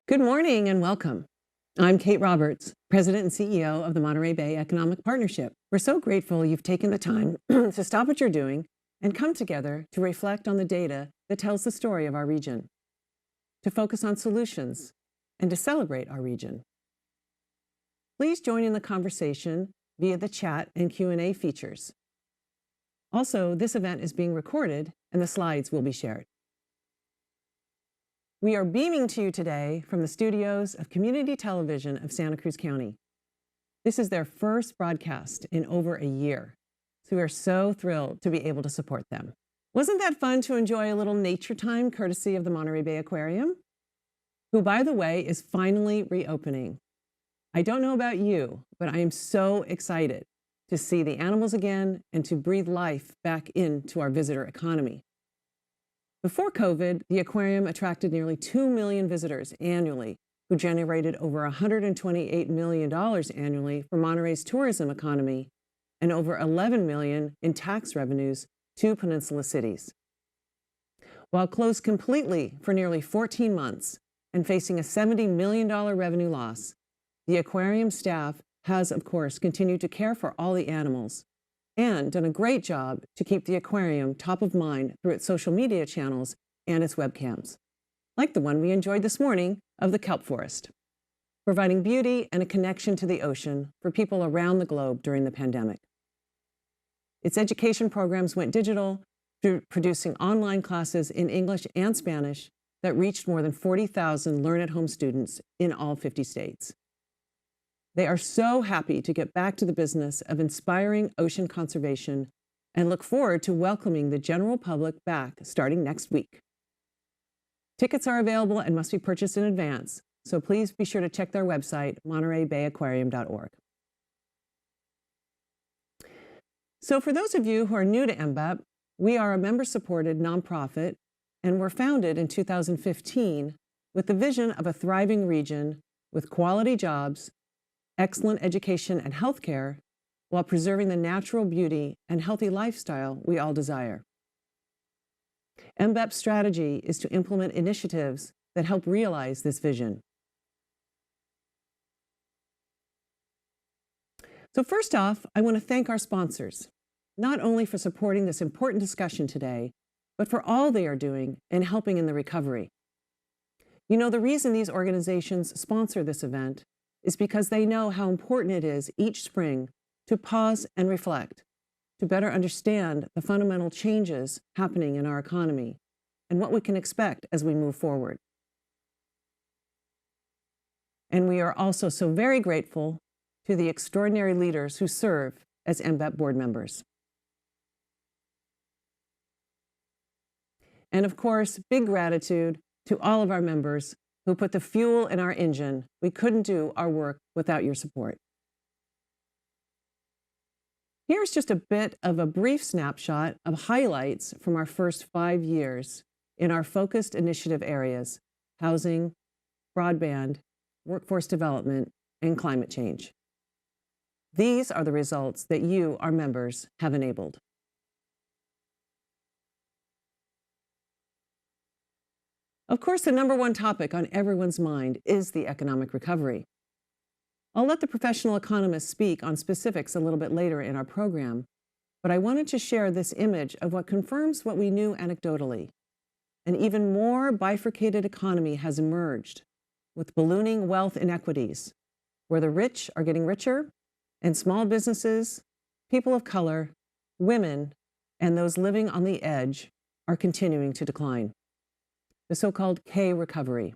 Good morning and welcome. I'm Kate Roberts, President and CEO of the Monterey Bay Economic Partnership. We're so grateful you've taken the time to stop what you're doing and come together to reflect on the data that tells the story of our region, to focus on solutions, and to celebrate our region. Please join in the conversation via the chat and Q&A features. Also, this event is being recorded and the slides will be shared. We are beaming to you today from the studios of Community Television of Santa Cruz County. This is their first broadcast in over a year, so we are so thrilled to be able to support them. Wasn't that fun to enjoy a little nature time courtesy of the Monterey Bay Aquarium, who, by the way, is finally reopening? I don't know about you, but I am so excited to see the animals again and to breathe life back into our visitor economy. Before COVID, the aquarium attracted nearly 2 million visitors annually, who generated over $128 million annually for Monterey's tourism economy and over $11 million in tax revenues to peninsula cities. While closed completely for nearly 14 months and facing a $70 million revenue loss, the aquarium staff has, of course, continued to care for all the animals and done a great job to keep the aquarium top of mind through its social media channels and its webcams, like the one we enjoyed this morning of the kelp forest, providing beauty and a connection to the ocean for people around the globe during the pandemic. Its education programs went digital through producing online classes in English and Spanish that reached more than 40,000 learn-at-home students in all 50 states. They are so happy to get back to the business of inspiring ocean conservation and look forward to welcoming the general public back starting next week. Tickets are available and must be purchased in advance, so please be sure to check their website, montereybayaquarium.org. So for those of you who are new to MBEP, we are a member-supported nonprofit and were founded in 2015 with the vision of a thriving region with quality jobs, excellent education and healthcare, while preserving the natural beauty and healthy lifestyle we all desire. MBEP's strategy is to implement initiatives that help realize this vision. So first off, I want to thank our sponsors, not only for supporting this important discussion today, but for all they are doing and helping in the recovery. You know, the reason these organizations sponsor this event is because they know how important it is each spring to pause and reflect, to better understand the fundamental changes happening in our economy and what we can expect as we move forward. And we are also so very grateful to the extraordinary leaders who serve as MBEP board members. And of course, big gratitude to all of our members who put the fuel in our engine. We couldn't do our work without your support. Here's just a bit of a brief snapshot of highlights from our first 5 years in our focused initiative areas: housing, broadband, workforce development, and climate change. These are the results that you, our members, have enabled. Of course, the number one topic on everyone's mind is the economic recovery. I'll let the professional economists speak on specifics a little bit later in our program, but I wanted to share this image of what confirms what we knew anecdotally. An even more bifurcated economy has emerged, with ballooning wealth inequities, where the rich are getting richer and small businesses, people of color, women, and those living on the edge are continuing to decline. The so-called K recovery.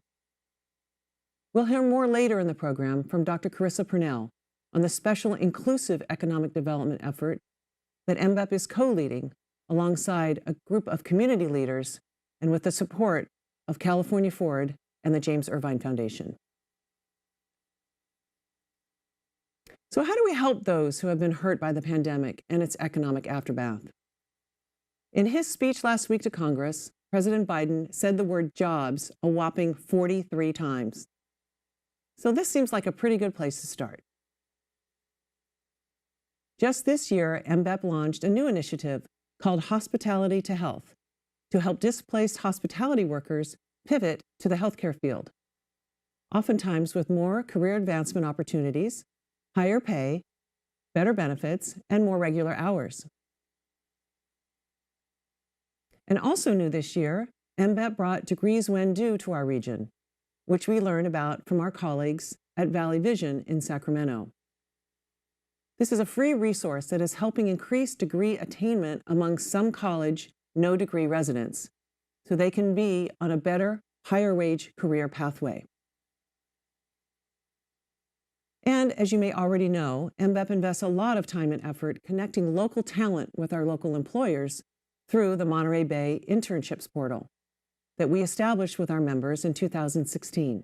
We'll hear more later in the program from Dr. Carissa Purnell on the special inclusive economic development effort that MBEP is co-leading alongside a group of community leaders and with the support of California Forward and the James Irvine Foundation. So how do we help those who have been hurt by the pandemic and its economic aftermath? In his speech last week to Congress, President Biden said the word jobs a whopping 43 times. So this seems like a pretty good place to start. Just this year, MBEP launched a new initiative called Hospitality to Health to help displaced hospitality workers pivot to the healthcare field. oftentimes with more career advancement opportunities, higher pay, better benefits, and more regular hours. And also new this year, MBEP brought Degrees When Due to our region, which we learn about from our colleagues at Valley Vision in Sacramento. This is a free resource that is helping increase degree attainment among some college no-degree residents, so they can be on a better, higher-wage career pathway. And as you may already know, MBEP invests a lot of time and effort connecting local talent with our local employers through the Monterey Bay Internships Portal that we established with our members in 2016.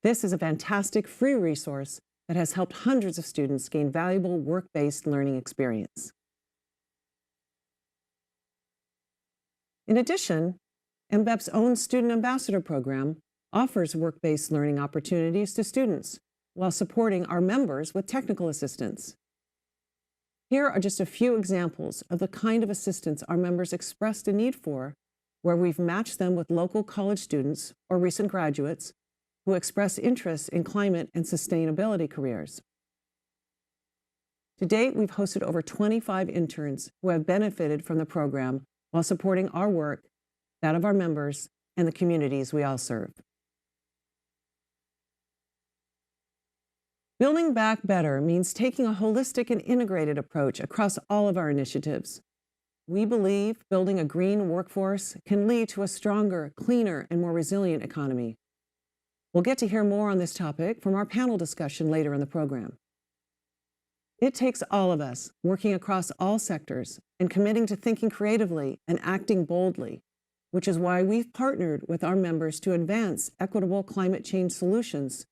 This is a fantastic free resource that has helped hundreds of students gain valuable work-based learning experience. In addition, MBEP's own Student Ambassador Program offers work-based learning opportunities to students while supporting our members with technical assistance. Here are just a few examples of the kind of assistance our members expressed a need for, where we've matched them with local college students or recent graduates who express interest in climate and sustainability careers. To date, we've hosted over 25 interns who have benefited from the program while supporting our work, that of our members, and the communities we all serve. Building back better means taking a holistic and integrated approach across all of our initiatives. We believe building a green workforce can lead to a stronger, cleaner, and more resilient economy. We'll get to hear more on this topic from our panel discussion later in the program. It takes all of us working across all sectors and committing to thinking creatively and acting boldly, which is why we've partnered with our members to advance equitable climate change solutions,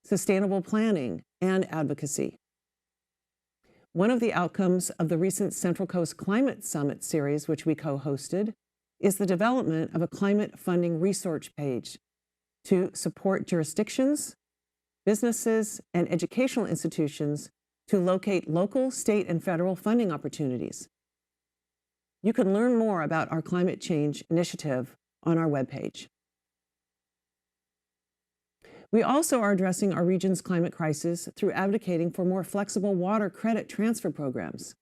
sustainable planning, and advocacy. One of the outcomes of the recent Central Coast Climate Summit series, which we co-hosted, is the development of a climate funding research page to support jurisdictions, businesses, and educational institutions to locate local, state, and federal funding opportunities. You can learn more about our climate change initiative on our webpage. We also are addressing our region's climate crisis through advocating for more flexible water credit transfer programs.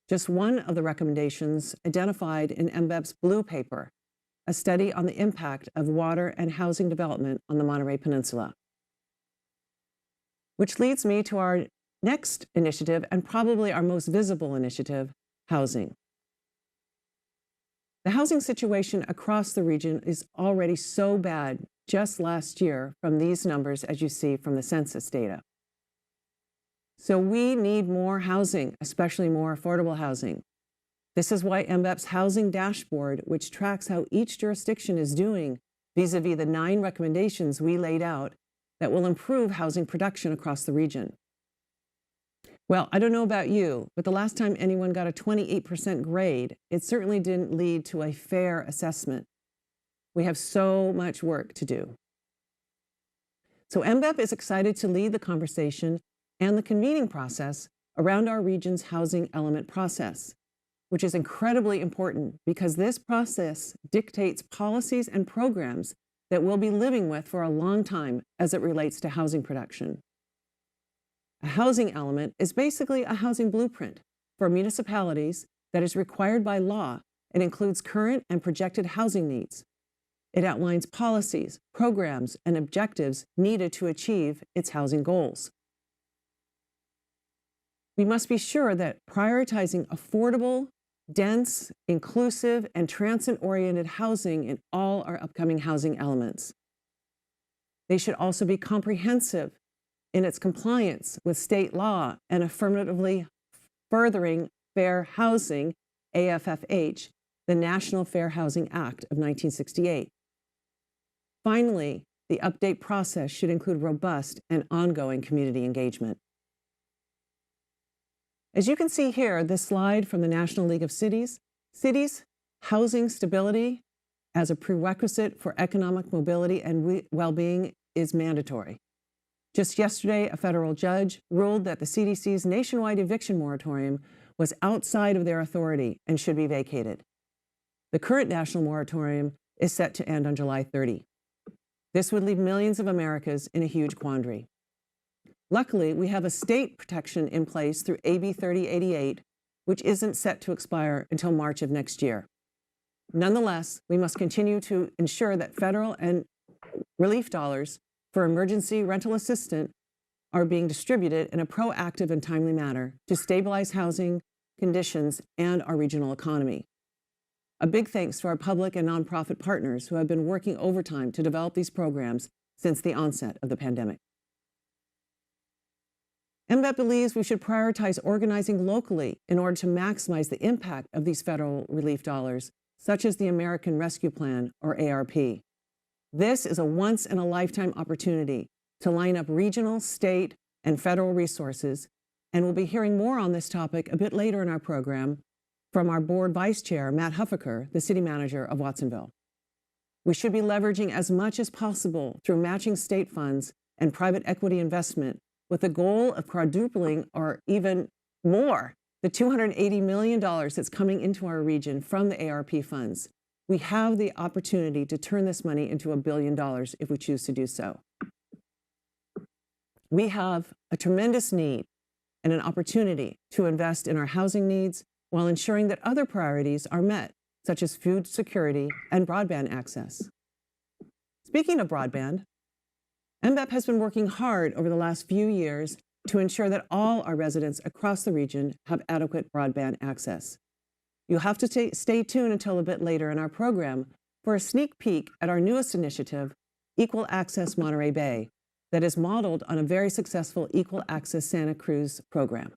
Just one of the recommendations identified in MBEP's Blue Paper, a study on the impact of water and housing development on the Monterey Peninsula. Which leads me to our next initiative, and probably our most visible initiative, housing. The housing situation across the region is already so bad just last year from these numbers, as you see from the census data. So we need more housing, especially more affordable housing. This is why MBEP's housing dashboard, which tracks how each jurisdiction is doing vis-a-vis the 9 recommendations we laid out that will improve housing production across the region. Well, I don't know about you, but the last time anyone got a 28% grade, it certainly didn't lead to a fair assessment. We have so much work to do. So MBEP is excited to lead the conversation and the convening process around our region's housing element process, which is incredibly important because this process dictates policies and programs that we'll be living with for a long time as it relates to housing production. A housing element is basically a housing blueprint for municipalities that is required by law and includes current and projected housing needs. It outlines policies, programs, and objectives needed to achieve its housing goals. We must be sure that prioritizing affordable, dense, inclusive, and transit-oriented housing in all our upcoming housing elements. They should also be comprehensive in its compliance with state law and affirmatively furthering fair housing, AFFH, the National Fair Housing Act of 1968. Finally, the update process should include robust and ongoing community engagement. As you can see here, this slide from the National League of Cities, housing stability as a prerequisite for economic mobility and well-being is mandatory. Just yesterday, a federal judge ruled that the CDC's nationwide eviction moratorium was outside of their authority and should be vacated. The current national moratorium is set to end on July 30. This would leave millions of Americans in a huge quandary. Luckily, we have a state protection in place through AB 3088, which isn't set to expire until March of next year. Nonetheless, we must continue to ensure that federal and relief dollars for emergency rental assistance are being distributed in a proactive and timely manner to stabilize housing conditions and our regional economy. A big thanks to our public and nonprofit partners who have been working overtime to develop these programs since the onset of the pandemic. MBEP believes we should prioritize organizing locally in order to maximize the impact of these federal relief dollars, such as the American Rescue Plan, or ARP. This is a once-in-a-lifetime opportunity to line up regional, state, and federal resources, and we'll be hearing more on this topic a bit later in our program from our board vice chair, Matt Huffaker, the city manager of Watsonville. We should be leveraging as much as possible through matching state funds and private equity investment with the goal of quadrupling or even more the $280 million that's coming into our region from the ARP funds. We have the opportunity to turn this money into $1 billion if we choose to do so. We have a tremendous need and an opportunity to invest in our housing needs while ensuring that other priorities are met, such as food security and broadband access. Speaking of broadband, MBEP has been working hard over the last few years to ensure that all our residents across the region have adequate broadband access. You'll have to stay tuned until a bit later in our program for a sneak peek at our newest initiative, Equal Access Monterey Bay, that is modeled on a very successful Equal Access Santa Cruz program.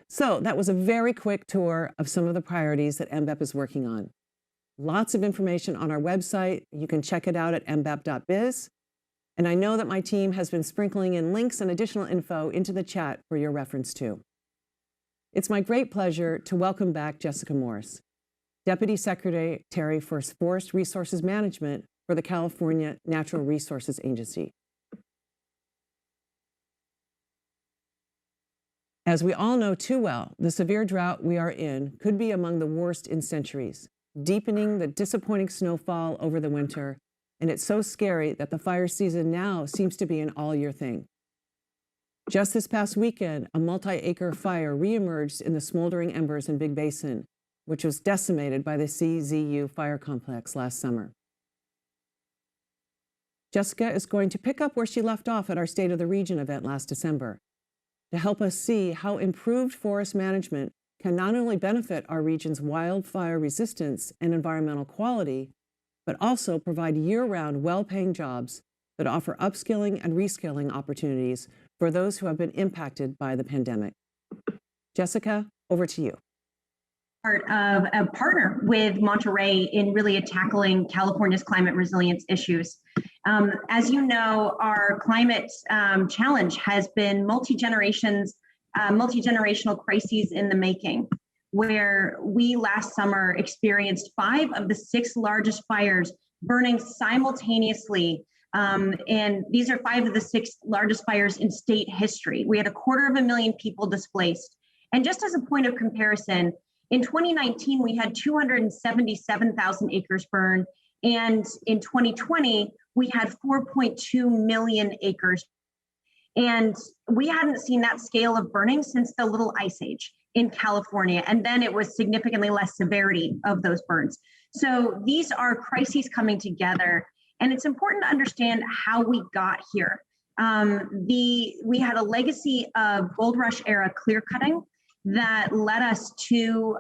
So that was a very quick tour of some of the priorities that MBEP is working on. Lots of information on our website. You can check it out at mbep.biz. And I know that my team has been sprinkling in links and additional info into the chat for your reference too. It's my great pleasure to welcome back Jessica Morris, Deputy Secretary for Forest Resources Management for the California Natural Resources Agency. As we all know too well, the severe drought we are in could be among the worst in centuries, deepening the disappointing snowfall over the winter, and it's so scary that the fire season now seems to be an all-year thing. Just this past weekend, a multi-acre fire reemerged in the smoldering embers in Big Basin, which was decimated by the CZU fire complex last summer. Jessica is going to pick up where she left off at our State of the Region event last December to help us see how improved forest management can not only benefit our region's wildfire resistance and environmental quality, but also provide year-round well-paying jobs that offer upskilling and reskilling opportunities for those who have been impacted by the pandemic. Jessica, over to you. Part of a partner with Monterey in really tackling California's climate resilience issues. As you know, our climate challenge has been multi-generational crises in the making, where we last summer experienced 5 of the 6 largest fires burning simultaneously. And these are 5 of the 6 largest fires in state history. We had 250,000 people displaced. And just as a point of comparison, in 2019, we had 277,000 acres burned. And in 2020, we had 4.2 million acres. And we hadn't seen that scale of burning since the Little Ice Age in California. And then it was significantly less severity of those burns. So these are crises coming together. And it's important to understand how we got here. We had a legacy of gold rush era clear cutting that led us to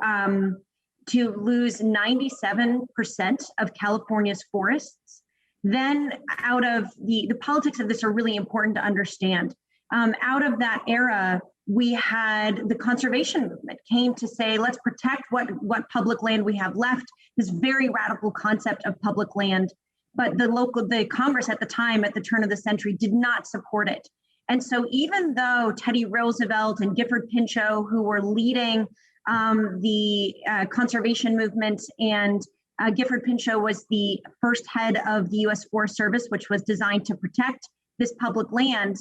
lose 97% of California's forests. Then out of the politics of this are really important to understand. Out of that era, we had the conservation movement came to say, let's protect what public land we have left, this very radical concept of public land. But the Congress at the time, at the turn of the century, did not support it. And so even though Teddy Roosevelt and Gifford Pinchot, who were leading the conservation movement, and Gifford Pinchot was the first head of the U.S. Forest Service, which was designed to protect this public land,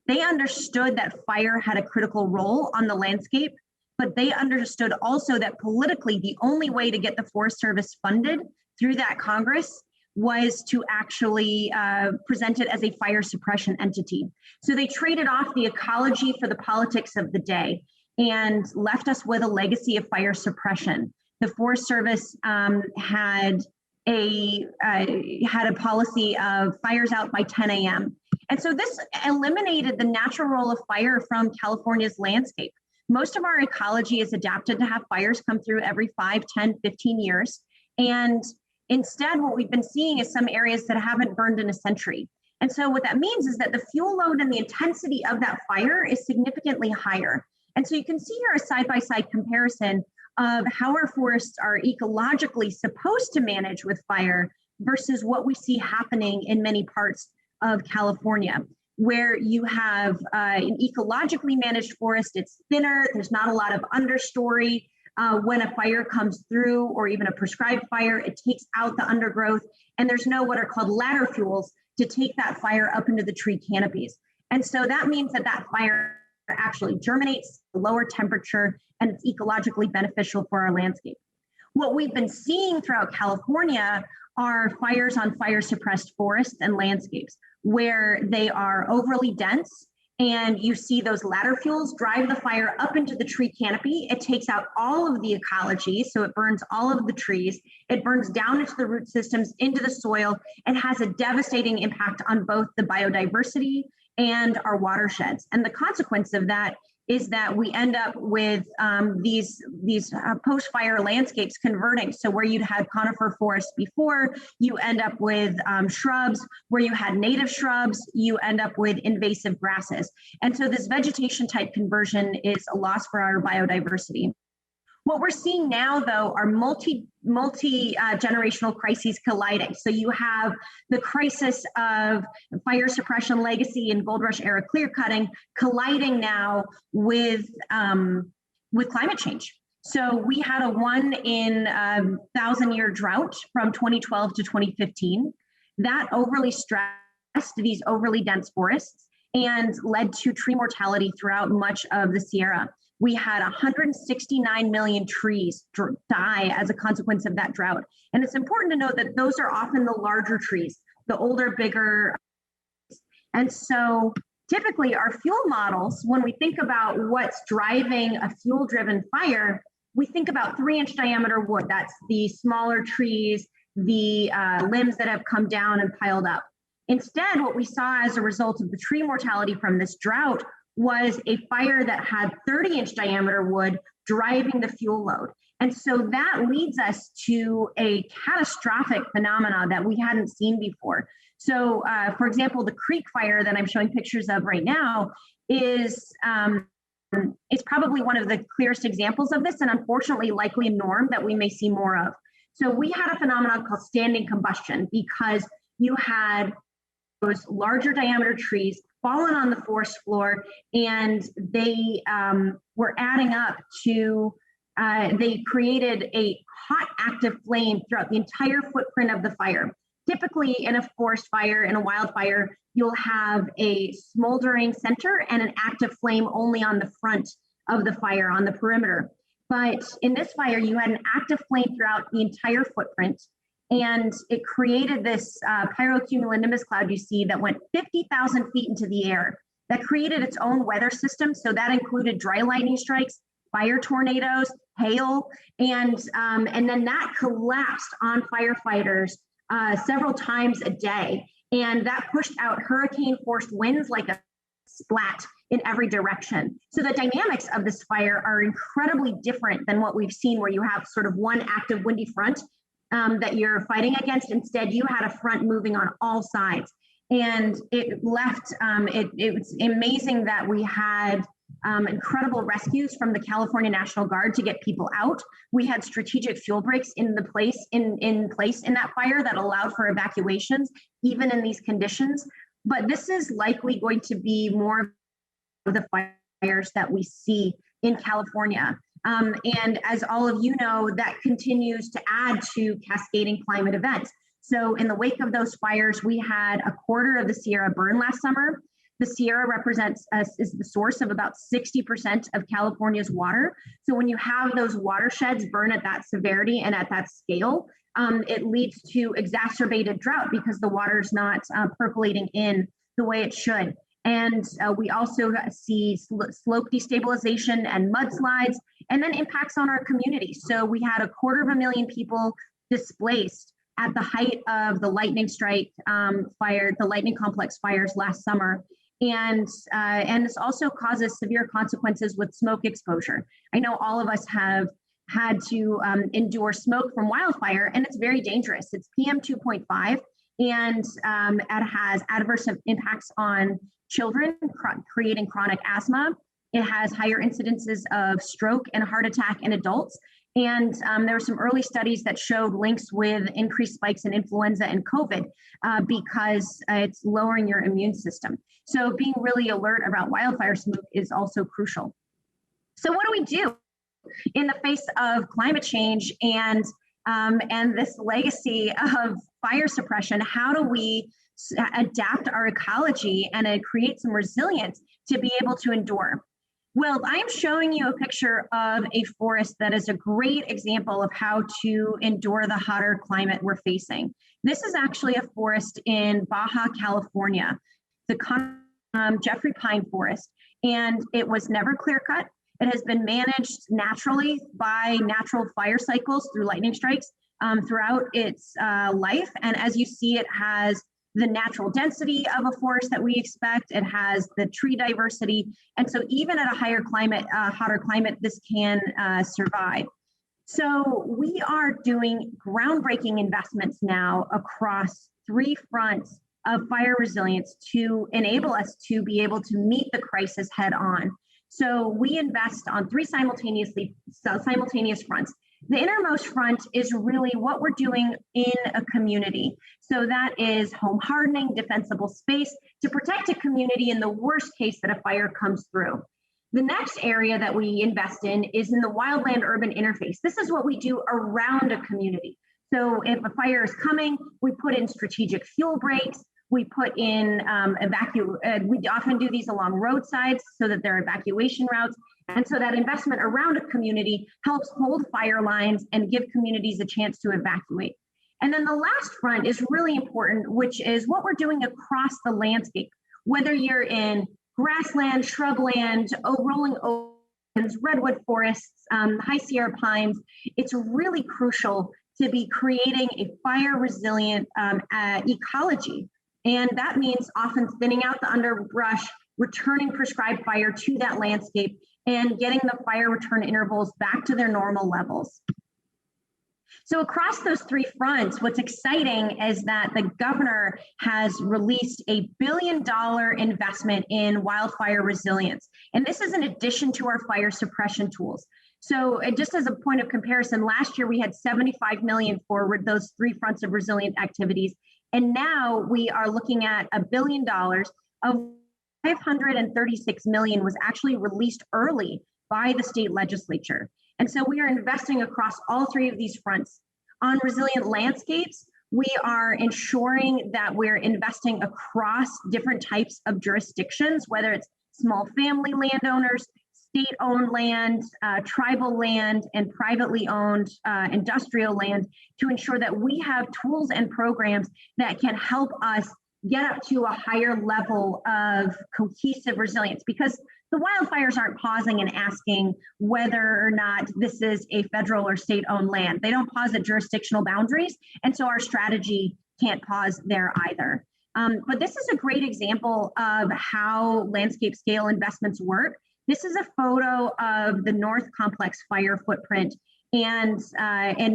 they understood that fire had a critical role on the landscape, but they understood also that politically the only way to get the Forest Service funded through that Congress was to actually present it as a fire suppression entity. So they traded off the ecology for the politics of the day and left us with a legacy of fire suppression. The Forest Service had a policy of fires out by 10 a.m. And so this eliminated the natural role of fire from California's landscape. Most of our ecology is adapted to have fires come through every 5, 10, 15 years. And instead, what we've been seeing is some areas that haven't burned in a century. And so what that means is that the fuel load and the intensity of that fire is significantly higher. And so you can see here a side-by-side comparison of how our forests are ecologically supposed to manage with fire versus what we see happening in many parts of California, where you have an ecologically managed forest. It's thinner, there's not a lot of understory. When a fire comes through, or even a prescribed fire, it takes out the undergrowth, and there's no what are called ladder fuels to take that fire up into the tree canopies. And so that means that that fire actually germinates at a lower temperature, and it's ecologically beneficial for our landscape. What we've been seeing throughout California are fires on fire suppressed forests and landscapes where they are overly dense, and you see those ladder fuels drive the fire up into the tree canopy. It takes out all of the ecology, so it burns all of the trees. It burns down into the root systems, into the soil, and has a devastating impact on both the biodiversity and our watersheds. And the consequence of that is that we end up with these post-fire landscapes converting. So where you'd had conifer forests before, you end up with shrubs. Where you had native shrubs, you end up with invasive grasses. And so this vegetation type conversion is a loss for our biodiversity. What we're seeing now, though, are multi-generational crises colliding. So you have the crisis of fire suppression legacy and gold rush era clear cutting colliding now with climate change. So we had a 1 in 1,000-year drought from 2012 to 2015 that overly stressed these overly dense forests and led to tree mortality throughout much of the Sierra. We had 169 million trees die as a consequence of that drought. And it's important to note that those are often the larger trees, the older, bigger. And so typically our fuel models, when we think about what's driving a fuel-driven fire, we think about 3-inch diameter wood. That's the smaller trees, the limbs that have come down and piled up. Instead, what we saw as a result of the tree mortality from this drought was a fire that had 30-inch diameter wood driving the fuel load. And so that leads us to a catastrophic phenomena that we hadn't seen before. So, for example, the creek fire that I'm showing pictures of right now is probably one of the clearest examples of this, and unfortunately likely a norm that we may see more of. So we had a phenomenon called standing combustion because you had those larger diameter trees fallen on the forest floor, and they were adding up to, they created a hot active flame throughout the entire footprint of the fire. Typically in a forest fire, in a wildfire, you'll have a smoldering center and an active flame only on the front of the fire, on the perimeter. But in this fire, you had an active flame throughout the entire footprint. And it created this pyrocumulonimbus cloud you see that went 50,000 feet into the air. That created its own weather system. So that included dry lightning strikes, fire tornadoes, hail, and then that collapsed on firefighters several times a day. And that pushed out hurricane-force winds like a splat in every direction. So the dynamics of this fire are incredibly different than what we've seen, where you have sort of one active windy front that you're fighting against. Instead, you had a front moving on all sides. And it left, it was amazing that we had incredible rescues from the California National Guard to get people out. We had strategic fuel breaks in place in that fire that allowed for evacuations, even in these conditions. But this is likely going to be more of the fires that we see in California. And as all of you know, that continues to add to cascading climate events. So in the wake of those fires, we had a quarter of the Sierra burn last summer. The Sierra is the source of about 60% of California's water. So when you have those watersheds burn at that severity and at that scale, it leads to exacerbated drought because the water is not percolating in the way it should. And we also see slope destabilization and mudslides, and then impacts on our community. So we had 250,000 people displaced at the height of the lightning strike the lightning complex fires last summer. And this also causes severe consequences with smoke exposure. I know all of us have had to endure smoke from wildfire, and it's very dangerous. It's PM 2.5, and it has adverse impacts on children, creating chronic asthma. It has higher incidences of stroke and heart attack in adults. And there were some early studies that showed links with increased spikes in influenza and COVID because it's lowering your immune system. So being really alert about wildfire smoke is also crucial. So what do we do in the face of climate change and this legacy of fire suppression? How do we adapt our ecology and create some resilience to be able to endure? Well, I'm showing you a picture of a forest that is a great example of how to endure the hotter climate we're facing. This is actually a forest in Baja, California, the Jeffrey Pine Forest, and it was never clear cut. It has been managed naturally by natural fire cycles through lightning strikes throughout its life. And as you see, it has the natural density of a forest that we expect. It has the tree diversity. And so even at a higher climate, hotter climate, this can survive. So we are doing groundbreaking investments now across 3 fronts of fire resilience to enable us to be able to meet the crisis head on. So we invest on 3 simultaneous fronts. The innermost front is really what we're doing in a community. So that is home hardening, defensible space to protect a community in the worst case that a fire comes through. The next area that we invest in is in the wildland urban interface. This is what we do around a community. So if a fire is coming, we put in strategic fuel breaks. We put in we often do these along roadsides so that there are evacuation routes. And so that investment around a community helps hold fire lines and give communities a chance to evacuate. And then the last front is really important, which is what we're doing across the landscape, whether you're in grassland, shrubland, rolling oaks, redwood forests, high Sierra pines. It's really crucial to be creating a fire resilient ecology. And that means often thinning out the underbrush, returning prescribed fire to that landscape, and getting the fire return intervals back to their normal levels. So across those 3 fronts, what's exciting is that the governor has released a $1 billion investment in wildfire resilience. And this is in addition to our fire suppression tools. So just as a point of comparison, last year we had $75 million for those 3 fronts of resilient activities. And now we are looking at $1 billion, of $536 million was actually released early by the state legislature. And so we are investing across all 3 of these fronts. On resilient landscapes, we are ensuring that we're investing across different types of jurisdictions, whether it's small family landowners, state-owned land, tribal land, and privately owned industrial land, to ensure that we have tools and programs that can help us get up to a higher level of cohesive resilience, because the wildfires aren't pausing and asking whether or not this is a federal or state-owned land. They don't pause at jurisdictional boundaries, and so our strategy can't pause there either. But this is a great example of how landscape scale investments work. This is a photo of the North Complex fire footprint and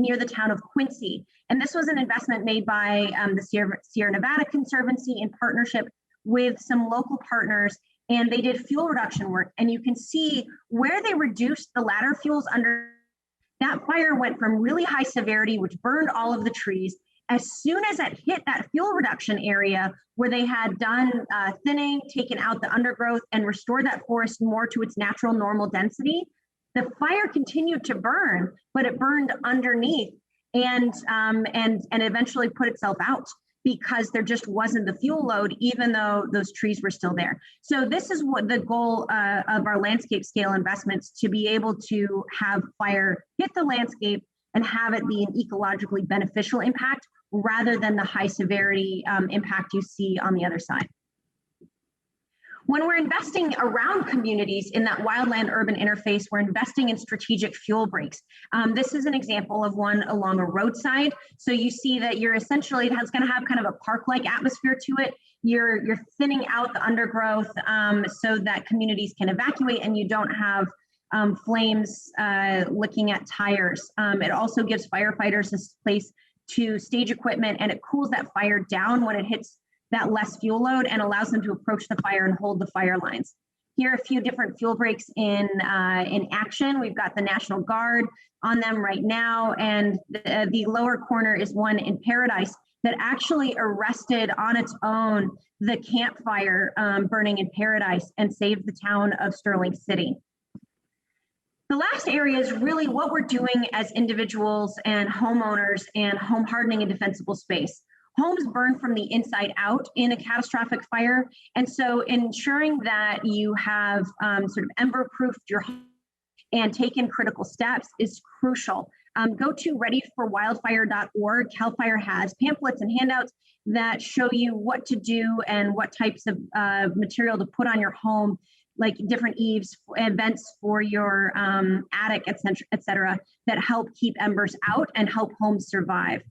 near the town of Quincy. And this was an investment made by the Sierra Nevada Conservancy in partnership with some local partners, and they did fuel reduction work. And you can see where they reduced the ladder fuels under that fire went from really high severity, which burned all of the trees. As soon as it hit that fuel reduction area where they had done thinning, taken out the undergrowth, and restored that forest more to its natural normal density, the fire continued to burn, but it burned underneath and eventually put itself out. because there just wasn't the fuel load, even though those trees were still there. So this is what the goal of our landscape scale investments, to be able to have fire hit the landscape and have it be an ecologically beneficial impact rather than the high severity impact you see on the other side. When we're investing around communities in that wildland urban interface, we're investing in strategic fuel breaks. This is an example of one along a roadside. So you see that you're essentially, it's going to have kind of a park-like atmosphere to it. You're thinning out the undergrowth so that communities can evacuate and you don't have flames licking at tires. It also gives firefighters a place to stage equipment, and it cools that fire down when it hits that less fuel load and allows them to approach the fire and hold the fire lines. Here are a few different fuel breaks in action. We've got the National Guard on them right now, and the lower corner is one in Paradise that actually arrested on its own the campfire burning in Paradise and saved the town of Sterling City. The last area is really what we're doing as individuals and homeowners and home hardening and defensible space. Homes burn from the inside out in a catastrophic fire. And so ensuring that you have sort of ember-proofed your home and taken critical steps is crucial. Go to readyforwildfire.org. CAL FIRE has pamphlets and handouts that show you what to do and what types of material to put on your home, like different eaves and vents for your attic, et cetera, that help keep embers out and help homes survive.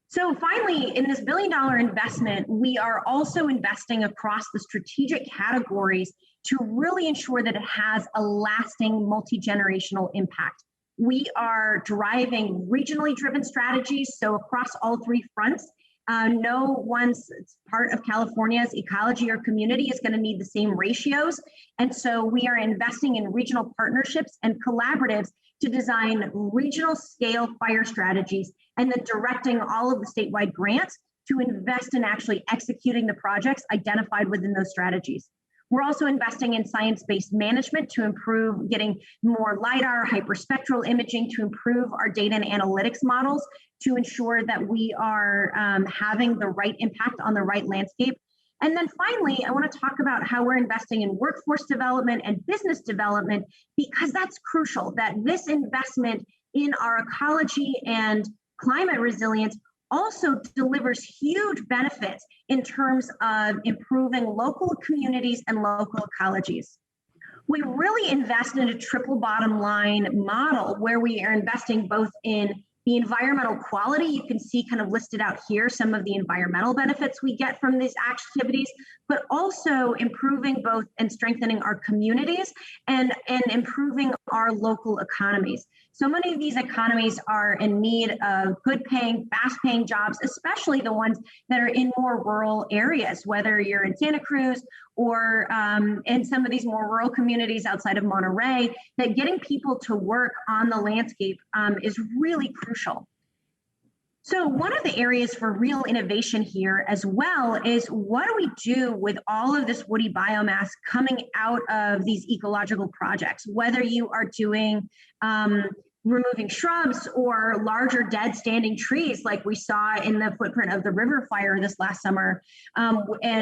So finally, in this $1 billion investment, we are also investing across the strategic categories to really ensure that it has a lasting multi-generational impact. We are driving regionally driven strategies, so across all three fronts. No one's part of California's ecology or community is going to need the same ratios. And so we are investing in regional partnerships and collaboratives to design regional scale fire strategies, and then directing all of the statewide grants to invest in actually executing the projects identified within those strategies. We're also investing in science-based management to improve getting more LiDAR, hyperspectral imaging to improve our data and analytics models to ensure that we are having the right impact on the right landscape. And then finally, I want to talk about how we're investing in workforce development and business development, because that's crucial, that this investment in our ecology and climate resilience also delivers huge benefits in terms of improving local communities and local ecologies. We really invest in a triple bottom line model where we are investing both in the environmental quality. You can see kind of listed out here some of the environmental benefits we get from these activities, but also improving both and strengthening our communities and improving our local economies. So many of these economies are in need of good paying, fast paying jobs, especially the ones that are in more rural areas, whether you're in Santa Cruz or in some of these more rural communities outside of Monterey, that getting people to work on the landscape is really crucial. So one of the areas for real innovation here as well is what do we do with all of this woody biomass coming out of these ecological projects, whether you are doing removing shrubs or larger dead standing trees like we saw in the footprint of the river fire this last summer,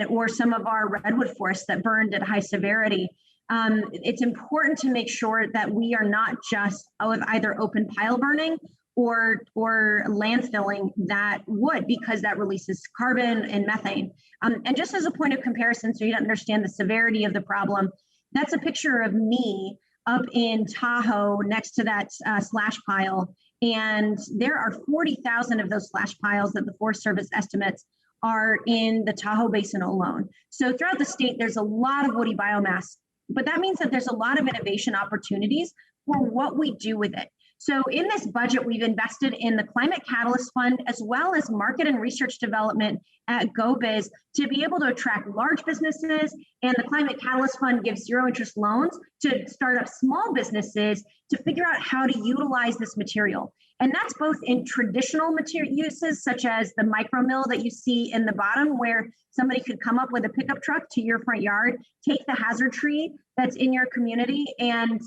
or some of our redwood forests that burned at high severity. It's important to make sure that we are not just either open pile burning or landfilling that wood, because that releases carbon and methane. And just as a point of comparison, so you understand the severity of the problem, that's a picture of me up in Tahoe next to that slash pile. And there are 40,000 of those slash piles that the Forest Service estimates are in the Tahoe Basin alone. So throughout the state, there's a lot of woody biomass, but that means that there's a lot of innovation opportunities for what we do with it. So in this budget, we've invested in the Climate Catalyst Fund, as well as market and research development at GoBiz to be able to attract large businesses. And the Climate Catalyst Fund gives zero interest loans to start up small businesses to figure out how to utilize this material. And that's both in traditional material uses, such as the micro mill that you see in the bottom, where somebody could come up with a pickup truck to your front yard, take the hazard tree that's in your community and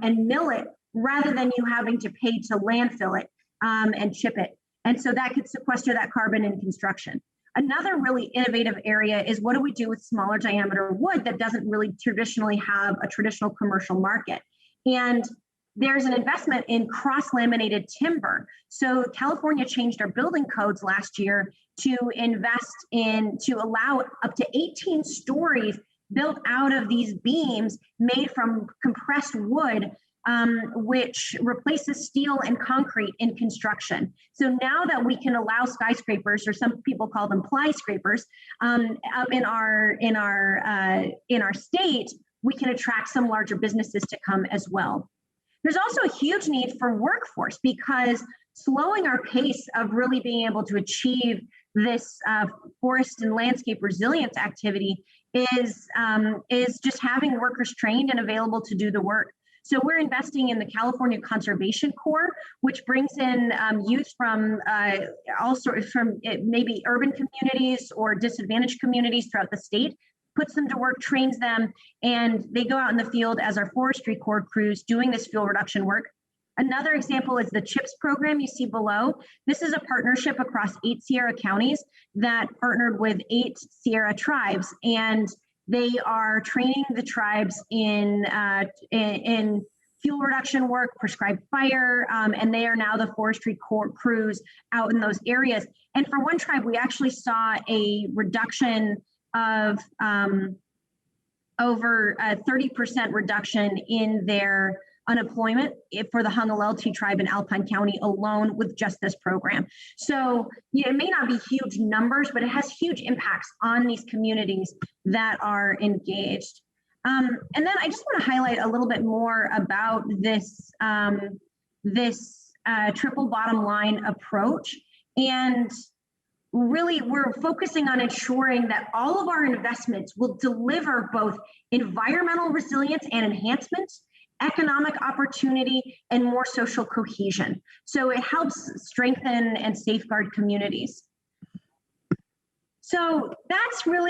mill it, rather than you having to pay to landfill it and chip it. And so that could sequester that carbon in construction. Another really innovative area is what do we do with smaller diameter wood that doesn't really traditionally have a traditional commercial market? And there's an investment in cross-laminated timber. So California changed our building codes last year to allow up to 18 stories built out of these beams made from compressed wood, which replaces steel and concrete in construction. So now that we can allow skyscrapers, or some people call them ply scrapers, up in our state, we can attract some larger businesses to come as well. There's also a huge need for workforce, because slowing our pace of really being able to achieve this forest and landscape resilience activity is just having workers trained and available to do the work. So we're investing in the California Conservation Corps, which brings in youth from all sorts, from maybe urban communities or disadvantaged communities throughout the state, puts them to work, trains them, and they go out in the field as our forestry corps crews doing this fuel reduction work. Another example is the CHIPS program you see below. This is a partnership across 8 Sierra counties that partnered with 8 Sierra tribes, and they are training the tribes in fuel reduction work, prescribed fire, and they are now the forestry corps crews out in those areas. And for one tribe, we actually saw a reduction of over a 30% reduction in their unemployment for the Hungalelti tribe in Alpine County alone with just this program. So it may not be huge numbers, but it has huge impacts on these communities that are engaged. And then I just want to highlight a little bit more about this, triple bottom line approach. And really, we're focusing on ensuring that all of our investments will deliver both environmental resilience and enhancement, economic opportunity, and more social cohesion. So it helps strengthen and safeguard communities. So that's really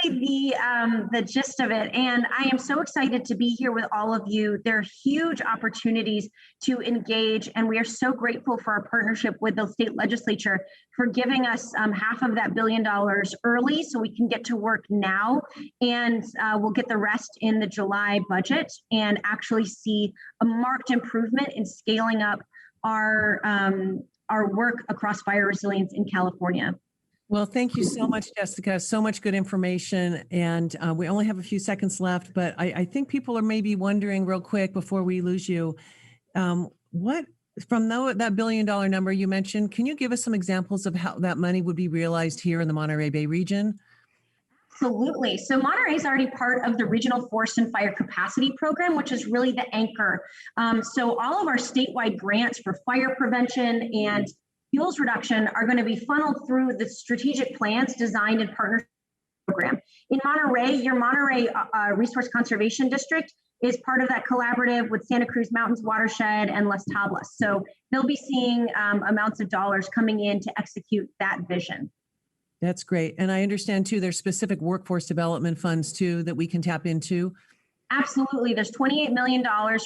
the gist of it. And I am so excited to be here with all of you. There are huge opportunities to engage, and we are so grateful for our partnership with the state legislature for giving us half of that $1 billion early so we can get to work now. And we'll get the rest in the July budget and actually see a marked improvement in scaling up our work across fire resilience in California. Well, thank you so much, Jessica. So much good information. And we only have a few seconds left, but I think people are maybe wondering real quick before we lose you, what from that $1 billion number you mentioned, can you give us some examples of how that money would be realized here in the Monterey Bay region? Absolutely. So Monterey is already part of the Regional Forest and Fire Capacity Program, which is really the anchor. So all of our statewide grants for fire prevention and fuels reduction are going to be funneled through the strategic plans designed in partnership program. In Monterey, your Monterey Resource Conservation District is part of that collaborative with Santa Cruz Mountains Watershed and Las Tablas. So they'll be seeing amounts of dollars coming in to execute that vision. That's great. And I understand too, there's specific workforce development funds too that we can tap into. Absolutely. There's $28 million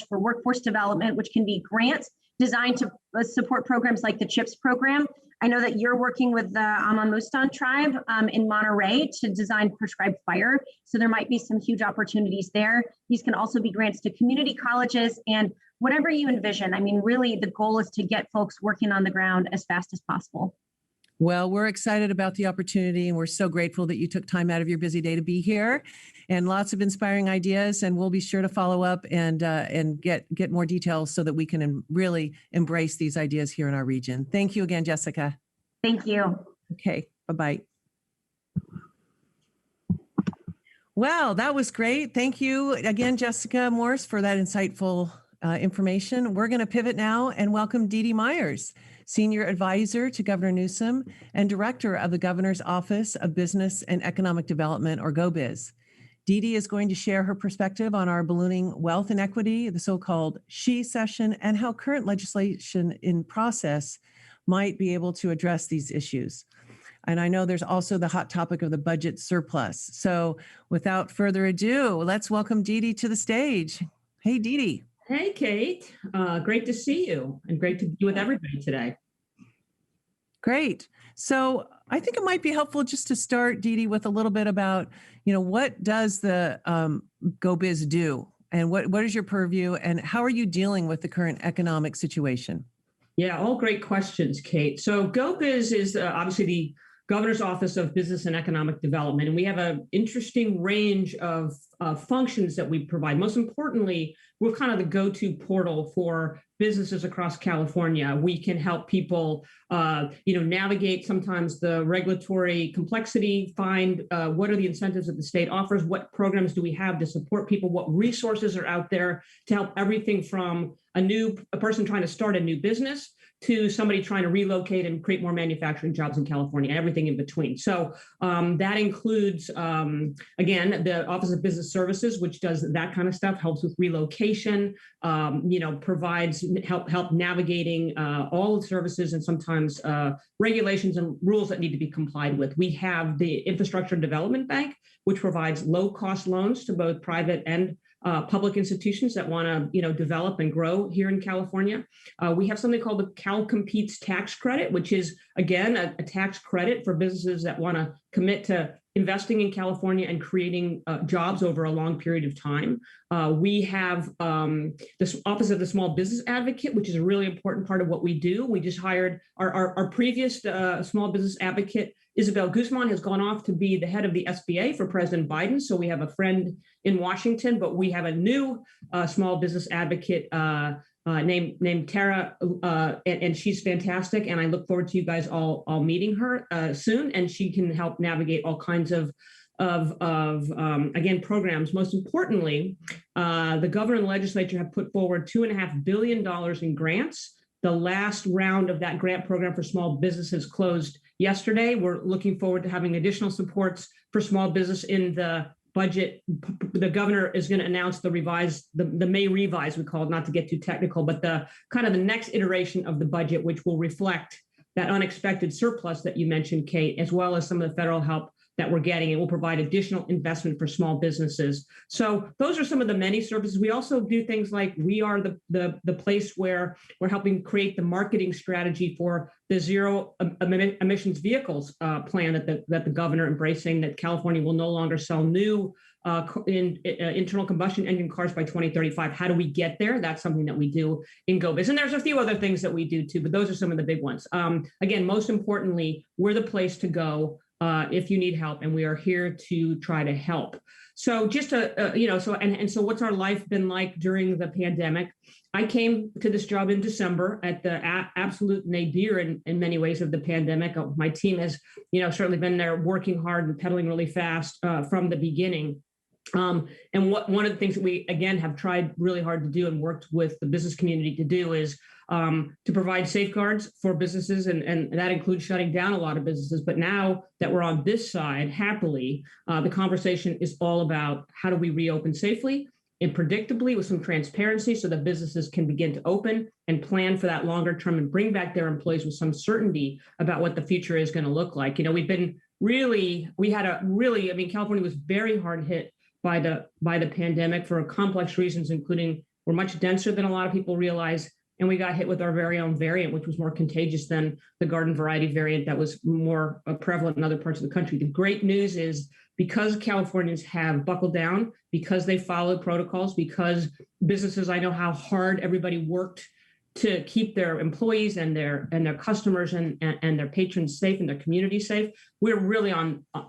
for workforce development, which can be grants designed to support programs like the CHIPS program. I know that you're working with the Amamustan tribe in Monterey to design prescribed fire. So there might be some huge opportunities there. These can also be grants to community colleges and whatever you envision. I mean, really, the goal is to get folks working on the ground as fast as possible. Well, we're excited about the opportunity, and we're so grateful that you took time out of your busy day to be here, and lots of inspiring ideas. And we'll be sure to follow up and get more details so that we can really embrace these ideas here in our region. Thank you again, Jessica. Thank you. Okay, bye-bye. Well, that was great. Thank you again, Jessica Morse, for that insightful information. We're going to pivot now and welcome Dede Myers, Senior Advisor to Governor Newsom and Director of the Governor's Office of Business and Economic Development, or GoBiz. Dede is going to share her perspective on our ballooning wealth inequity, the so-called SHE session, and how current legislation in process might be able to address these issues. And I know there's also the hot topic of the budget surplus. So without further ado, let's welcome Dede to the stage. Hey, Dede. Hey, Kate. Great to see you and great to be with everybody today. Great. So I think it might be helpful just to start, Dede, with a little bit about, what does the GoBiz do, and what is your purview, and how are you dealing with the current economic situation? Yeah, all great questions, Kate. So GoBiz is obviously the Governor's Office of Business and Economic Development, and we have an interesting range of functions that we provide. Most importantly, we're kind of the go-to portal for businesses across California. We can help people, navigate sometimes the regulatory complexity, find what are the incentives that the state offers, what programs do we have to support people, what resources are out there to help everything from a person trying to start a new business to somebody trying to relocate and create more manufacturing jobs in California, and everything in between. So that includes, again, the Office of Business Services, which does that kind of stuff, helps with relocation, provides help navigating all the services and sometimes regulations and rules that need to be complied with. We have the Infrastructure Development Bank, which provides low-cost loans to both private and public institutions that want to, develop and grow here in California. We have something called the Cal Competes tax credit, which is, again, a tax credit for businesses that want to commit to investing in California and creating jobs over a long period of time. We have this Office of the Small Business Advocate, which is a really important part of what we do. We just hired our previous small business advocate, Isabel Guzman, has gone off to be the head of the SBA for President Biden. So we have a friend in Washington, but we have a new small business advocate named Tara, and she's fantastic. And I look forward to you guys all meeting her soon. And she can help navigate all kinds of again, programs. Most importantly, the governor and the legislature have put forward $2.5 billion in grants. The last round of that grant program for small businesses closed yesterday. We're looking forward to having additional supports for small business in the budget. The governor is going to announce the May revise, we call it, not to get too technical, but the kind of the next iteration of the budget, which will reflect that unexpected surplus that you mentioned, Kate, as well as some of the federal help that we're getting. It will provide additional investment for small businesses. So those are some of the many services. We also do things like we are the place where we're helping create the marketing strategy for the zero emissions vehicles plan that the governor embracing, that California will no longer sell new internal combustion engine cars by 2035. How do we get there? That's something that we do in GoBiz. And there's a few other things that we do too, but those are some of the big ones. Again, most importantly, we're the place to go if you need help, and we are here to try to help. So just so what's our life been like during the pandemic? I came to this job in December at the absolute nadir in many ways of the pandemic. My team has, certainly been there working hard and pedaling really fast from the beginning. And one of the things that we, again, have tried really hard to do and worked with the business community to do is to provide safeguards for businesses, and that includes shutting down a lot of businesses. But now that we're on this side, happily, the conversation is all about how do we reopen safely and predictably with some transparency so that businesses can begin to open and plan for that longer term and bring back their employees with some certainty about what the future is going to look like. California was very hard hit by the pandemic for complex reasons, including we're much denser than a lot of people realize. And we got hit with our very own variant, which was more contagious than the garden variety variant that was more prevalent in other parts of the country. The great news is because Californians have buckled down, because they followed protocols, because businesses, I know how hard everybody worked to keep their employees and their customers and their patrons safe and their community safe. We're really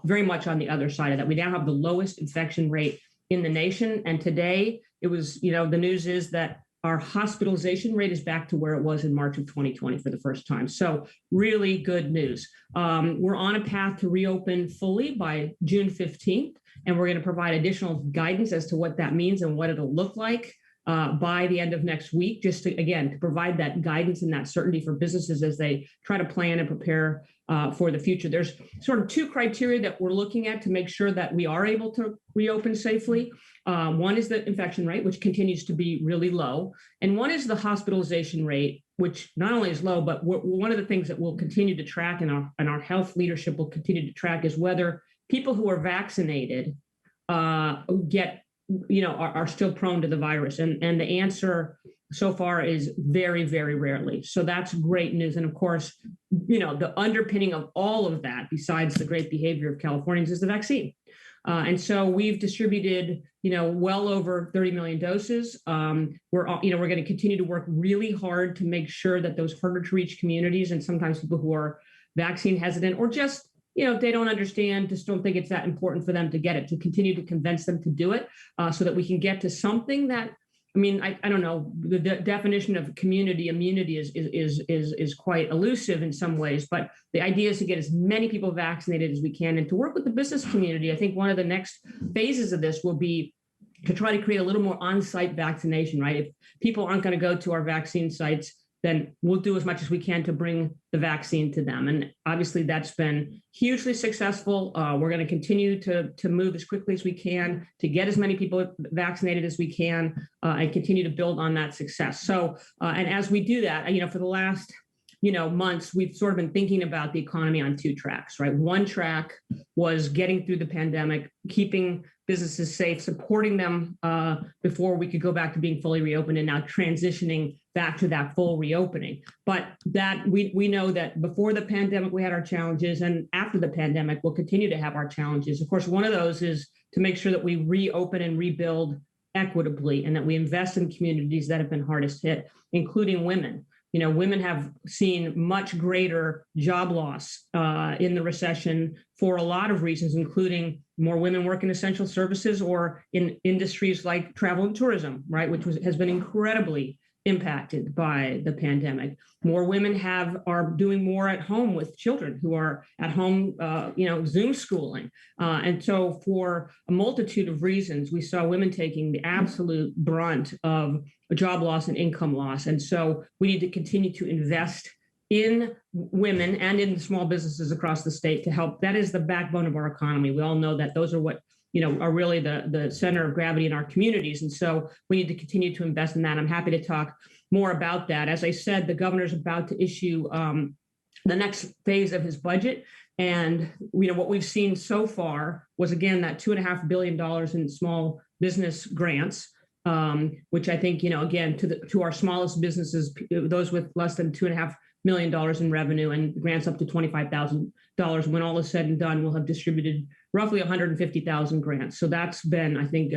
very much on the other side of that. We now have the lowest infection rate in the nation. And today it was, the news is that our hospitalization rate is back to where it was in March of 2020 for the first time. So really good news. We're on a path to reopen fully by June 15th, and we're going to provide additional guidance as to what that means and what it'll look like by the end of next week, just to provide that guidance and that certainty for businesses as they try to plan and prepare for the future. There's sort of two criteria that we're looking at to make sure that we are able to reopen safely. One is the infection rate, which continues to be really low. And one is the hospitalization rate, which not only is low, but one of the things that we'll continue to track and our health leadership will continue to track is whether people who are vaccinated are still prone to the virus. And the answer so far is very, very rarely. So that's great news. And of course, the underpinning of all of that, besides the great behavior of Californians, is the vaccine. And so we've distributed, well over 30 million doses. We're going to continue to work really hard to make sure that those harder to reach communities, and sometimes people who are vaccine hesitant or just, they don't understand, just don't think it's that important for them to get it, to continue to convince them to do it, so that we can get to something that, I don't know, the definition of community immunity is quite elusive in some ways, but the idea is to get as many people vaccinated as we can and to work with the business community. I think one of the next phases of this will be to try to create a little more on-site vaccination, right? If people aren't going to go to our vaccine sites, then we'll do as much as we can to bring the vaccine to them. And obviously that's been hugely successful. We're going to continue to move as quickly as we can to get as many people vaccinated as we can, and continue to build on that success. So, and as we do that, for the last, months, we've sort of been thinking about the economy on two tracks, right? One track was getting through the pandemic, keeping businesses safe, supporting them before we could go back to being fully reopened, and now transitioning back to that full reopening. But that we know that before the pandemic, we had our challenges, and after the pandemic, we'll continue to have our challenges. Of course, one of those is to make sure that we reopen and rebuild equitably, and that we invest in communities that have been hardest hit, including women. Women have seen much greater job loss in the recession for a lot of reasons, including more women work in essential services or in industries like travel and tourism, right, which has been incredibly impacted by the pandemic. More women are doing more at home with children who are at home, Zoom schooling. And so for a multitude of reasons, we saw women taking the absolute brunt of job loss and income loss. And so we need to continue to invest in women and in small businesses across the state to help. That is the backbone of our economy. We all know that those are what are really the center of gravity in our communities. And so we need to continue to invest in that. I'm happy to talk more about that. As I said, the governor's about to issue the next phase of his budget. And what we've seen so far was, again, that $2.5 billion in small business grants, which I think, again, to our smallest businesses, those with less than $2.5 million in revenue, and grants up to $25,000. When all is said and done, we'll have distributed roughly 150,000 grants. So that's been, I think,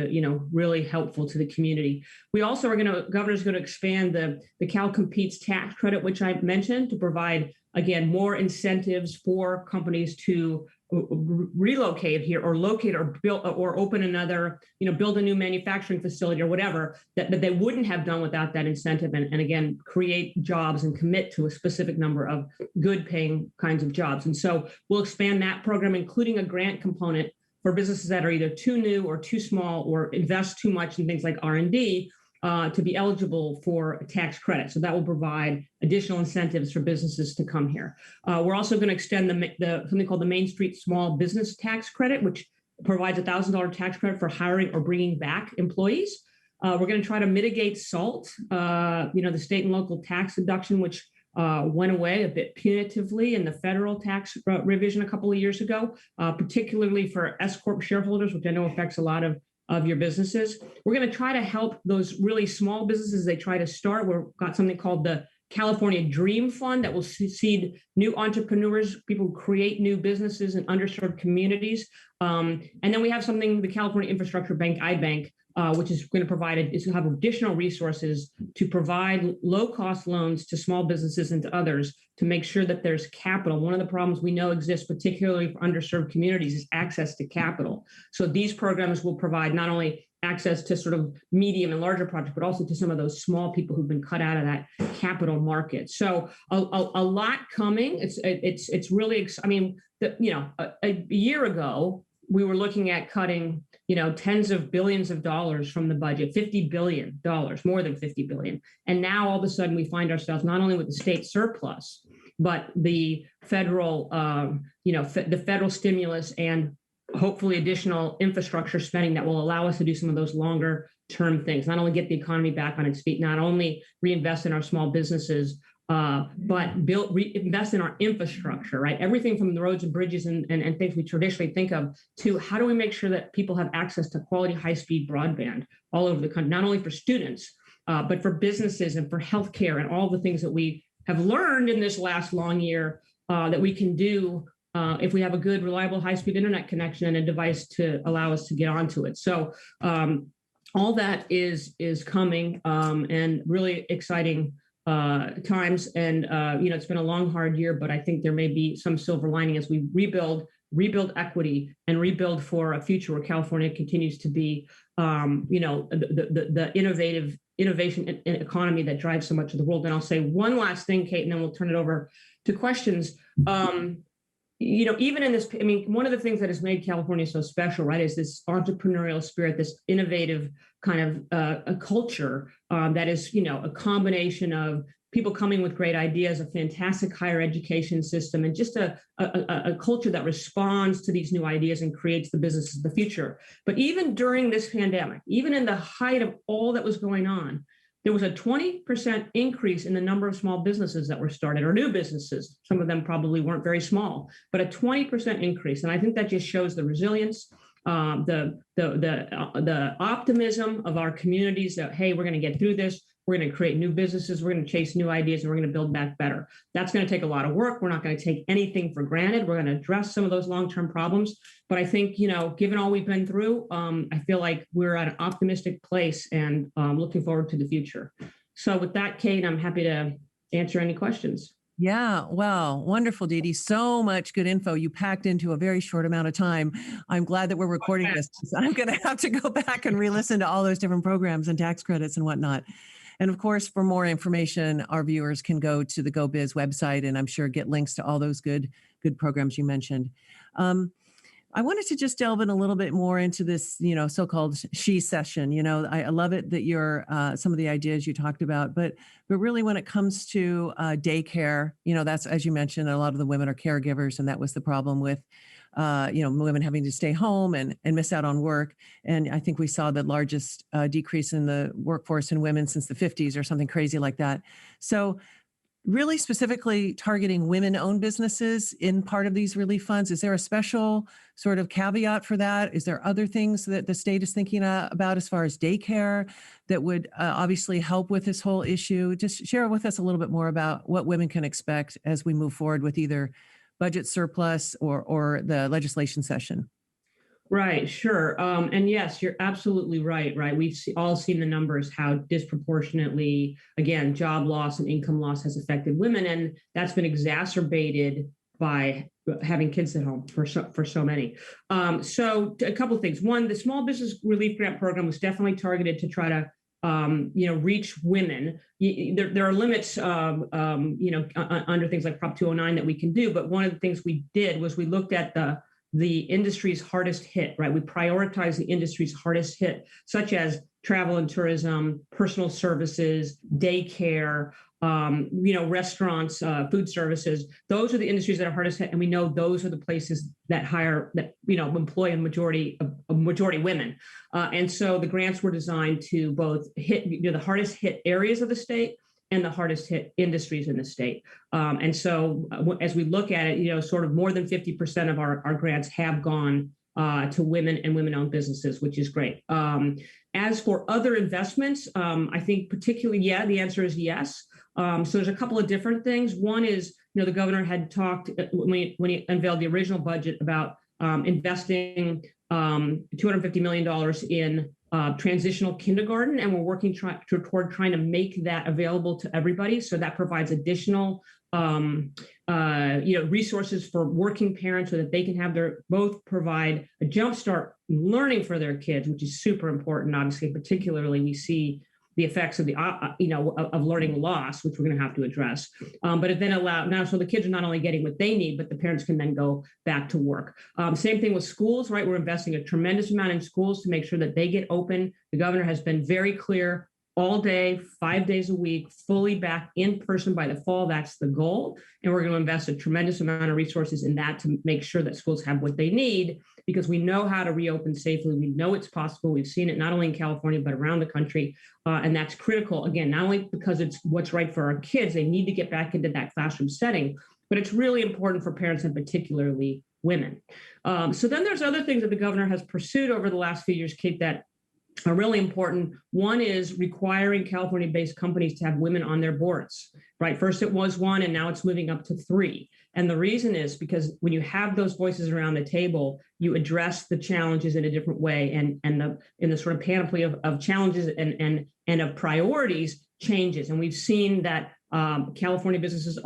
really helpful to the community. We also governor's going to expand the Cal Competes tax credit, which I mentioned, to provide, again, more incentives for companies to relocate here, or locate, or build, or open another, build a new manufacturing facility or whatever, that they wouldn't have done without that incentive, and again, create jobs and commit to a specific number of good paying kinds of jobs. And so we'll expand that program, including a grant component for businesses that are either too new or too small, or invest too much in things like R&D, to be eligible for a tax credit. So that will provide additional incentives for businesses to come here. We're also going to extend something called the Main Street Small Business Tax Credit, which provides a $1,000 tax credit for hiring or bringing back employees. We're going to try to mitigate SALT, the state and local tax deduction, which went away a bit punitively in the federal tax revision a couple of years ago, particularly for S-Corp shareholders, which I know affects a lot of your businesses. We're going to try to help those really small businesses they try to start. We've got something called the California Dream Fund that will seed new entrepreneurs, people who create new businesses in underserved communities. And then we have something, the California Infrastructure Bank, iBank, which is going to have additional resources to provide low-cost loans to small businesses and to others to make sure that there's capital. One of the problems we know exists, particularly for underserved communities, is access to capital. So these programs will provide not only access to sort of medium and larger projects, but also to some of those small people who've been cut out of that capital market. So a lot coming. It's really, a year ago, we were looking at cutting, tens of billions of dollars from the budget, $50 billion, more than $50 billion. And now all of a sudden we find ourselves not only with the state surplus, but the federal, the federal stimulus and hopefully additional infrastructure spending that will allow us to do some of those longer term things, not only get the economy back on its feet, not only reinvest in our small businesses, but invest in our infrastructure, right? Everything from the roads and bridges and things we traditionally think of, to how do we make sure that people have access to quality high-speed broadband all over the country, not only for students, but for businesses and for healthcare and all the things that we have learned in this last long year that we can do if we have a good, reliable, high-speed internet connection and a device to allow us to get onto it. So all that is coming and really exciting times. And, it's been a long, hard year, but I think there may be some silver lining as we rebuild equity and rebuild for a future where California continues to be, the innovation and economy that drives so much of the world. And I'll say one last thing, Kate, and then we'll turn it over to questions. Even in this, one of the things that has made California so special, right, is this entrepreneurial spirit, this innovative kind of a culture that is, a combination of people coming with great ideas, a fantastic higher education system, and just a culture that responds to these new ideas and creates the businesses of the future. But even during this pandemic, even in the height of all that was going on, there was a 20% increase in the number of small businesses that were started, or new businesses. Some of them probably weren't very small, but a 20% increase. And I think that just shows the resilience, the optimism of our communities that, hey, we're going to get through this. We're going to create new businesses. We're going to chase new ideas, and we're going to build back better. That's going to take a lot of work. We're not going to take anything for granted. We're going to address some of those long-term problems. But I think, given all we've been through, I feel like we're at an optimistic place and looking forward to the future. So with that, Kate, I'm happy to answer any questions. Yeah, well, wonderful, Dede. So much good info you packed into a very short amount of time. I'm glad that we're recording this. I'm going to have to go back and re-listen to all those different programs and tax credits and whatnot. And of course, for more information, our viewers can go to the GoBiz website and I'm sure get links to all those good programs you mentioned. I wanted to just delve in a little bit more into this, so-called she session. I love it that you're some of the ideas you talked about, but really when it comes to daycare, that's, as you mentioned, a lot of the women are caregivers, and that was the problem with women having to stay home and miss out on work. And I think we saw the largest decrease in the workforce in women since the 50s or something crazy like that. So really specifically targeting women-owned businesses in part of these relief funds. Is there a special sort of caveat for that? Is there other things that the state is thinking about as far as daycare that would obviously help with this whole issue? Just share with us a little bit more about what women can expect as we move forward with either budget surplus or the legislation session. Right, sure. And yes, you're absolutely right. We've all seen the numbers, how disproportionately, again, job loss and income loss has affected women. And that's been exacerbated by having kids at home for so many. So a couple of things. One, the Small Business Relief Grant Program was definitely targeted to try to reach women. There are limits, under things like Prop 209 that we can do. But one of the things we did was we looked at the industry's hardest hit, right? We prioritize the industry's hardest hit, such as travel and tourism, personal services, daycare, restaurants, food services. Those are the industries that are hardest hit, and we know those are the places that employ a majority women. And so the grants were designed to both hit the hardest hit areas of the state and the hardest hit industries in the state. And so as we look at it, sort of more than 50% of our grants have gone to women and women-owned businesses, which is great. As for other investments, I think particularly, the answer is yes. So there's a couple of different things. One is, the governor had talked when he unveiled the original budget about investing $250 million in transitional kindergarten, and we're working toward trying to make that available to everybody. So that provides additional, resources for working parents so that they can both provide a jumpstart learning for their kids, which is super important. Obviously, particularly we see the effects of of learning loss, which we're going to have to address. But it then so the kids are not only getting what they need, but the parents can then go back to work. Same thing with schools, right? We're investing a tremendous amount in schools to make sure that they get open. The governor has been very clear all day, 5 days a week, fully back in person by the fall. That's the goal. And we're going to invest a tremendous amount of resources in that to make sure that schools have what they need, because we know how to reopen safely. We know it's possible. We've seen it not only in California, but around the country. And that's critical, again, not only because it's what's right for our kids, they need to get back into that classroom setting, but it's really important for parents and particularly women. So then there's other things that the governor has pursued over the last few years, Kate, that are really important. One is requiring California-based companies to have women on their boards, right? First it was 1, and now it's moving up to 3. And the reason is because when you have those voices around the table, you address the challenges in a different way, and in the sort of panoply of challenges and of priorities changes. And we've seen that California businesses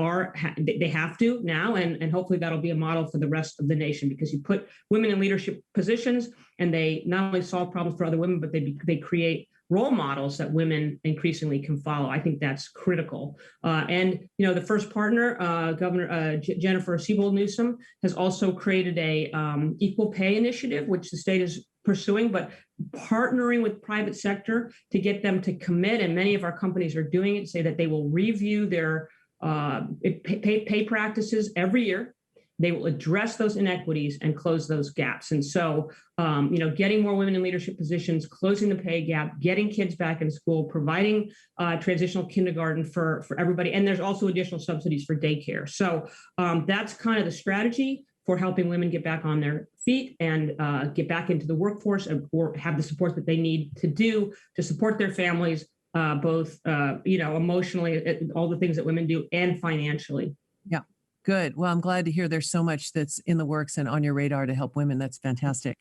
they have to now, and hopefully that'll be a model for the rest of the nation, because you put women in leadership positions and they not only solve problems for other women, but they create role models that women increasingly can follow. I think that's critical. And the first partner, Governor Jennifer Siebold Newsom, has also created a equal pay initiative, which the state is pursuing, but partnering with private sector to get them to commit, and many of our companies are doing it, say that they will review their pay practices every year. They will address those inequities and close those gaps. And so, getting more women in leadership positions, closing the pay gap, getting kids back in school, providing transitional kindergarten for everybody. And there's also additional subsidies for daycare. So that's kind of the strategy for helping women get back on their feet and get back into the workforce, or have the support that they need to support their families, both emotionally, all the things that women do, and financially. Yeah. Good. Well, I'm glad to hear there's so much that's in the works and on your radar to help women. That's fantastic.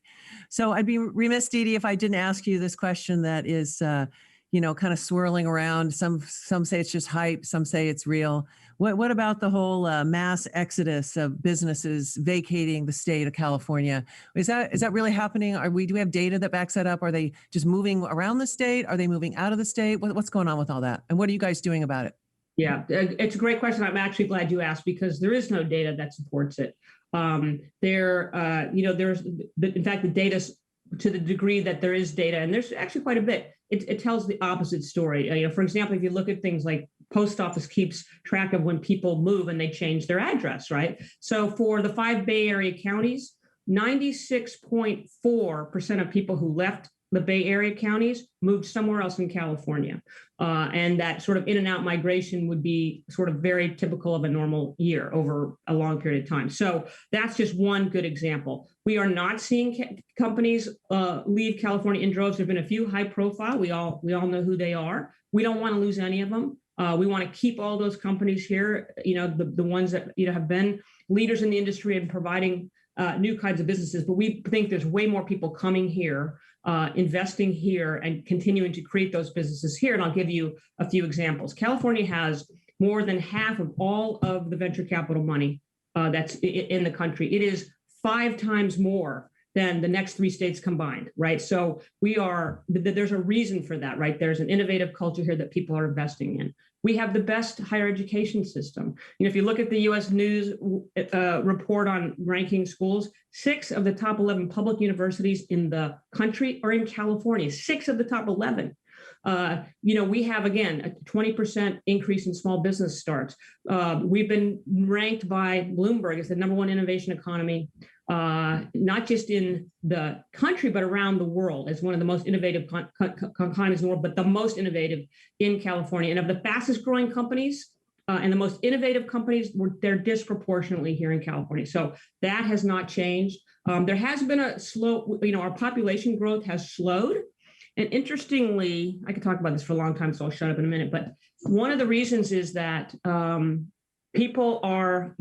So I'd be remiss, Dede, if I didn't ask you this question that is, kind of swirling around. Some say it's just hype. Some say it's real. What about the whole mass exodus of businesses vacating the state of California? Is that really happening? Do we have data that backs that up? Are they just moving around the state? Are they moving out of the state? What's going on with all that? And what are you guys doing about it? Yeah, it's a great question. I'm actually glad you asked, because there is no data that supports it. There's, in fact, the data, to the degree that there is data, and there's actually quite a bit, it tells the opposite story. For example, if you look at things like post office keeps track of when people move and they change their address, right? So for the 5 Bay Area counties, 96.4% of people who left the Bay Area counties moved somewhere else in California. And that sort of in and out migration would be sort of very typical of a normal year over a long period of time. So that's just one good example. We are not seeing companies leave California in droves. There've been a few high profile. We all know who they are. We don't want to lose any of them. We want to keep all those companies here, the ones that have been leaders in the industry and providing new kinds of businesses. But we think there's way more people coming here, investing here, and continuing to create those businesses here. And I'll give you a few examples. California has more than half of all of the venture capital money that's in the country. It is 5 times more than the next 3 states combined, right? So there's a reason for that, right? There's an innovative culture here that people are investing in. We have the best higher education system. If you look at the U.S. News report on ranking schools, 6 of the top 11 public universities in the country are in California. 6 of the top 11. We have, again, a 20% increase in small business starts. We've been ranked by Bloomberg as the #1 innovation economy, not just in the country, but around the world, as one of the most innovative economies in the world, but the most innovative in California. And of the fastest growing companies and the most innovative companies, they're disproportionately here in California. So that has not changed. There has been a slow, our population growth has slowed. And interestingly, I could talk about this for a long time, so I'll shut up in a minute. But one of the reasons is that more people are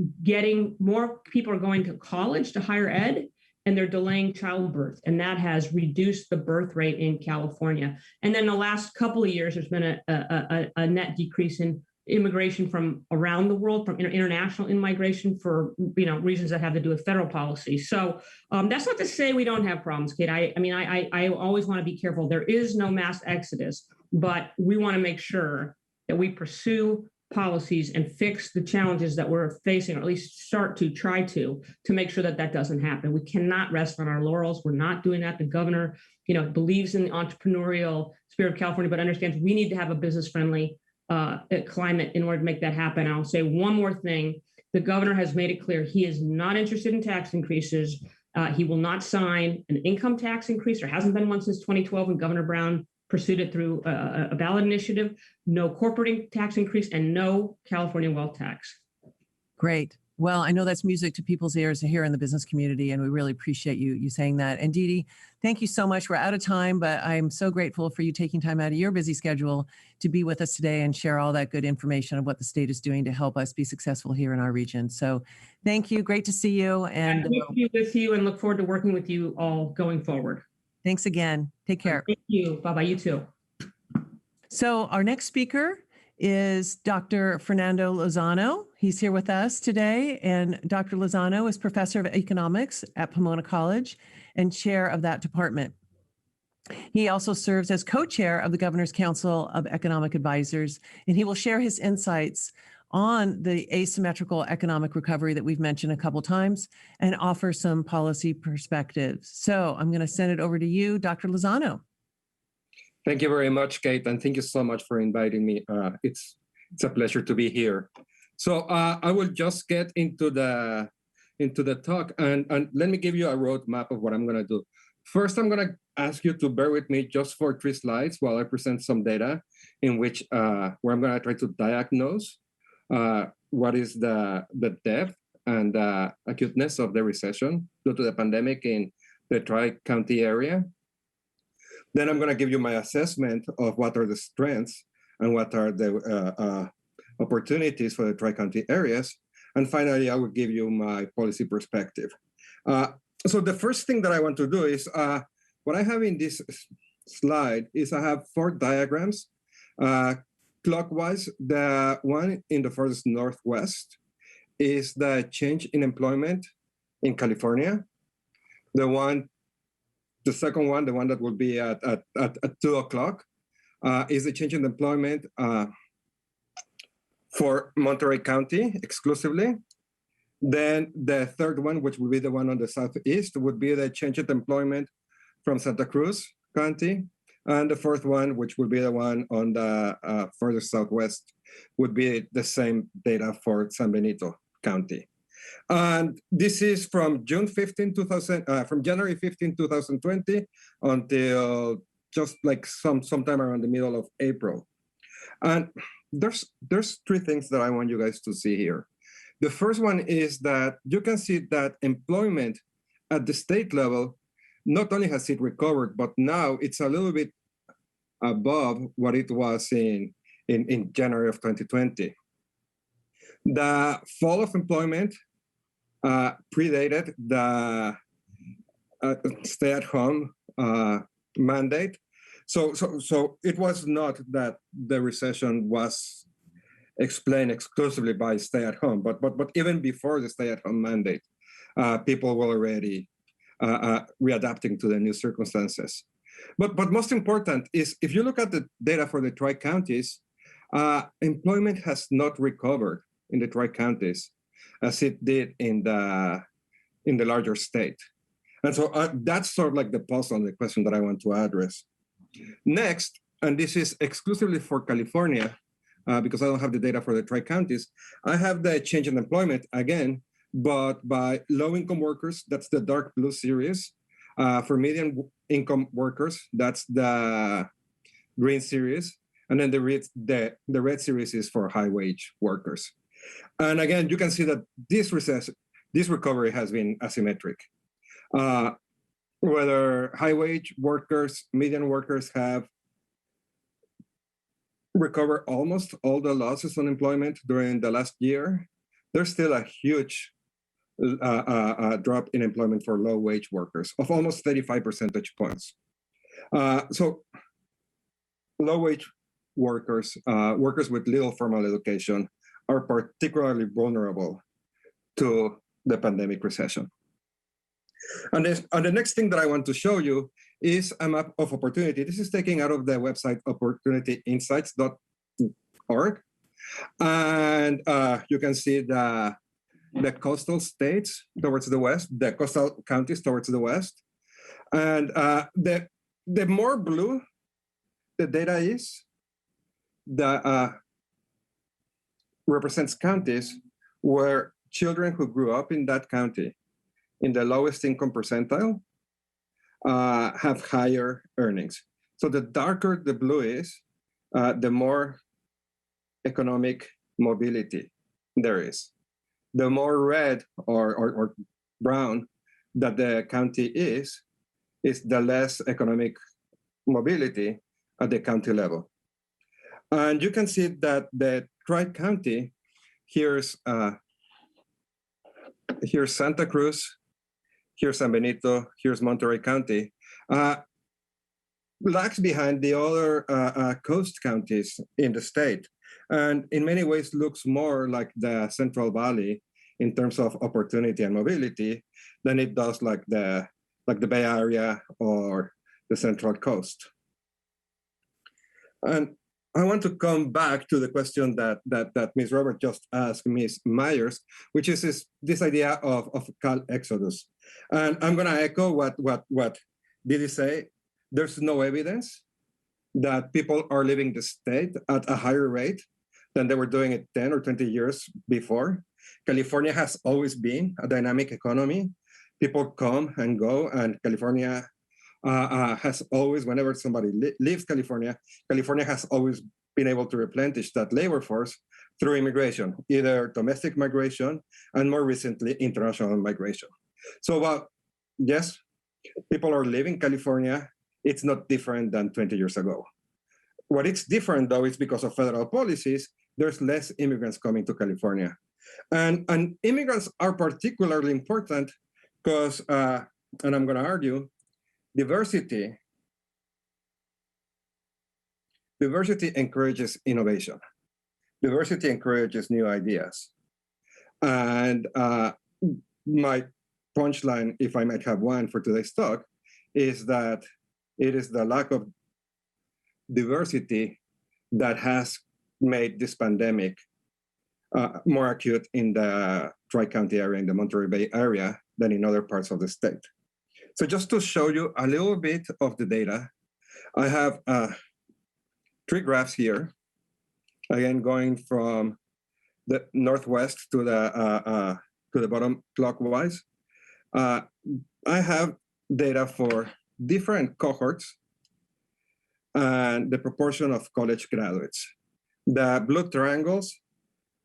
going to college, to higher ed, and they're delaying childbirth. And that has reduced the birth rate in California. And then the last couple of years, there's been a net decrease in immigration from around the world, from international immigration, for reasons that have to do with federal policy. So that's not to say we don't have problems, Kate. I always want to be careful. There is no mass exodus, but we want to make sure that we pursue policies and fix the challenges that we're facing, or at least start to try to make sure that doesn't happen. We cannot rest on our laurels. We're not doing that. The governor, believes in the entrepreneurial spirit of California, but understands we need to have a business-friendly climate in order to make that happen. I'll say one more thing. The governor has made it clear he is not interested in tax increases. He will not sign an income tax increase. There hasn't been one since 2012 when Governor Brown pursued it through a ballot initiative. No corporate tax increase and no California wealth tax. Great. Well, I know that's music to people's ears here in the business community, and we really appreciate you saying that. And Dede, thank you so much. We're out of time, but I'm so grateful for you taking time out of your busy schedule to be with us today and share all that good information of what the state is doing to help us be successful here in our region. So thank you. Great to see you. And Great to be with you and look forward to working with you all going forward. Thanks again. Take care. Thank you. Bye-bye. You too. So our next speaker is Dr. Fernando Lozano. He's here with us today, and Dr. Lozano is professor of economics at Pomona College and chair of that department. He also serves as co-chair of the Governor's Council of Economic Advisors, and he will share his insights on the asymmetrical economic recovery that we've mentioned a couple times and offer some policy perspectives. So I'm going to send it over to you, Dr. Lozano. Thank you very much, Kate, and thank you so much for inviting me. It's a pleasure to be here. So I will just get into the talk, and let me give you a roadmap of what I'm going to do. First, I'm going to ask you to bear with me just for 3 slides while I present some data in which where I'm going to try to diagnose what is the depth and acuteness of the recession due to the pandemic in the Tri-County area. Then I'm going to give you my assessment of what are the strengths and what are the opportunities for the Tri-County areas. And finally, I will give you my policy perspective. So the first thing that I want to do is, what I have in this slide is I have 4 diagrams. Clockwise, the one in the furthest northwest is the change in employment in California. The second one, the one that will be at 2 o'clock, is the change in employment for Monterey County exclusively. Then the third one, which will be the one on the southeast, would be the change in employment from Santa Cruz County. And the fourth one, which would be the one on the further southwest, would be the same data for San Benito County. And this is from January 15, 2020 until just like sometime around the middle of April. And there's 3 things that I want you guys to see here. The first one is that you can see that employment at the state level, not only has it recovered, but now it's a little bit above what it was in January of 2020. The fall of employment predated the stay-at-home mandate. So it was not that the recession was explained exclusively by stay-at-home, but even before the stay-at-home mandate, people were already readapting to the new circumstances. But most important is, if you look at the data for the Tri-Counties, employment has not recovered in the Tri-Counties as it did in the larger state. And so that's sort of like the pulse on the question that I want to address. Next, and this is exclusively for California, because I don't have the data for the Tri-Counties, I have the change in employment again, but by low-income workers, that's the dark blue series. For median income workers, that's the green series. And then the red series is for high-wage workers. And again, you can see that this recovery has been asymmetric. Whether high-wage workers, median workers have recovered almost all the losses on employment during the last year, there's still a huge drop in employment for low-wage workers of almost 35 percentage points. So low-wage workers, workers with little formal education, are particularly vulnerable to the pandemic recession. And the next thing that I want to show you is a map of opportunity. This is taken out of the website opportunityinsights.org. And you can see the coastal states towards the west, the coastal counties towards the west. And the more blue the data is, the represents counties where children who grew up in that county in the lowest income percentile have higher earnings. So the darker the blue is, the more economic mobility there is. the more red or brown that the county is the less economic mobility at the county level. And you can see that the Tri-County, here's Santa Cruz, here's San Benito, here's Monterey County, lags behind the other coast counties in the state, and in many ways looks more like the Central Valley in terms of opportunity and mobility than it does like the Bay Area or the Central Coast. And I want to come back to the question that Ms. Robert just asked Ms. Myers, which is this idea of Cal Exodus. And I'm going to echo what Dede say. There's no evidence that people are leaving the state at a higher rate than they were doing it 10 or 20 years before. California has always been a dynamic economy. People come and go, and California has always, whenever somebody leaves California, California has always been able to replenish that labor force through immigration, either domestic migration and more recently international migration. So yes, people are leaving California. It's not different than 20 years ago. What it's different though is because of federal policies, there's less immigrants coming to California. And immigrants are particularly important because, and I'm going to argue, diversity encourages innovation. Diversity encourages new ideas. And my punchline, if I might have one for today's talk, is that it is the lack of diversity that has made this pandemic more acute in the Tri-County area, in the Monterey Bay area, than in other parts of the state. So just to show you a little bit of the data, I have 3 graphs here, again, going from the northwest to the bottom clockwise. I have data for different cohorts and the proportion of college graduates. The blue triangles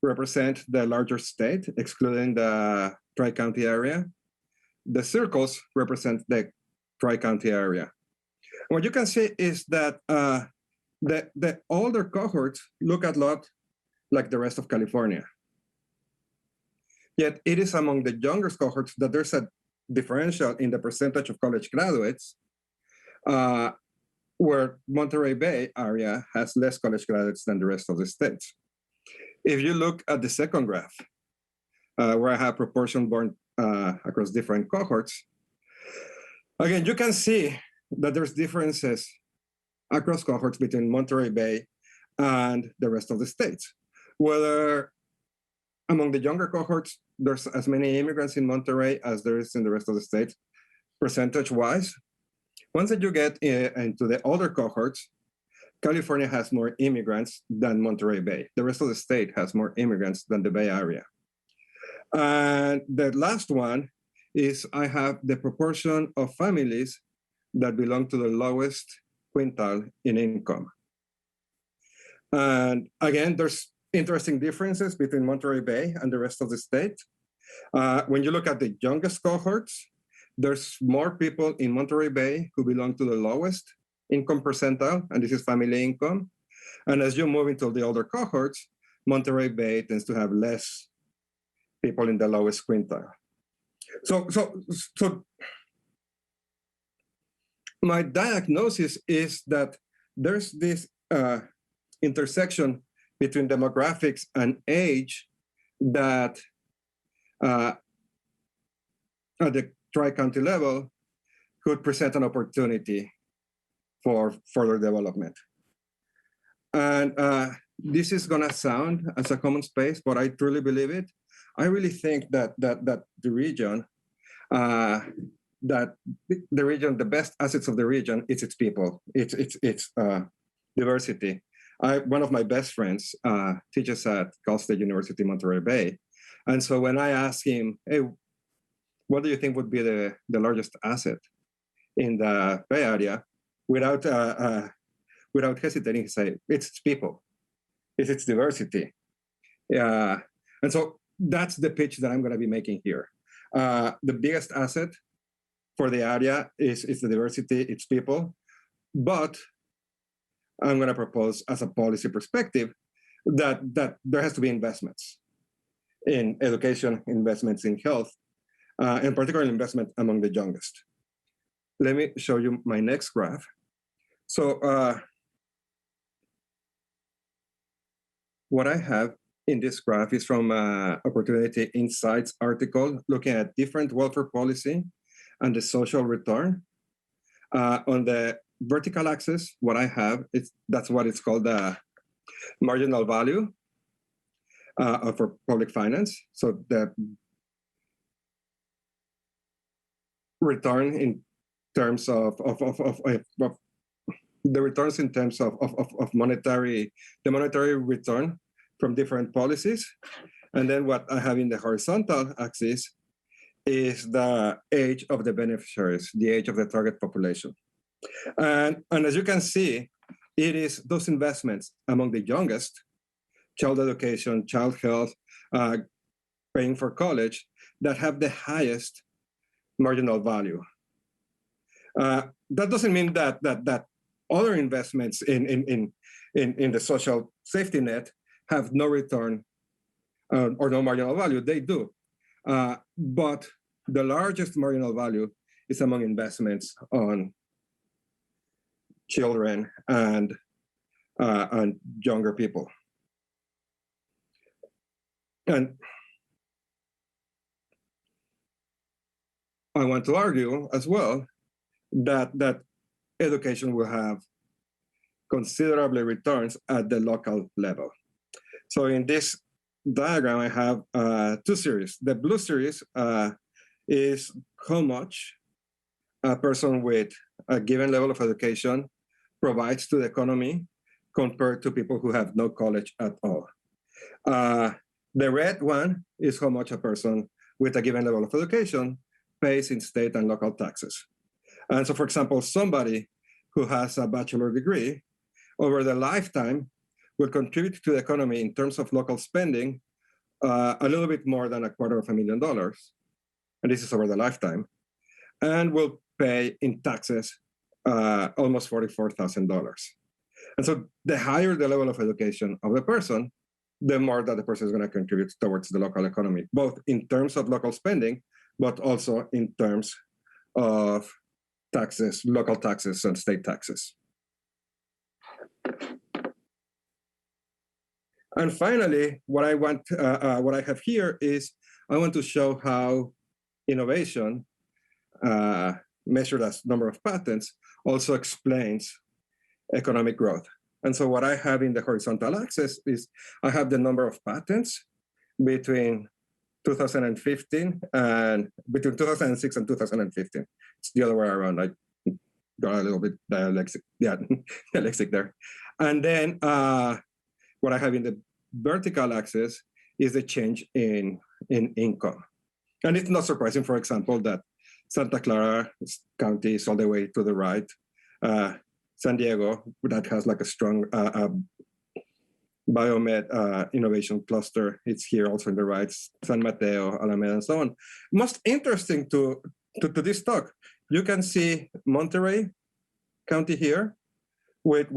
represent the larger state, excluding the Tri-County area. The circles represent the Tri-County area. What you can see is that the older cohorts look a lot like the rest of California. Yet it is among the younger cohorts that there's a differential in the percentage of college graduates, where Monterey Bay area has less college graduates than the rest of the states. If you look at the second graph, where I have proportion born across different cohorts, again, you can see that there's differences across cohorts between Monterey Bay and the rest of the states. Whether among the younger cohorts, there's as many immigrants in Monterey as there is in the rest of the states, percentage-wise. Once that you get into the older cohorts, California has more immigrants than Monterey Bay. The rest of the state has more immigrants than the Bay Area. And the last one is I have the proportion of families that belong to the lowest quintile in income. And again, there's interesting differences between Monterey Bay and the rest of the state. When you look at the youngest cohorts, there's more people in Monterey Bay who belong to the lowest income percentile, and this is family income. And as you move into the older cohorts, Monterey Bay tends to have less people in the lowest quintile. So my diagnosis is that there's this intersection between demographics and age that at the Tri-County level could present an opportunity for further development. And this is gonna sound as a common space, but I truly believe it. I really think that the region, the best assets of the region, it's its people, it's diversity. One of my best friends teaches at Cal State University, Monterey Bay. And so when I asked him, hey, what do you think would be the largest asset in the Bay Area? Without hesitating, he said, it's its people, it's its diversity. And so that's the pitch that I'm going to be making here. The biggest asset for the area is the diversity, its people, but I'm going to propose as a policy perspective that there has to be investments in education, investments in health, and particularly investment among the youngest. Let me show you my next graph. So what I have in this graph is from Opportunity Insights article looking at different welfare policy and the social return. On the vertical axis, what I have is that's what it's called the marginal value for public finance. So the return in terms of the returns in terms of monetary return from different policies. And then what I have in the horizontal axis is the age of the beneficiaries, the age of the target population. And as you can see, it is those investments among the youngest, child education, child health, paying for college, that have the highest marginal value. That doesn't mean that other investments in the social safety net have no return or no marginal value. They do. But the largest marginal value is among investments on children and younger people. And I want to argue as well that education will have considerably returns at the local level. So in this diagram, I have two series. The blue series is how much a person with a given level of education provides to the economy compared to people who have no college at all. The red one is how much a person with a given level of education pays in state and local taxes. And so, for example, somebody who has a bachelor degree over the lifetime will contribute to the economy in terms of local spending a little bit more than $250,000, and this is over the lifetime, and will pay in taxes almost $44,000. And so the higher the level of education of the person, the more that the person is going to contribute towards the local economy, both in terms of local spending, but also in terms of taxes, local taxes and state taxes. And finally, what I have here is I want to show how innovation, measured as number of patents, also explains economic growth. And so what I have in the horizontal axis is I have the number of patents between 2015 and between 2006 and 2015. It's the other way around. I got a little bit dyslexic there. And then what I have in the vertical axis is the change in income. And it's not surprising, for example, that Santa Clara County is all the way to the right. San Diego, that has like a strong biomed innovation cluster. It's here also on the right, San Mateo, Alameda, and so on. Most interesting to this talk, you can see Monterey County here with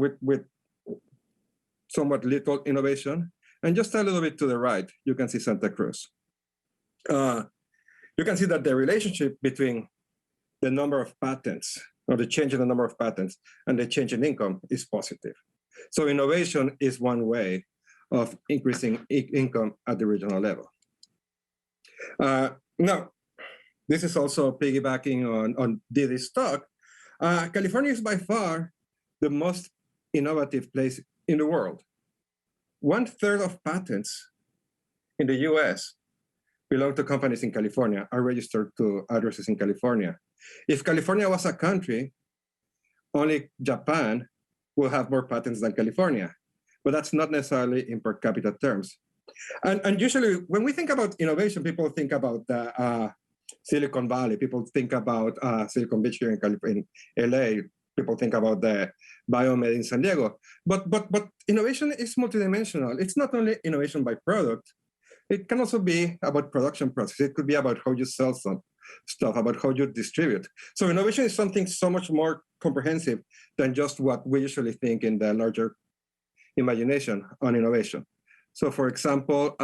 somewhat little innovation. And just a little bit to the right, you can see Santa Cruz. You can see that the relationship between the number of patents, or the change in the number of patents, and the change in income is positive. So innovation is one way of increasing income at the regional level. Now, this is also piggybacking on Dede's talk. California is by far the most innovative place in the world. 1/3 of patents in the US belong to companies in California, are registered to addresses in California. If California was a country, only Japan will have more patents than California, but that's not necessarily in per capita terms. And usually when we think about innovation, people think about Silicon Valley, people think about Silicon Beach here in LA, people think about the biomed in San Diego, but innovation is multidimensional. It's not only innovation by product, It can also be about production process. It could be about how you sell some stuff, about how you distribute. So innovation is something so much more comprehensive than just what we usually think in the larger imagination on innovation. So for example,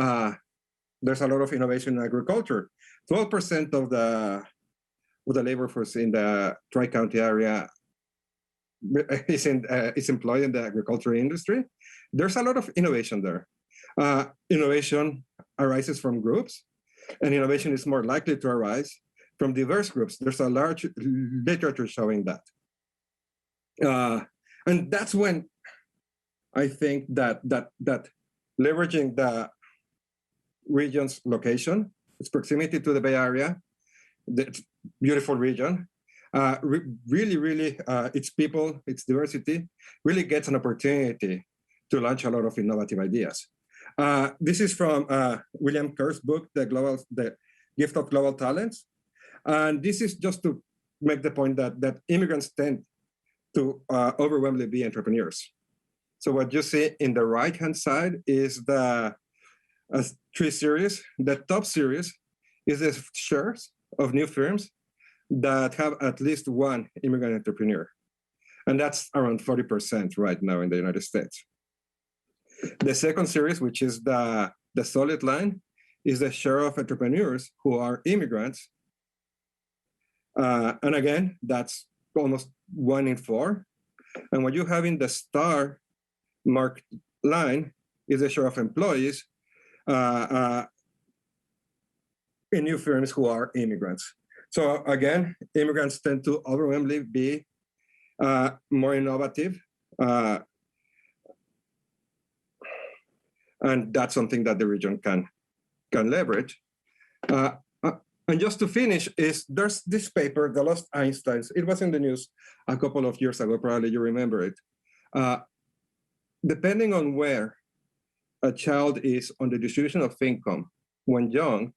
there's a lot of innovation in agriculture. 12% of the labor force in the Tri-County area is employed in the agriculture industry. There's a lot of innovation there. Innovation arises from groups, and innovation is more likely to arise from diverse groups. There's a large literature showing that. And that's when I think that leveraging the region's location, its proximity to the Bay Area, the beautiful region, really, its people, its diversity, really gets an opportunity to launch a lot of innovative ideas. This is from William Kerr's book, The Gift of Global Talents. And this is just to make the point that immigrants tend to overwhelmingly be entrepreneurs. So what you see in the right-hand side is the 3 series. The top series is the shares of new firms that have at least one immigrant entrepreneur. And that's around 40% right now in the United States. The second series, which is the solid line, is the share of entrepreneurs who are immigrants. And again, that's almost 1 in 4. And what you have in the star marked line is the share of employees in new firms who are immigrants. So again, immigrants tend to overwhelmingly be more innovative. And that's something that the region can leverage. And just to finish, there's this paper, The Lost Einsteins. It was in the news a couple of years ago, probably you remember it. Depending on where a child is on the distribution of income when young,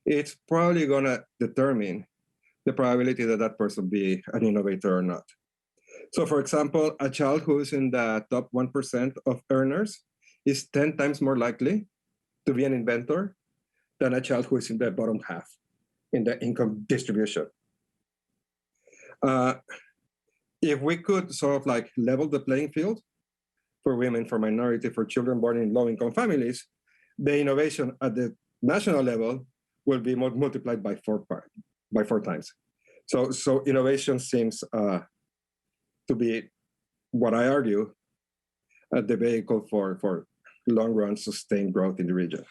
it's probably going to determine the probability that that person be an innovator or not. So for example, a child who is in the top 1% of earners is 10 times more likely to be an inventor than a child who is in the bottom half in the income distribution. If we could sort of like level the playing field for women, for minority, for children born in low-income families, the innovation at the national level will be multiplied by 4 times. So innovation seems to be, what I argue, the vehicle for long-run sustained growth in the region.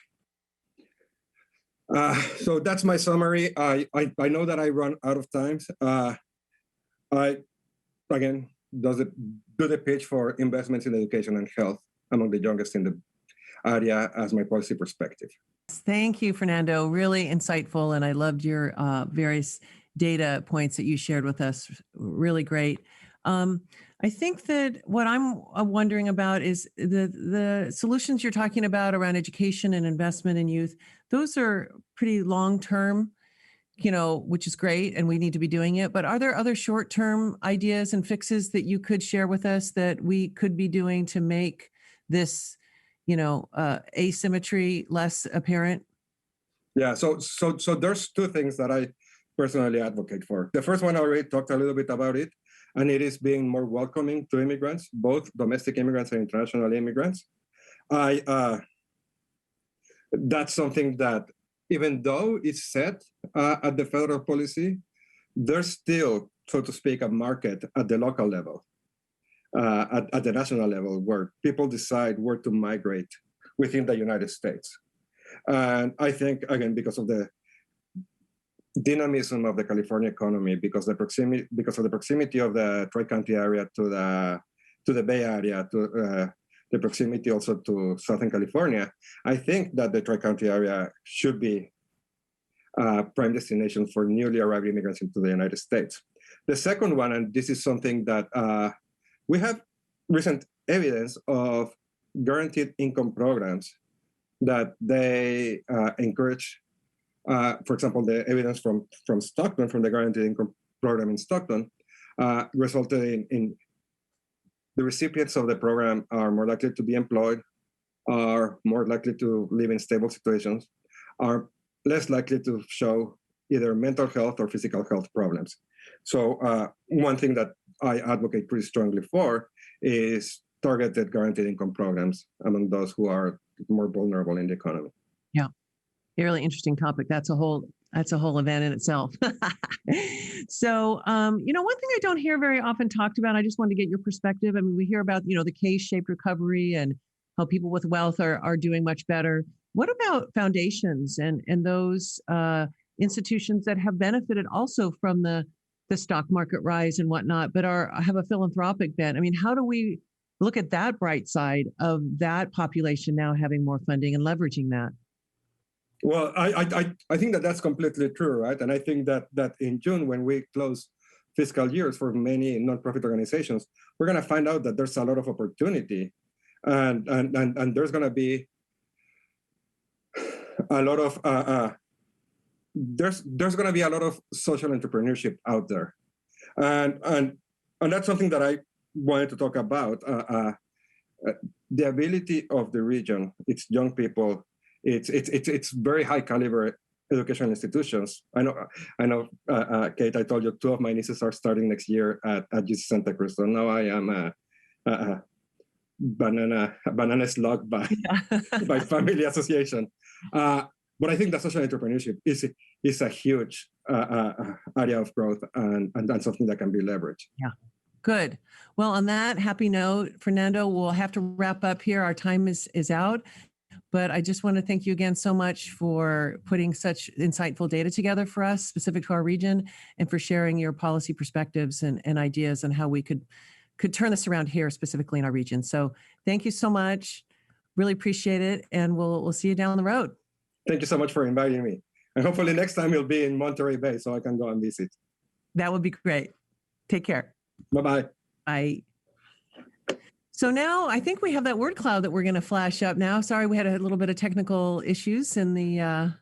So that's my summary. I know that I run out of time. I, again, do the pitch for investments in education and health among the youngest in the area as my policy perspective. Thank you, Fernando. Really insightful. And I loved your various data points that you shared with us. Really great. I think that what I'm wondering about is the solutions you're talking about around education and investment in youth. Those are pretty long-term, which is great, and we need to be doing it. But are there other short-term ideas and fixes that you could share with us that we could be doing to make this, asymmetry less apparent? Yeah. So there's 2 things that I personally advocate for. The first one, I already talked a little bit about it, and it is being more welcoming to immigrants, both domestic immigrants and international immigrants. That's something that, even though it's set at the federal policy, there's still, so to speak, a market at the local level, at the national level, where people decide where to migrate within the United States. And I think, again, because of the dynamism of the California economy, because of the proximity of the Tri-County area to the Bay Area, to the proximity also to Southern California, I think that the Tri-County area should be a prime destination for newly arrived immigrants into the United States. The second one, and this is something that we have recent evidence of guaranteed income programs that they encourage. For example, the evidence from Stockton, from the guaranteed income program in Stockton, resulted in the recipients of the program are more likely to be employed, are more likely to live in stable situations, are less likely to show either mental health or physical health problems. So one thing that I advocate pretty strongly for is targeted guaranteed income programs among those who are more vulnerable in the economy. Yeah, a really interesting topic. That's a whole event in itself. So, one thing I don't hear very often talked about, I just wanted to get your perspective. I mean, we hear about, the K-shaped recovery and how people with wealth are doing much better. What about foundations and those institutions that have benefited also from the stock market rise and whatnot, but have a philanthropic bent? I mean, how do we look at that bright side of that population now having more funding and leveraging that? Well, I think that that's completely true, right? And I think that in June, when we close fiscal years for many nonprofit organizations, we're going to find out that there's a lot of opportunity, and there's going to be a lot of there's going to be a lot of social entrepreneurship out there, and that's something that I wanted to talk about. The ability of the region, its young people. It's very high caliber educational institutions. I know, Kate. I told you 2 of my nieces are starting next year at UC Santa Cruz. So now I am a banana slug by family association. But I think that social entrepreneurship is a huge area of growth and something that can be leveraged. Yeah. Good. Well, on that happy note, Fernando, we'll have to wrap up here. Our time is out. But I just want to thank you again so much for putting such insightful data together for us, specific to our region, and for sharing your policy perspectives and ideas on how we could turn this around here, specifically in our region. So thank you so much. Really appreciate it. And we'll see you down the road. Thank you so much for inviting me. And hopefully next time you'll be in Monterey Bay so I can go and visit. That would be great. Take care. Bye-bye. Bye. So now I think we have that word cloud that we're going to flash up now. Sorry, we had a little bit of technical issues in the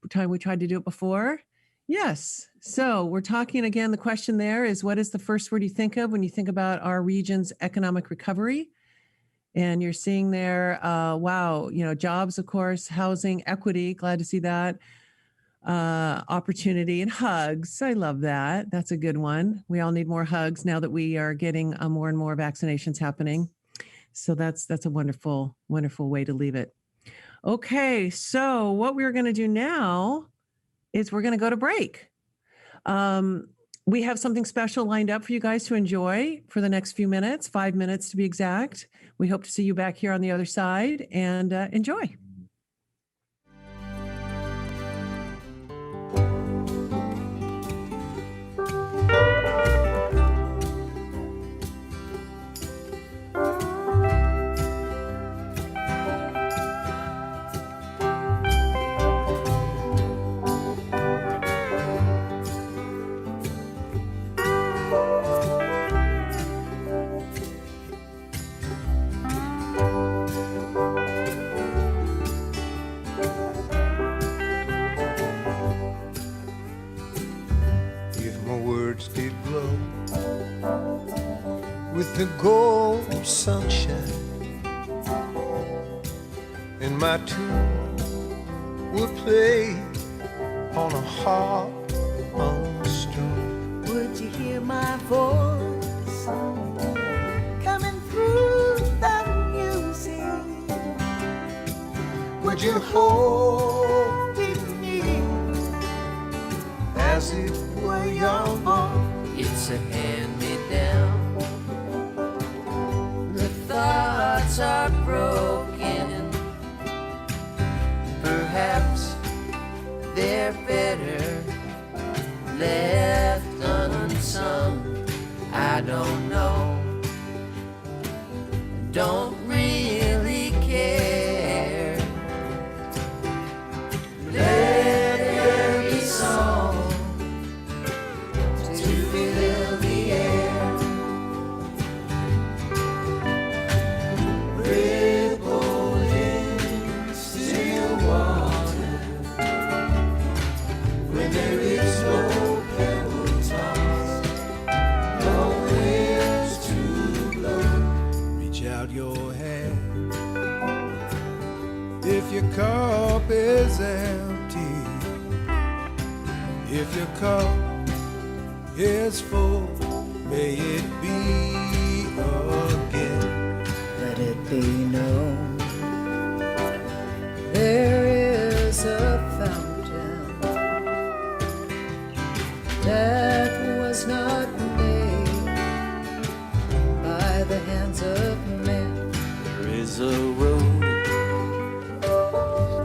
time we tried to do it before. Yes. So we're talking again. The question there is, what is the first word you think of when you think about our region's economic recovery? And you're seeing there, wow, jobs, of course, housing, equity. Glad to see that. Opportunity and hugs. I love that. That's a good one. We all need more hugs now that we are getting more and more vaccinations happening. So that's a wonderful, wonderful way to leave it. Okay. So what we're going to do now is we're going to go to break. We have something special lined up for you guys to enjoy for the next few minutes, 5 minutes to be exact. We hope to see you back here on the other side and enjoy. The gold sunshine and my tune would play on a harp unstrung. Would you hear my voice coming through the music? Would you hold me as it were your own? It's a hand-me-down. Thoughts are broken. Perhaps they're better left unsung. I don't know. Don't really care. Let there be song to fill the air. There is no pebble tossed, no wind cup is empty, if your cup is full, may it be again. Let it be known there is a fountain that was not made by the hands of man. There is a road,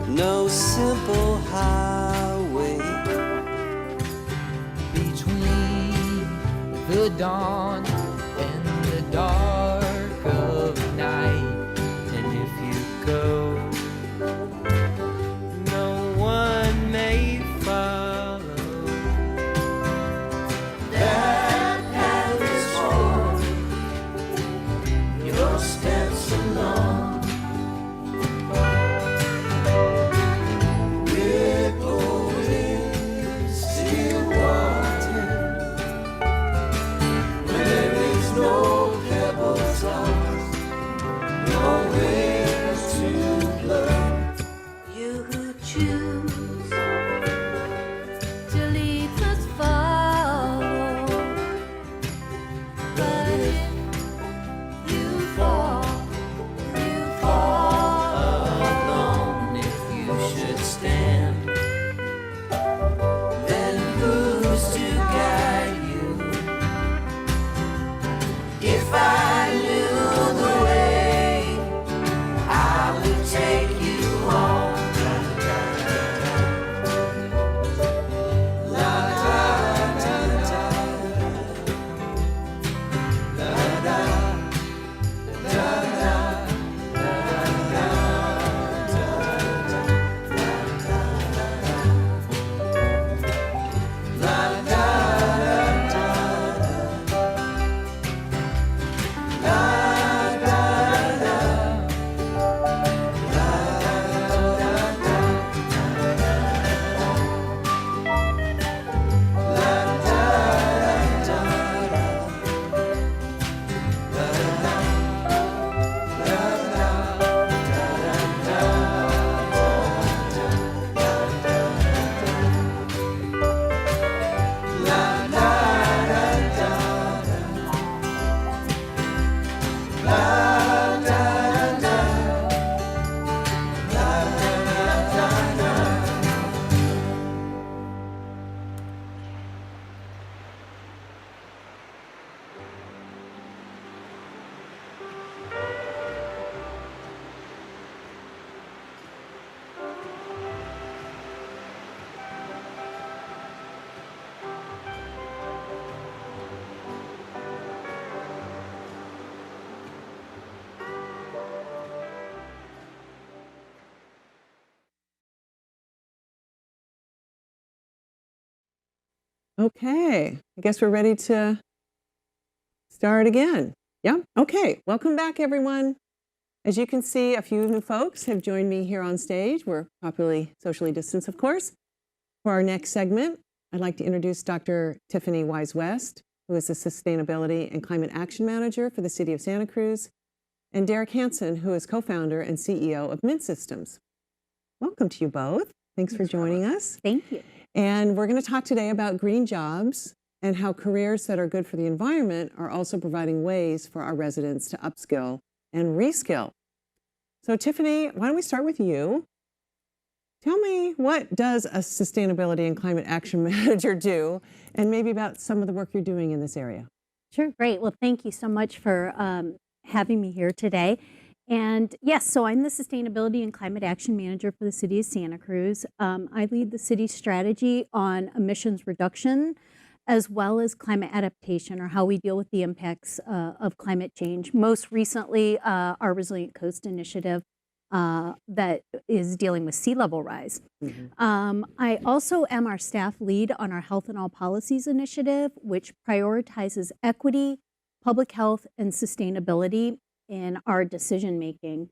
no simple highway, between the dawn and the dark of night. And if you go, no one may follow. That path is hard, your steps alone. Rippling still water, where there is no pebbles lost, nowhere to play. You who choose to lead must follow, but if you fall alone. If you should stand, then who's to guide you? If I knew the way, I would take you home. La da da da, la da da da. Okay, I guess we're ready to start again. Yeah, okay. Welcome back, everyone. As you can see, a few new folks have joined me here on stage. We're properly socially distanced, of course. For our next segment, I'd like to introduce Dr. Tiffany Wise-West, who is the Sustainability and Climate Action Manager for the City of Santa Cruz, and Derek Hansen, who is co-founder and CEO of Mint Systems. Welcome to you both. Thanks for joining us. Thank you. And we're going to talk today about green jobs and how careers that are good for the environment are also providing ways for our residents to upskill and reskill. So Tiffany, why don't we start with you? Tell me, what does a Sustainability and Climate Action Manager do, and maybe about some of the work you're doing in this area? Sure, great. Well, thank you so much for having me here today. And yes, so I'm the Sustainability and Climate Action Manager for the City of Santa Cruz. I lead the city's strategy on emissions reduction, as well as climate adaptation, or how we deal with the impacts of climate change. Most recently, our Resilient Coast initiative that is dealing with sea level rise. Mm-hmm. I also am our staff lead on our Health and All Policies initiative, which prioritizes equity, public health, and sustainability in our decision making.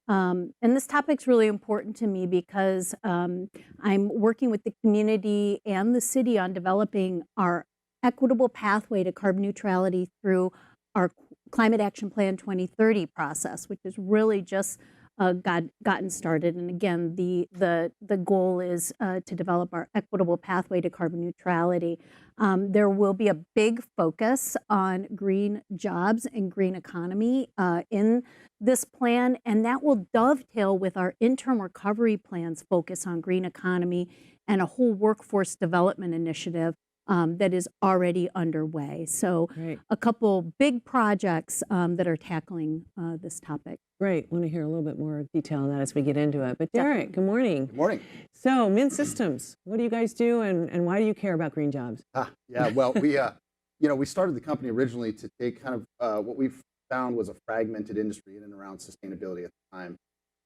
And this topic's really important to me because I'm working with the community and the city on developing our equitable pathway to carbon neutrality through our Climate Action Plan 2030 process, which is really just gotten started. And again, the goal is to develop our equitable pathway to carbon neutrality. There will be a big focus on green jobs and green economy in this plan, and that will dovetail with our interim recovery plan's focus on green economy and a whole workforce development initiative that is already underway. So Great. a couple big projects that are tackling this topic. Great. Want to hear a little bit more detail on that as we get into it. But Derek, good morning. Good morning. So, Min Systems, what do you guys do, and why do you care about green jobs? Yeah, well, we started the company originally to take kind of what we found was a fragmented industry in and around sustainability at the time.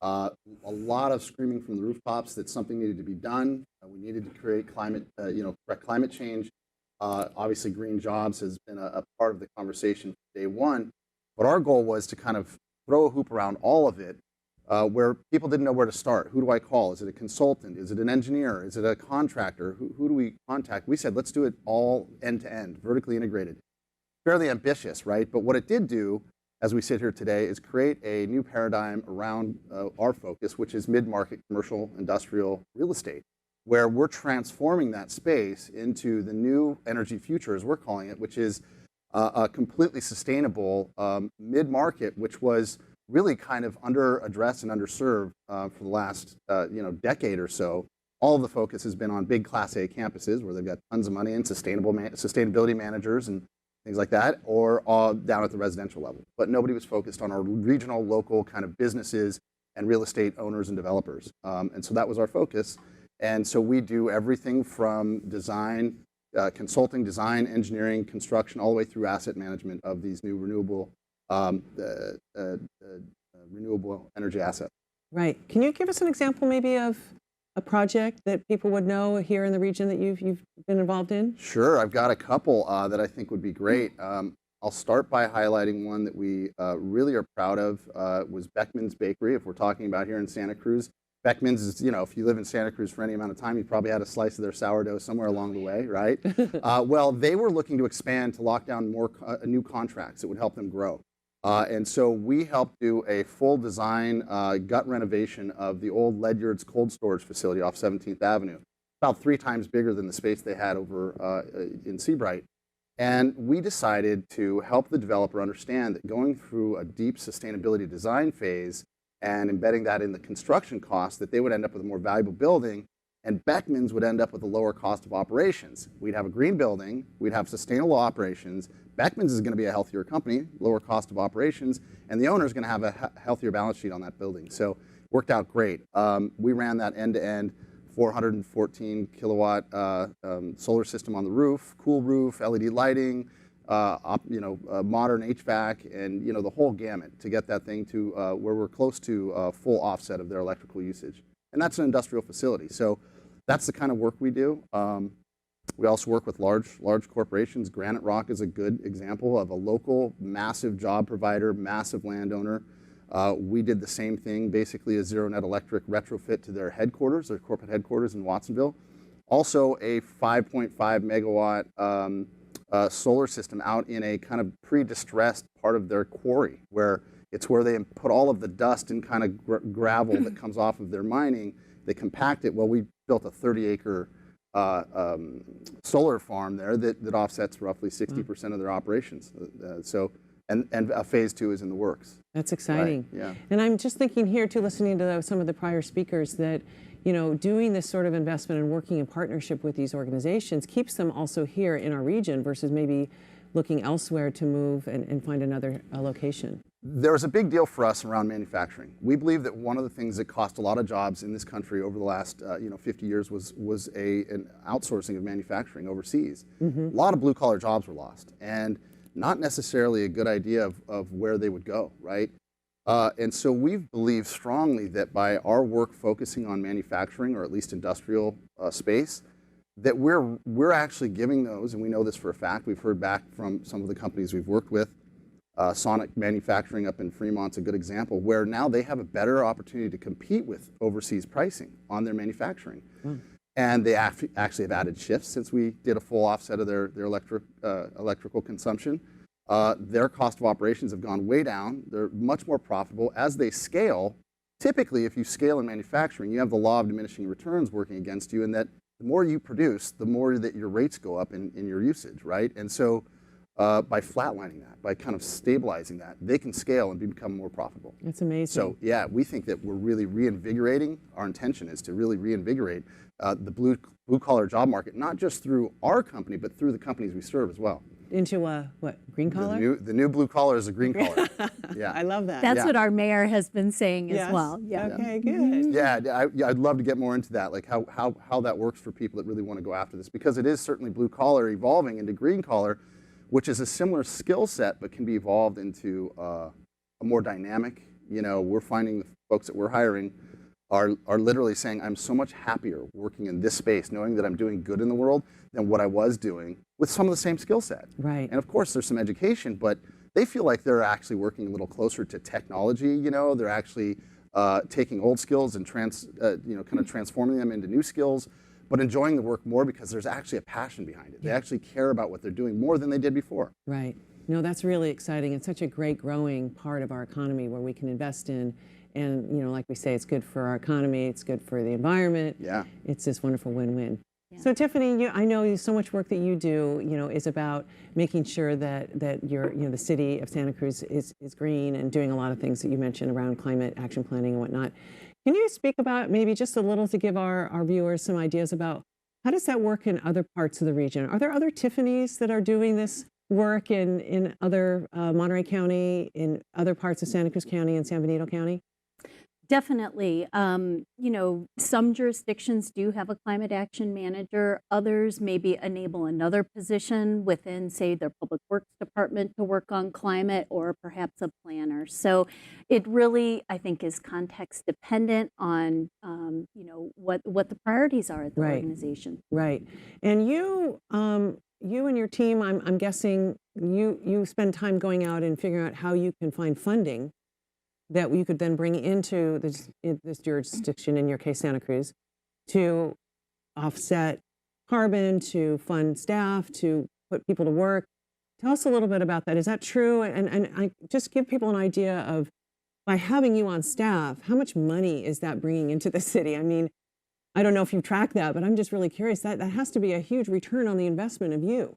A lot of screaming from the rooftops that something needed to be done. We needed to create correct climate change. Obviously, green jobs has been a part of the conversation from day one. But our goal was to kind of throw a hoop around all of it, where people didn't know where to start. Who do I call? Is it a consultant? Is it an engineer? Is it a contractor? Who do we contact? We said, let's do it all end to end, vertically integrated. Fairly ambitious, right? But what it did do, as we sit here today, is create a new paradigm around our focus, which is mid-market commercial industrial real estate, where we're transforming that space into the new energy future, as we're calling it, which is a completely sustainable mid-market, which was really kind of under-addressed and underserved for the last decade or so. All of the focus has been on big Class A campuses where they've got tons of money and sustainability managers and things like that, or down at the residential level. But nobody was focused on our regional, local kind of businesses and real estate owners and developers. And so that was our focus. And so we do everything from design, consulting, design, engineering, construction, all the way through asset management of these new renewable energy assets. Right. Can you give us an example maybe of a project that people would know here in the region that you've been involved in? Sure. I've got a couple that I think would be great. I'll start by highlighting one that we really are proud of. Was Beckman's Bakery. If we're talking about here in Santa Cruz, Beckman's is, if you live in Santa Cruz for any amount of time, you probably had a slice of their sourdough somewhere along the way, right? Well, they were looking to expand to lock down more new contracts that would help them grow. And so we helped do a full design gut renovation of the old Ledyard's cold storage facility off 17th Avenue, about 3 times bigger than the space they had over in Seabright. And we decided to help the developer understand that going through a deep sustainability design phase and embedding that in the construction costs, that they would end up with a more valuable building, and Beckman's would end up with a lower cost of operations. We'd have a green building, we'd have sustainable operations, Beckman's is going to be a healthier company, lower cost of operations, and the owner is going to have a healthier balance sheet on that building. So worked out great. We ran that end-to-end 414 kilowatt solar system on the roof, cool roof, LED lighting, modern HVAC, and the whole gamut to get that thing to where we're close to full offset of their electrical usage. And that's an industrial facility. So that's the kind of work we do. We also work with large corporations. Granite Rock is a good example of a local massive job provider, massive landowner. We did the same thing, basically a zero net electric retrofit to their headquarters, their corporate headquarters in Watsonville. Also a 5.5 megawatt solar system out in a kind of pre-distressed part of their quarry, where it's where they put all of the dust and kind of gravel that comes off of their mining. They compact it. Well, we built a 30-acre solar farm there that offsets roughly 60% of their operations. And phase 2 is in the works. That's exciting. Right, yeah. And I'm just thinking here too, listening to some of the prior speakers, that doing this sort of investment and working in partnership with these organizations keeps them also here in our region versus maybe looking elsewhere to move and find another location. There's a big deal for us around manufacturing. We believe that one of the things that cost a lot of jobs in this country over the last 50 years was an outsourcing of manufacturing overseas. A lot of blue-collar jobs were lost, and not necessarily a good idea of where they would go, right? And so we believe strongly that by our work focusing on manufacturing, or at least industrial space, that we're actually giving those, and we know this for a fact. We've heard back from some of the companies we've worked with. Sonic Manufacturing up in Fremont's a good example, where now they have a better opportunity to compete with overseas pricing on their manufacturing. And they actually have added shifts since we did a full offset of their electrical consumption. Their cost of operations have gone way down. They're much more profitable. As they scale, typically, if you scale in manufacturing, you have the law of diminishing returns working against you, and that the more you produce, the more that your rates go up in your usage, right? And so by flatlining that, by kind of stabilizing that, they can scale and become more profitable. That's amazing. So yeah, we think that we're really reinvigorating. Our intention is to really reinvigorate the blue collar job market, not just through our company, but through the companies we serve as well. Into what, green collar? The new blue collar is a green collar. Yeah, I love that. That's what our mayor has been saying as well. Yeah. Okay, good. Yeah, I'd love to get more into that, like how that works for people that really want to go after this, because it is certainly blue collar evolving into green collar, which is a similar skill set but can be evolved into a more dynamic. You know, we're finding the folks that we're hiring are literally saying, I'm so much happier working in this space, knowing that I'm doing good in the world than what I was doing with some of the same skill set. Right. And of course, there's some education, but they feel like they're actually working a little closer to technology. You know, they're actually taking old skills and kind of transforming them into new skills, but enjoying the work more because there's actually a passion behind it. They actually care about what they're doing more than they did before. Right. No, that's really exciting. It's such a great growing part of our economy where we can invest in. And, you know, like we say, it's good for our economy, it's good for the environment. Yeah. It's this wonderful win-win. Yeah. So Tiffany, I know so much work that you do, you know, is about making sure that the city of Santa Cruz is green and doing a lot of things that you mentioned around climate action planning and whatnot. Can you speak about maybe just a little to give our viewers some ideas about how does that work in other parts of the region? Are there other Tiffanys that are doing this work in other Monterey County, in other parts of Santa Cruz County and San Benito County? Definitely. You know, some jurisdictions do have a climate action manager. Others maybe enable another position within, say, their public works department to work on climate, or perhaps a planner. So it really, I think, is context dependent on, you know, what the priorities are at the organization. Right. And you and your team, I'm guessing you spend time going out and figuring out how you can find funding that you could then bring into this jurisdiction, in your case, Santa Cruz, to offset carbon, to fund staff, to put people to work. Tell us a little bit about that. Is that true? And I just give people an idea of, by having you on staff, how much money is that bringing into the city? I mean, I don't know if you track that, but I'm just really curious. That has to be a huge return on the investment of you.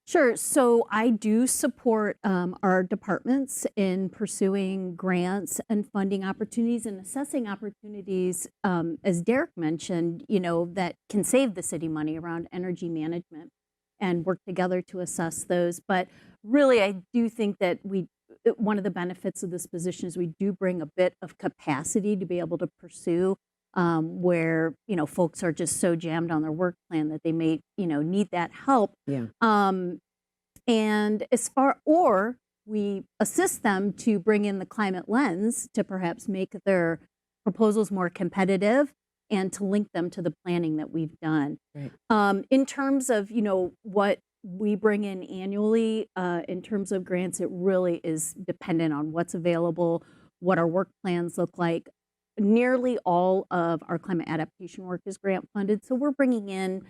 Sure. So I do support our departments in pursuing grants and funding opportunities and assessing opportunities, as Derek mentioned, you know, that can save the city money around energy management, and work together to assess those. But really, I do think that one of the benefits of this position is we do bring a bit of capacity to be able to pursue where, you know, folks are just so jammed on their work plan that they may, you know, need that help. Yeah. And we assist them to bring in the climate lens to perhaps make their proposals more competitive and to link them to the planning that we've done. Right. In terms of, you know, what we bring in annually, in terms of grants, it really is dependent on what's available, what our work plans look like. Nearly all of our climate adaptation work is grant funded. So we're bringing in,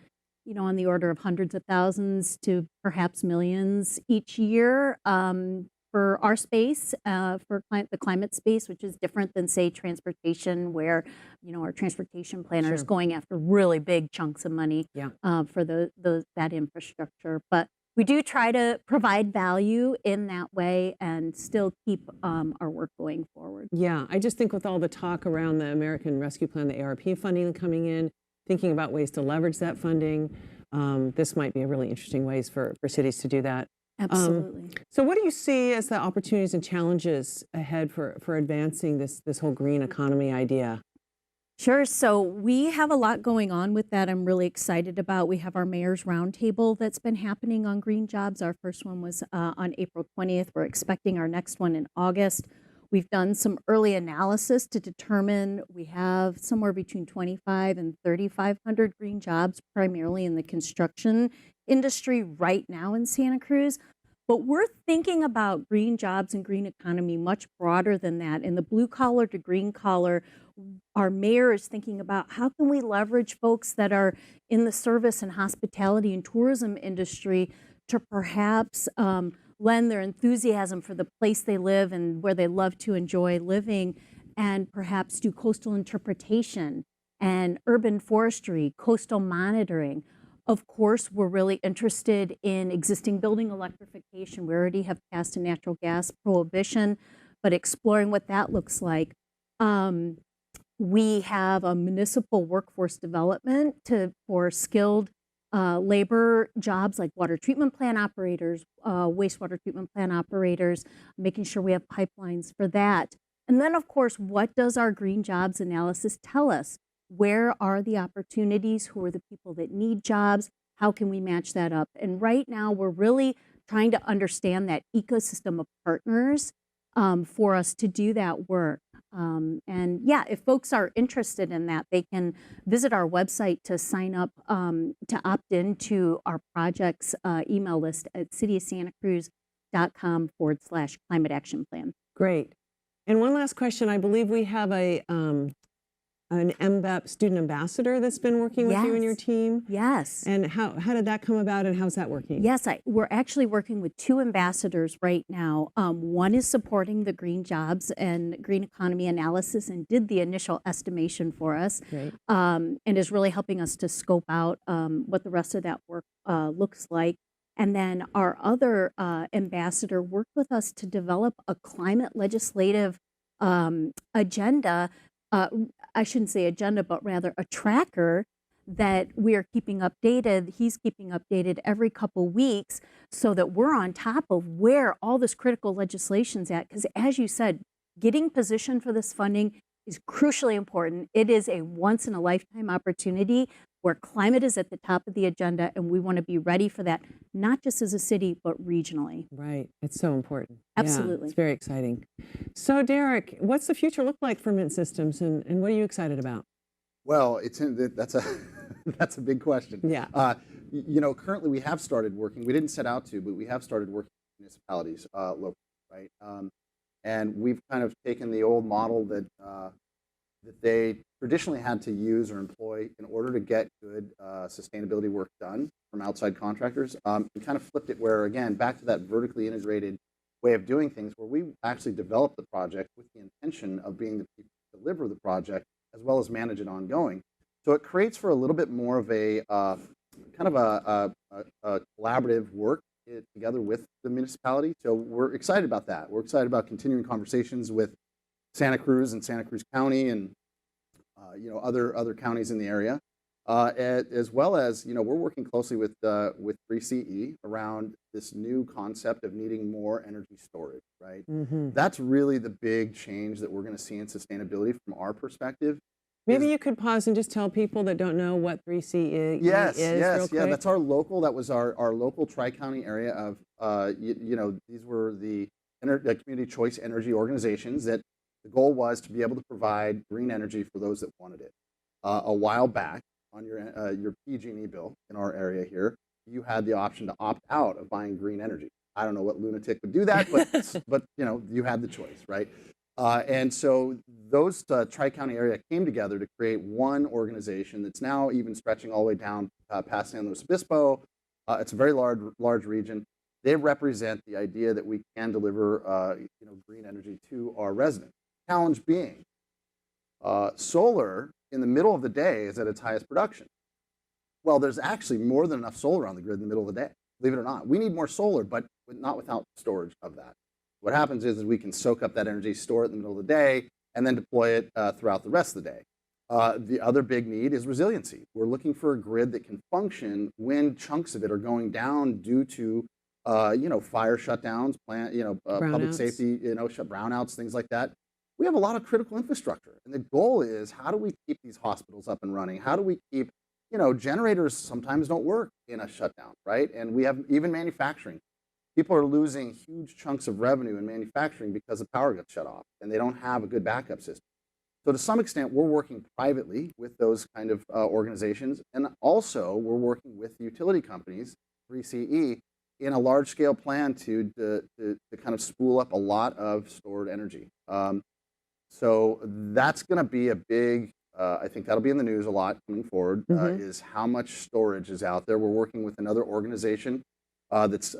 you know, on the order of hundreds of thousands to perhaps millions each year for our space, for the climate space, which is different than, say, transportation, where, you know, our transportation planner is going after really big chunks of money for that infrastructure. But we do try to provide value in that way and still keep our work going forward. Yeah, I just think with all the talk around the American Rescue Plan, the ARP funding coming in, thinking about ways to leverage that funding, this might be a really interesting ways for cities to do that. Absolutely. So what do you see as the opportunities and challenges ahead for advancing this whole green economy idea? Sure. So we have a lot going on with that. I'm really excited about. We have our mayor's roundtable that's been happening on green jobs. Our first one was on April 20th. We're expecting our next one in August. We've done some early analysis to determine we have somewhere between 2,500 and 3,500 green jobs, primarily in the construction industry right now in Santa Cruz. But we're thinking about green jobs and green economy much broader than that. In the blue collar to green collar, our mayor is thinking about how can we leverage folks that are in the service and hospitality and tourism industry to perhaps lend their enthusiasm for the place they live and where they love to enjoy living and perhaps do coastal interpretation and urban forestry, coastal monitoring. Of course, we're really interested in existing building electrification. We already have passed a natural gas prohibition, but exploring what that looks like. We have a municipal workforce development for skilled labor jobs like water treatment plant operators, wastewater treatment plant operators, making sure we have pipelines for that. And then, of course, what does our green jobs analysis tell us? Where are the opportunities? Who are the people that need jobs? How can we match that up? And right now, we're really trying to understand that ecosystem of partners for us to do that work. And yeah, if folks are interested in that, they can visit our website to sign up to opt into our project's email list at cityofsantacruz.com/climate action plan. Great. And one last question. I believe we have an MBEP student ambassador that's been working with you and your team. Yes. And how did that come about and how's that working? Yes, we're actually working with 2 ambassadors right now. One is supporting the green jobs and green economy analysis and did the initial estimation for us. Great. And is really helping us to scope out what the rest of that work looks like. And then our other ambassador worked with us to develop a climate legislative agenda. I shouldn't say agenda, but rather a tracker that we are keeping updated. He's keeping updated every couple weeks so that we're on top of where all this critical legislation's at. Because as you said, getting positioned for this funding is crucially important. It is a once in a lifetime opportunity where climate is at the top of the agenda, and we want to be ready for that, not just as a city, but regionally. Right. It's so important. Absolutely. Yeah, it's very exciting. So Derek, what's the future look like for Mint Systems and what are you excited about? Well, that's a that's a big question. Yeah. Currently we have started working. We didn't set out to, but we have started working with municipalities locally, right? And we've kind of taken the old model that they traditionally had to use or employ in order to get good sustainability work done from outside contractors. We kind of flipped it where, again, back to that vertically integrated way of doing things, where we actually developed the project with the intention of being the people who deliver the project as well as manage it ongoing. So it creates for a little bit more of a kind of a collaborative work together with the municipality. So we're excited about that. We're excited about continuing conversations with Santa Cruz and Santa Cruz County and other counties in the area, as well as we're working closely with 3CE around this new concept of needing more energy storage. Right, that's really the big change that we're going to see in sustainability from our perspective. Maybe you could pause and just tell people that don't know what 3CE is. Yes, that's our local. That was our local tri-county area of these were the community choice energy organizations that. The goal was to be able to provide green energy for those that wanted it. A while back, on your PG&E bill in our area here, you had the option to opt out of buying green energy. I don't know what lunatic would do that, but you had the choice, right? And so those tri-county area came together to create one organization that's now even stretching all the way down past San Luis Obispo. It's a very large region. They represent the idea that we can deliver green energy to our residents. Challenge being, solar in the middle of the day is at its highest production. Well, there's actually more than enough solar on the grid in the middle of the day, believe it or not. We need more solar, but not without storage of that. What happens is we can soak up that energy, store it in the middle of the day, and then deploy it throughout the rest of the day. The other big need is resiliency. We're looking for a grid that can function when chunks of it are going down due to fire shutdowns, public safety, brownouts, things like that. We have a lot of critical infrastructure, and the goal is how do we keep these hospitals up and running? How do we keep, generators sometimes don't work in a shutdown, right? And we have even manufacturing. People are losing huge chunks of revenue in manufacturing because the power gets shut off, and they don't have a good backup system. So to some extent, we're working privately with those kind of organizations, and also we're working with utility companies, 3CE, in a large-scale plan to kind of spool up a lot of stored energy. So that's going to be a big, I think that'll be in the news a lot coming forward, is how much storage is out there. We're working with another organization that's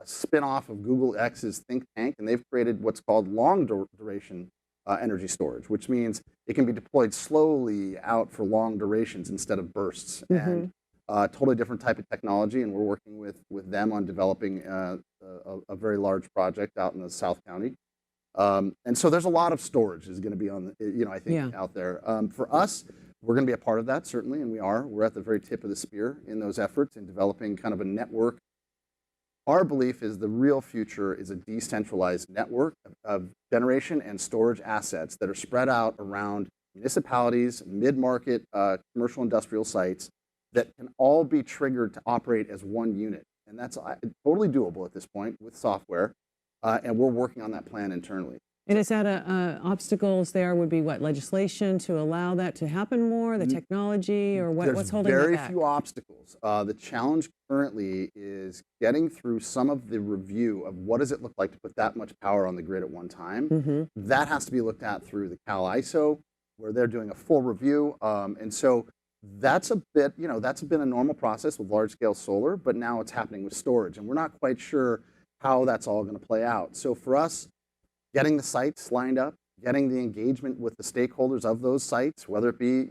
spin-off of Google X's think tank, and they've created what's called long duration energy storage, which means it can be deployed slowly out for long durations instead of bursts. And totally different type of technology, and we're working with them on developing a very large project out in the South County. And so there's a lot of storage is going to be on the, I think out there. For us, we're going to be a part of that, certainly, and we are. We're at the very tip of the spear in those efforts in developing kind of a network. Our belief is the real future is a decentralized network of generation and storage assets that are spread out around municipalities, mid-market, commercial industrial sites that can all be triggered to operate as one unit. And that's totally doable at this point with software, and we're working on that plan internally. And is that obstacles there would be what, legislation to allow that to happen more, the technology, or what's holding that back? There's very few obstacles. The challenge currently is getting through some of the review of what does it look like to put that much power on the grid at one time. That has to be looked at through the Cal ISO, where they're doing a full review. And so that's a bit, that's been a normal process with large-scale solar, but now it's happening with storage, and we're not quite sure how that's all going to play out. So for us, getting the sites lined up, getting the engagement with the stakeholders of those sites, whether it be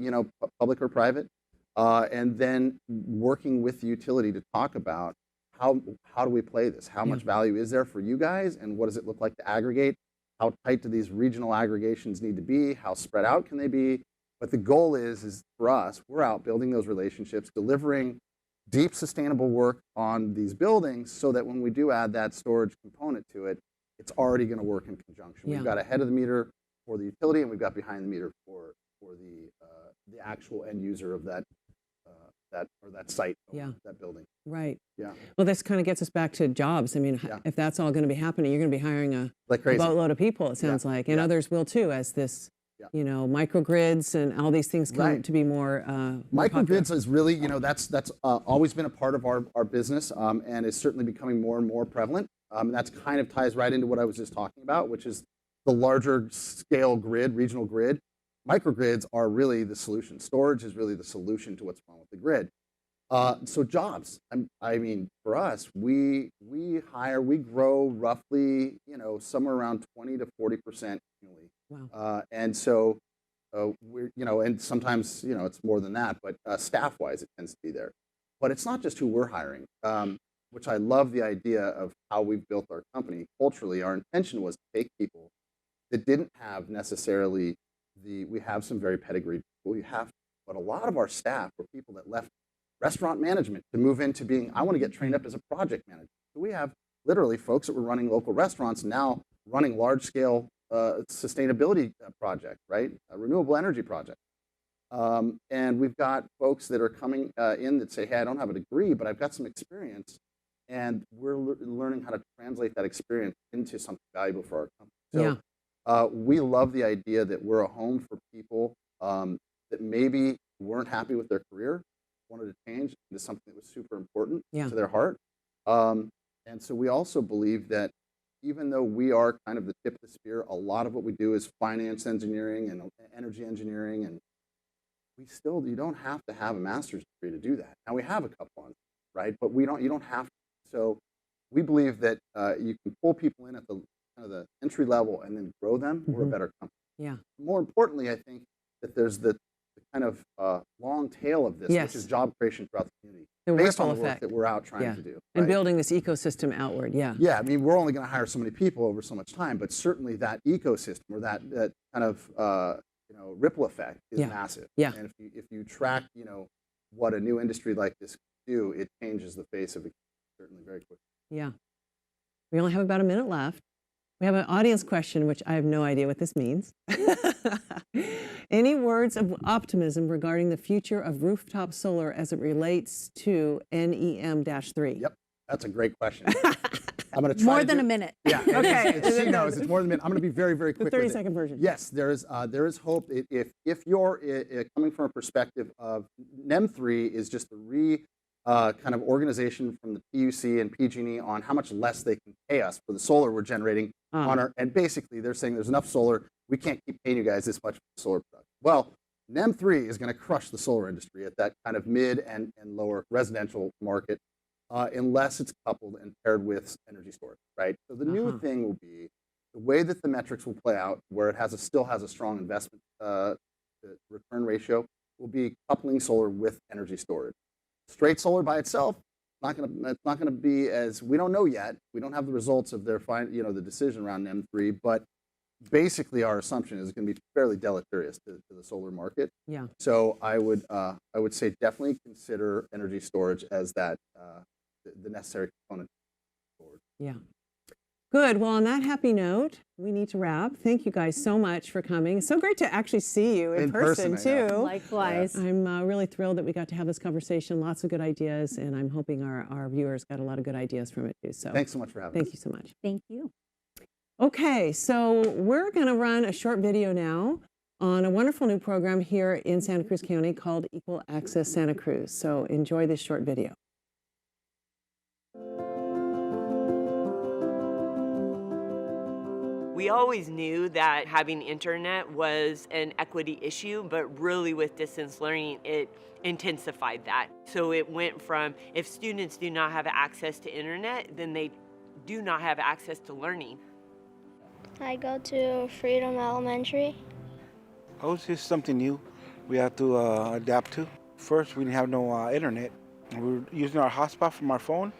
public or private, and then working with the utility to talk about how do we play this? How much value is there for you guys, and what does it look like to aggregate? How tight do these regional aggregations need to be? How spread out can they be? But the goal is for us, we're out building those relationships, delivering deep sustainable work on these buildings so that when we do add that storage component to it, it's already going to work in conjunction. We've got ahead of the meter for the utility, and we've got behind the meter for the actual end user of that site, that building. Right. Yeah. Well, this kind of gets us back to jobs. I mean, if that's all going to be happening, you're going to be hiring a boatload of people, it sounds like, and others will too, as this, microgrids and all these things come to be more microgrids is really, that's always been a part of our business, and is certainly becoming more and more prevalent. And that's kind of ties right into what I was just talking about, which is the larger scale grid, regional grid. Microgrids are really the solution. Storage is really the solution to what's wrong with the grid. So jobs, I mean, for us, we grow roughly, somewhere around 20 to 40% annually. Wow. And so we're, and sometimes, it's more than that, but staff-wise, it tends to be there. But it's not just who we're hiring. Which I love the idea of how we've built our company. Culturally, our intention was to take people that didn't have necessarily we have some very pedigreed people, but a lot of our staff were people that left restaurant management to move into being, I want to get trained up as a project manager. So we have literally folks that were running local restaurants now running large-scale sustainability project, right? A renewable energy project. And we've got folks that are coming in that say, hey, I don't have a degree, but I've got some experience. And we're learning how to translate that experience into something valuable for our company. So we love the idea that we're a home for people that maybe weren't happy with their career, wanted to change into something that was super important to their heart. And so we also believe that even though we are kind of the tip of the spear, a lot of what we do is finance engineering and energy engineering, and you don't have to have a master's degree to do that. Now we have a couple on, right? But you don't have to. So we believe that you can pull people in at the kind of the entry level and then grow them. We're a better company. Yeah. More importantly, I think that there's the kind of long tail of this, which is job creation throughout the community, based on the work that we're out trying to do. And building this ecosystem outward. Yeah. I mean, we're only going to hire so many people over so much time, but certainly that ecosystem or that kind of ripple effect is massive. Yeah. And if you track what a new industry like this can do, it changes the face of it certainly very quickly. Yeah. We only have about a minute left. We have an audience question, which I have no idea what this means. Any words of optimism regarding the future of rooftop solar as it relates to NEM-3? Yep, that's a great question. I'm going to try more than a minute. Yeah, okay. She knows it's more than a minute. I'm going to be very, very quick. The 30-second version. Yes, there is hope. If you're coming from a perspective of NEM-3 is just the kind of organization from the PUC and PG&E on how much less they can pay us for the solar we're generating on our, and basically they're saying there's enough solar, we can't keep paying you guys this much for solar production. Well, NEM-3 is going to crush the solar industry at that kind of mid and lower residential market. unless it's coupled and paired with energy storage, right? So the new thing will be the way that the metrics will play out, where it still has a strong investment return ratio, will be coupling solar with energy storage. Straight solar by itself, it's not gonna be as, we don't know yet. We don't have the results of their the decision around M3, but basically our assumption is it's going to be fairly deleterious to the solar market. Yeah. So I would say definitely consider energy storage as that the necessary component forward. Yeah. Good. Well, on that happy note, we need to wrap. Thank you guys so much for coming. It's so great to actually see you in person too. Likewise. I'm really thrilled that we got to have this conversation. Lots of good ideas, and I'm hoping our viewers got a lot of good ideas from it too. So thanks so much for having us. Thank you so much. Thank you. Okay, so we're going to run a short video now on a wonderful new program here in Santa Cruz County called Equal Access Santa Cruz. So enjoy this short video. We always knew that having internet was an equity issue, but really with distance learning, it intensified that. So it went from, if students do not have access to internet, then they do not have access to learning. I go to Freedom Elementary. Oh, it's just something new we have to adapt to. First, we didn't have no internet. We were using our hotspot from our phone.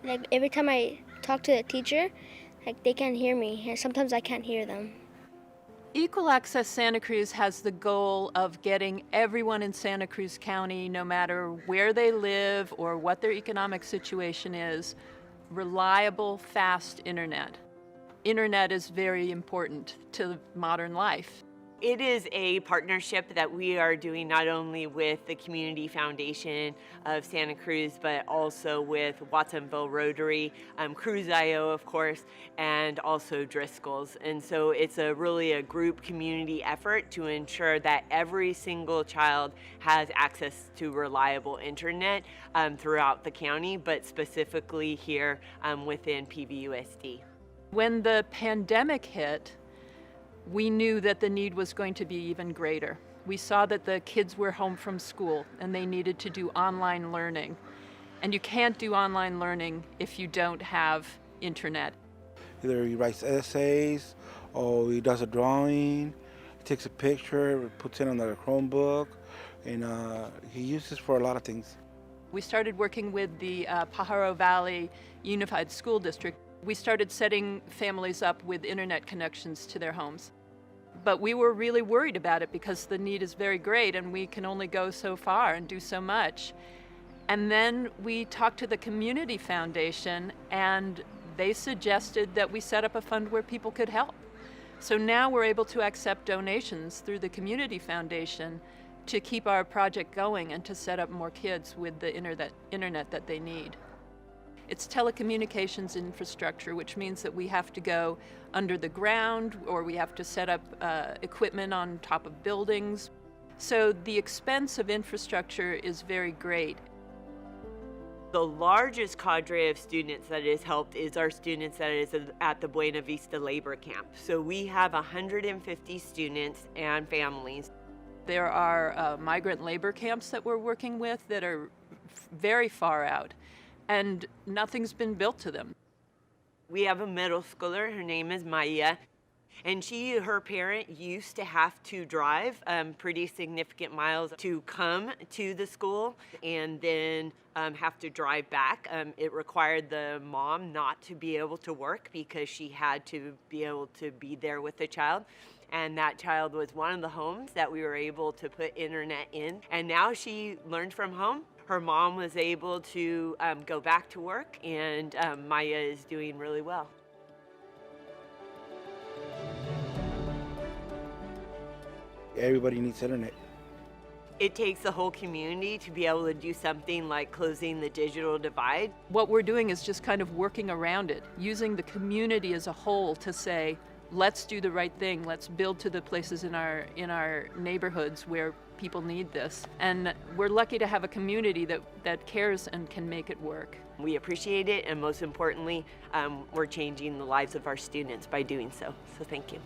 Like every time I talk to the teacher, like they can't hear me, and sometimes I can't hear them. Equal Access Santa Cruz has the goal of getting everyone in Santa Cruz County, no matter where they live or what their economic situation is, reliable, fast internet. Internet is very important to modern life. It is a partnership that we are doing not only with the Community Foundation of Santa Cruz, but also with Watsonville Rotary, Cruise.io, of course, and also Driscoll's. And so it's really a group community effort to ensure that every single child has access to reliable internet throughout the county, but specifically here within PVUSD. When the pandemic hit, we knew that the need was going to be even greater. We saw that the kids were home from school and they needed to do online learning. And you can't do online learning if you don't have internet. Either he writes essays, or he does a drawing, he takes a picture, puts it on the Chromebook, and he uses it for a lot of things. We started working with the Pajaro Valley Unified School District. We started setting families up with internet connections to their homes. But we were really worried about it because the need is very great and we can only go so far and do so much. And then we talked to the Community Foundation and they suggested that we set up a fund where people could help. So now we're able to accept donations through the Community Foundation to keep our project going and to set up more kids with the internet that they need. It's telecommunications infrastructure, which means that we have to go under the ground or we have to set up equipment on top of buildings. So the expense of infrastructure is very great. The largest cadre of students that is helped is our students that is at the Buena Vista Labor Camp. So we have 150 students and families. There are migrant labor camps that we're working with that are very far out, and nothing's been built to them. We have a middle schooler, her name is Maya, and her parent used to have to drive pretty significant miles to come to the school and then have to drive back. It required the mom not to be able to work because she had to be able to be there with the child. And that child was one of the homes that we were able to put internet in. And now she learned from home. Her mom was able to go back to work, and Maya is doing really well. Everybody needs internet. It takes the whole community to be able to do something like closing the digital divide. What we're doing is just kind of working around it, using the community as a whole to say, let's do the right thing. Let's build to the places in our neighborhoods where people need this. And we're lucky to have a community that cares and can make it work. We appreciate it, and most importantly, we're changing the lives of our students by doing so. So thank you.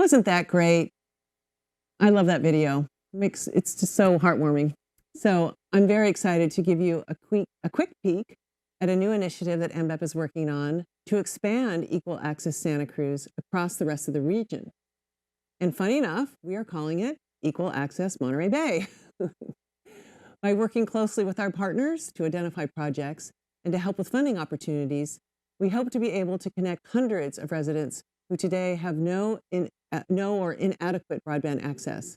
Wasn't that great? I love that video. It's just so heartwarming. So I'm very excited to give you a quick peek at a new initiative that MBEP is working on to expand Equal Access Santa Cruz across the rest of the region. And funny enough, we are calling it Equal Access Monterey Bay. By working closely with our partners to identify projects and to help with funding opportunities, we hope to be able to connect hundreds of residents who today have no or inadequate broadband access.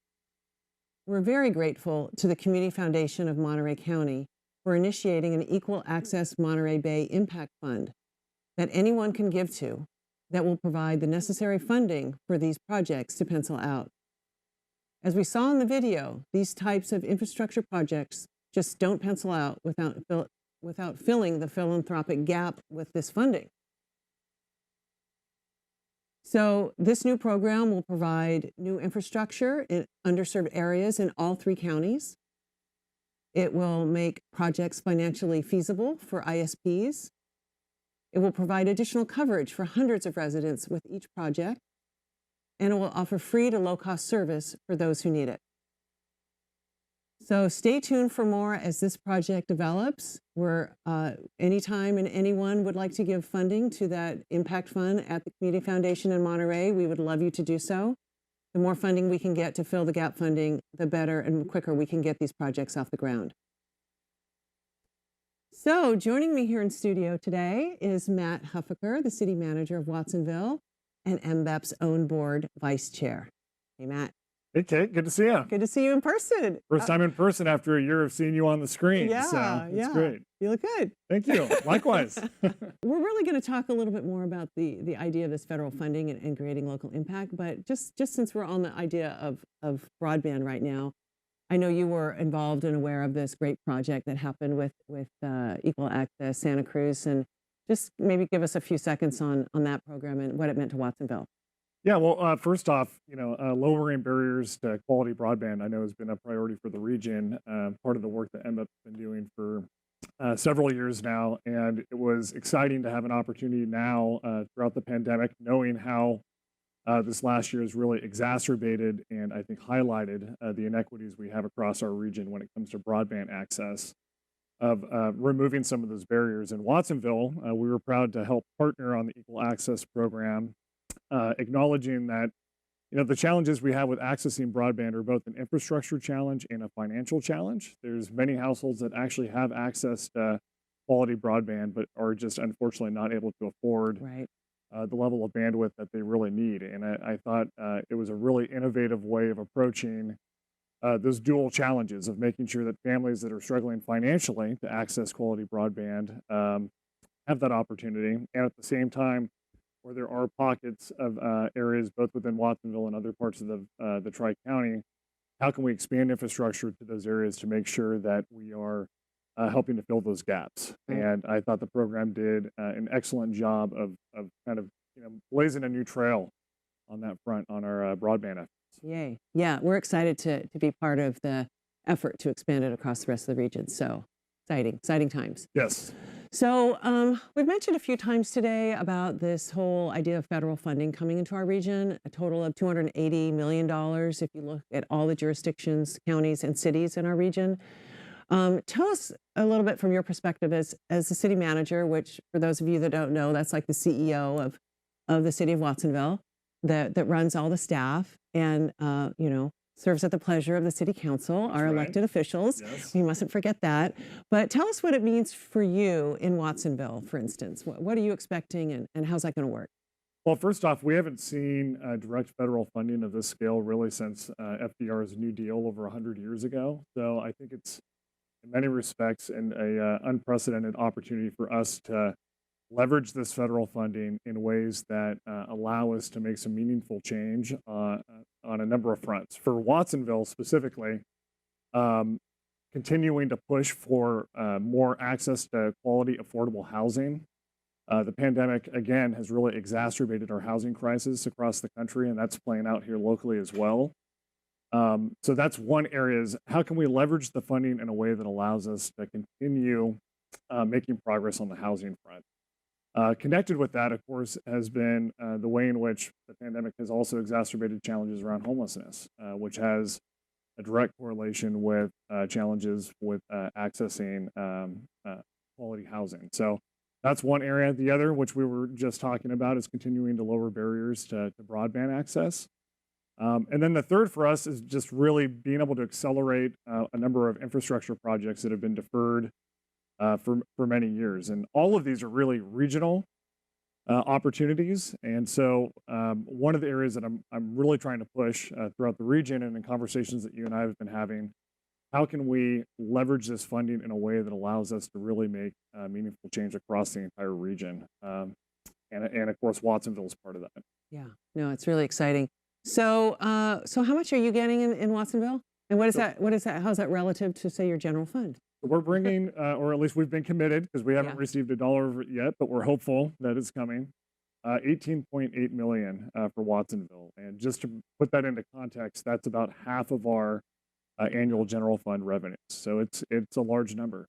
We're very grateful to the Community Foundation of Monterey County for initiating an Equal Access Monterey Bay Impact Fund that anyone can give to that will provide the necessary funding for these projects to pencil out. As we saw in the video, these types of infrastructure projects just don't pencil out without filling the philanthropic gap with this funding. So this new program will provide new infrastructure in underserved areas in all 3 counties. It will make projects financially feasible for ISPs. It will provide additional coverage for hundreds of residents with each project, and it will offer free to low-cost service for those who need it. So stay tuned for more as this project develops. Anytime and anyone would like to give funding to that impact fund at the Community Foundation in Monterey, we would love you to do so. The more funding we can get to fill the gap funding, the better and quicker we can get these projects off the ground. So joining me here in studio today is Matt Huffaker, the city manager of Watsonville and MBEP's own board vice chair. Hey, Matt. Hey, Kate, good to see you. Good to see you in person. First time in person after a year of seeing you on the screen. Yeah, so it's great. You look good. Thank you. Likewise. We're really going to talk a little bit more about the idea of this federal funding and creating local impact. But just since we're on the idea of broadband right now, I know you were involved and aware of this great project that happened with Equal Access Santa Cruz, and just maybe give us a few seconds on that program and what it meant to Watsonville. Yeah, well, first off, lowering barriers to quality broadband, I know, has been a priority for the region, part of the work that MBEP's been doing for several years now. And it was exciting to have an opportunity now throughout the pandemic, knowing how this last year has really exacerbated and I think highlighted the inequities we have across our region when it comes to broadband access, of removing some of those barriers. In Watsonville, we were proud to help partner on the Equal Access program, acknowledging that the challenges we have with accessing broadband are both an infrastructure challenge and a financial challenge. There's many households that actually have access to quality broadband, but are just unfortunately not able to afford the level of bandwidth that they really need. And I thought it was a really innovative way of approaching those dual challenges of making sure that families that are struggling financially to access quality broadband have that opportunity, and at the same time, where there are pockets of areas both within Watsonville and other parts of the Tri-County, how can we expand infrastructure to those areas to make sure that we are helping to fill those gaps? And I thought the program did an excellent job of kind of blazing a new trail on that front on our broadband efforts. Yay. Yeah, we're excited to be part of the effort to expand it across the rest of the region. So exciting times. Yes. So we've mentioned a few times today about this whole idea of federal funding coming into our region, a total of $280 million if you look at all the jurisdictions, counties, and cities in our region. Tell us a little bit from your perspective as the city manager, which for those of you that don't know, that's like the CEO of the city of Watsonville that runs all the staff and, serves at the pleasure of the city council, our elected officials. Yes. We mustn't forget that. But tell us what it means for you in Watsonville, for instance. What are you expecting and how's that going to work? Well, first off, we haven't seen direct federal funding of this scale really since FDR's New Deal over 100 years ago. So I think it's, in many respects, an unprecedented opportunity for us to leverage this federal funding in ways that allow us to make some meaningful change on a number of fronts. For Watsonville specifically, continuing to push for more access to quality, affordable housing. The pandemic, again, has really exacerbated our housing crisis across the country, and that's playing out here locally as well. So that's one area, is how can we leverage the funding in a way that allows us to continue making progress on the housing front. Connected with that, of course, has been the way in which the pandemic has also exacerbated challenges around homelessness, which has a direct correlation with challenges with accessing quality housing. So that's one area. The other, which we were just talking about, is continuing to lower barriers to broadband access. And then the third for us is just really being able to accelerate a number of infrastructure projects that have been deferred for many years. And all of these are really regional opportunities. And so one of the areas that I'm really trying to push throughout the region and in conversations that you and I have been having, how can we leverage this funding in a way that allows us to really make meaningful change across the entire region? And of course, Watsonville is part of that. Yeah, no, it's really exciting. So, so how much are you getting in Watsonville? And what is that? What is that? How's that relative to, say, your general fund? We're bringing, or at least we've been committed, because we haven't received $1 of it yet, but we're hopeful that it's coming. 18.8 million for Watsonville, and just to put that into context, that's about half of our annual general fund revenues. So it's a large number.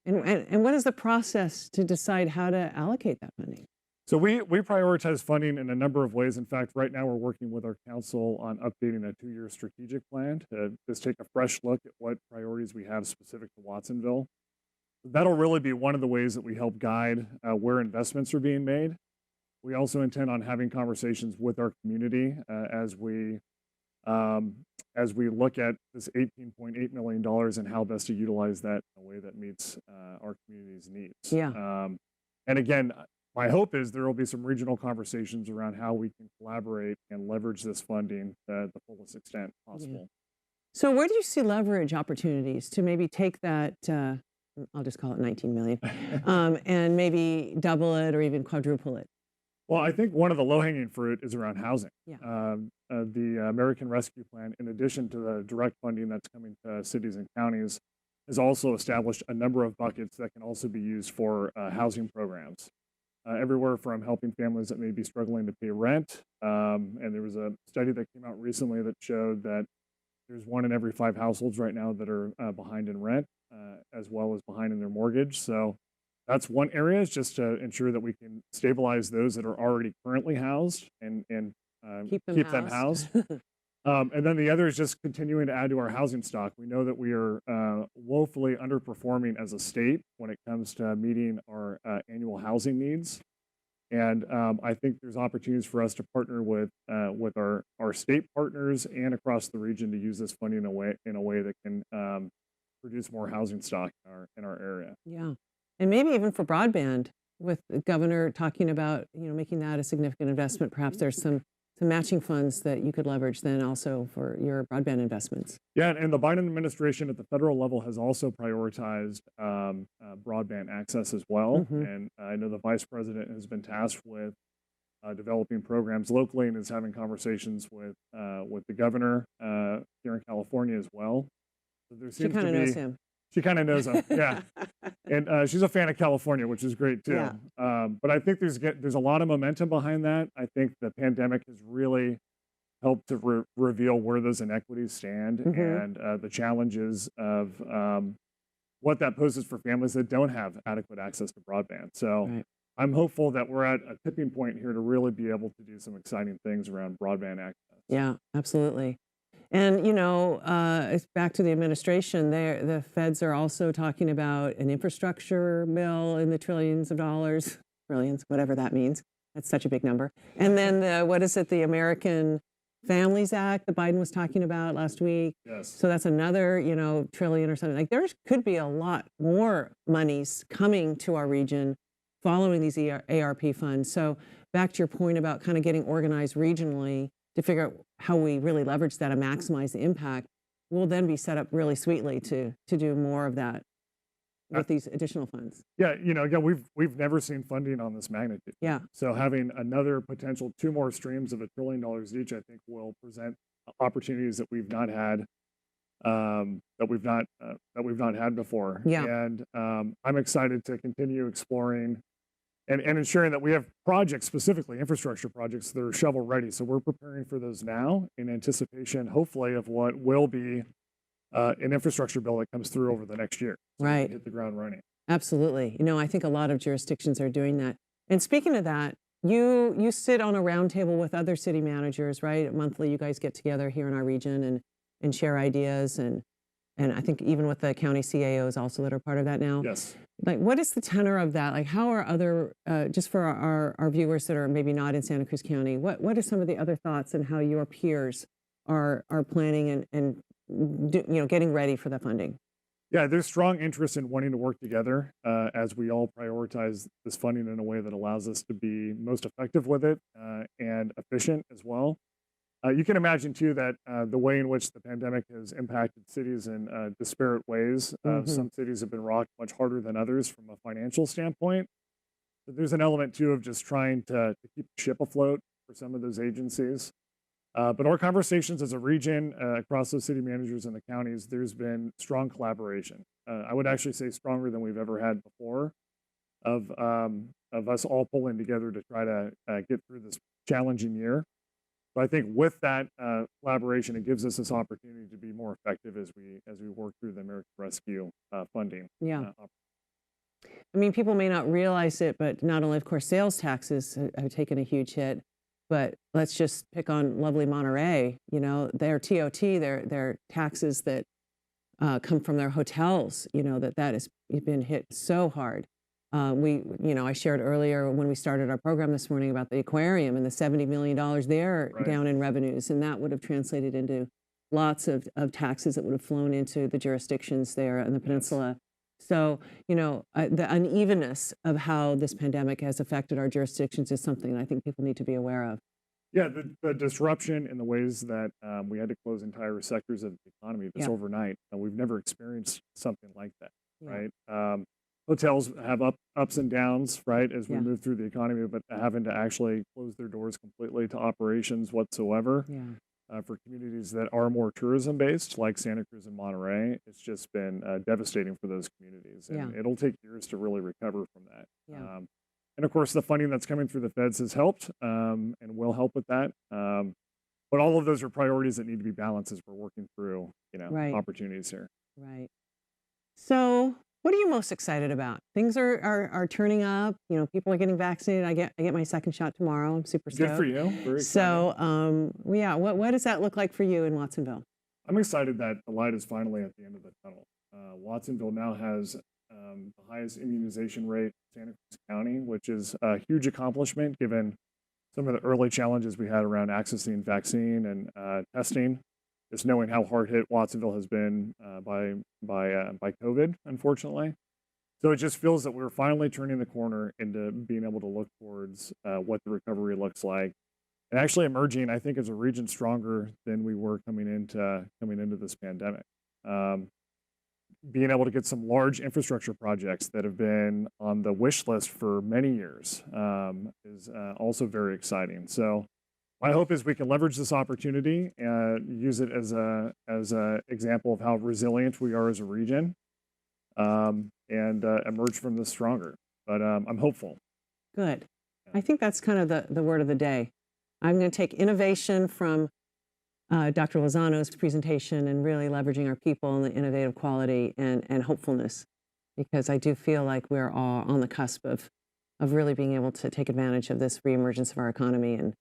And what is the process to decide how to allocate that money? So we prioritize funding in a number of ways. In fact, right now we're working with our council on updating a 2-year strategic plan to just take a fresh look at what priorities we have specific to Watsonville. That'll really be one of the ways that we help guide where investments are being made. We also intend on having conversations with our community as we look at this $18.8 million and how best to utilize that in a way that meets our community's needs. Yeah. And again, my hope is there will be some regional conversations around how we can collaborate and leverage this funding to the fullest extent possible. Yeah. So where do you see leverage opportunities to maybe take that, I'll just call it 19 million, and maybe double it or even quadruple it? Well, I think one of the low-hanging fruit is around housing. Yeah. The American Rescue Plan, in addition to the direct funding that's coming to cities and counties, has also established a number of buckets that can also be used for housing programs. Everywhere from helping families that may be struggling to pay rent. And there was a study that came out recently that showed that there's 1 in every 5 households right now that are behind in rent, as well as behind in their mortgage. So that's one area, is just to ensure that we can stabilize those that are already currently housed and keep them housed. And then the other is just continuing to add to our housing stock. We know that we are woefully underperforming as a state when it comes to meeting our annual housing needs. And I think there's opportunities for us to partner with our state partners and across the region to use this funding in a way that can produce more housing stock in our area. Yeah, and maybe even for broadband, with the governor talking about making that a significant investment. Perhaps there's some matching funds that you could leverage then also for your broadband investments. Yeah, and the Biden administration at the federal level has also prioritized broadband access as well. Mm-hmm. And I know the vice president has been tasked with developing programs locally and is having conversations with the governor here in California as well. So there seems she kind of knows him. She kind of knows him, yeah. And she's a fan of California, which is great too. Yeah. But I think there's a lot of momentum behind that. I think the pandemic has really helped to reveal where those inequities stand and the challenges of what that poses for families that don't have adequate access to broadband. So I'm hopeful that we're at a tipping point here to really be able to do some exciting things around broadband access. Yeah, absolutely. And, it's back to the administration. The feds are also talking about an infrastructure bill in the trillions of dollars, trillions, whatever that means. That's such a big number. And then the American Families Act that Biden was talking about last week. Yes. So that's another, trillion or something. Like there could be a lot more monies coming to our region following these ARP funds. So back to your point about kind of getting organized regionally to figure out how we really leverage that and maximize the impact, we'll then be set up really sweetly to do more of that with these additional funds. Yeah, again, we've never seen funding on this magnitude. Yeah. So having another potential 2 more streams of $1 trillion each, I think, will present opportunities that we've not had had before. Yeah. And I'm excited to continue exploring and ensuring that we have projects, specifically infrastructure projects, that are shovel ready. So we're preparing for those now in anticipation, hopefully, of what will be an infrastructure bill that comes through over the next year. So right. we can hit the ground running. Absolutely. I think a lot of jurisdictions are doing that. And speaking of that, you sit on a roundtable with other city managers, right? Monthly, you guys get together here in our region and share ideas, and I think even with the county CAOs also that are part of that now. Yes. Like, what is the tenor of that? Like, how are other, just for our viewers that are maybe not in Santa Cruz County, what are some of the other thoughts and how your peers are planning and getting ready for the funding? Yeah, there's strong interest in wanting to work together as we all prioritize this funding in a way that allows us to be most effective with it and efficient as well. You can imagine too that the way in which the pandemic has impacted cities in disparate ways. Some cities have been rocked much harder than others from a financial standpoint. But there's an element too of just trying to keep the ship afloat for some of those agencies. But our conversations as a region across those city managers and the counties, there's been strong collaboration. I would actually say stronger than we've ever had before, of us all pulling together to try to get through this challenging year. But I think with that collaboration, it gives us this opportunity to be more effective as we work through the American Rescue funding. Yeah. I mean, people may not realize it, but not only, of course, sales taxes have taken a huge hit, but let's just pick on lovely Monterey. Their TOT, their taxes that come from their hotels. That has been hit so hard. I shared earlier when we started our program this morning about the aquarium and the $70 million there down in revenues, and that would have translated into lots of taxes that would have flown into the jurisdictions there in the peninsula. So, the unevenness of how this pandemic has affected our jurisdictions is something I think people need to be aware of. Yeah, the disruption in the ways that we had to close entire sectors of the economy just overnight. We've never experienced something like that, right? Hotels have ups and downs, right, as we move through the economy, but having to actually close their doors completely to operations whatsoever. For communities that are more tourism based, like Santa Cruz and Monterey, it's just been devastating for those communities, and it'll take years to really recover from that. And of course, the funding that's coming through the feds has helped and will help with that. But all of those are priorities that need to be balanced as we're working through, opportunities here. Right. So, what are you most excited about? Things are turning up. People are getting vaccinated. I get my second shot tomorrow. I'm super stoked. Good for you. Very excited. So, what does that look like for you in Watsonville? I'm excited that the light is finally at the end of the tunnel. Watsonville now has the highest immunization rate in Santa Cruz County, which is a huge accomplishment given some of the early challenges we had around accessing vaccine and testing. Just knowing how hard hit Watsonville has been by COVID, unfortunately. So it just feels that we're finally turning the corner into being able to look towards what the recovery looks like, and actually emerging, I think, as a region stronger than we were coming into this pandemic. Being able to get some large infrastructure projects that have been on the wish list for many years is also very exciting. So my hope is we can leverage this opportunity and use it as a example of how resilient we are as a region, and emerge from this stronger. But I'm hopeful. Good. I think that's kind of the word of the day. I'm going to take innovation from Dr. Lozano's presentation and really leveraging our people and the innovative quality and hopefulness, because I do feel like we're all on the cusp of really being able to take advantage of this reemergence of our economy and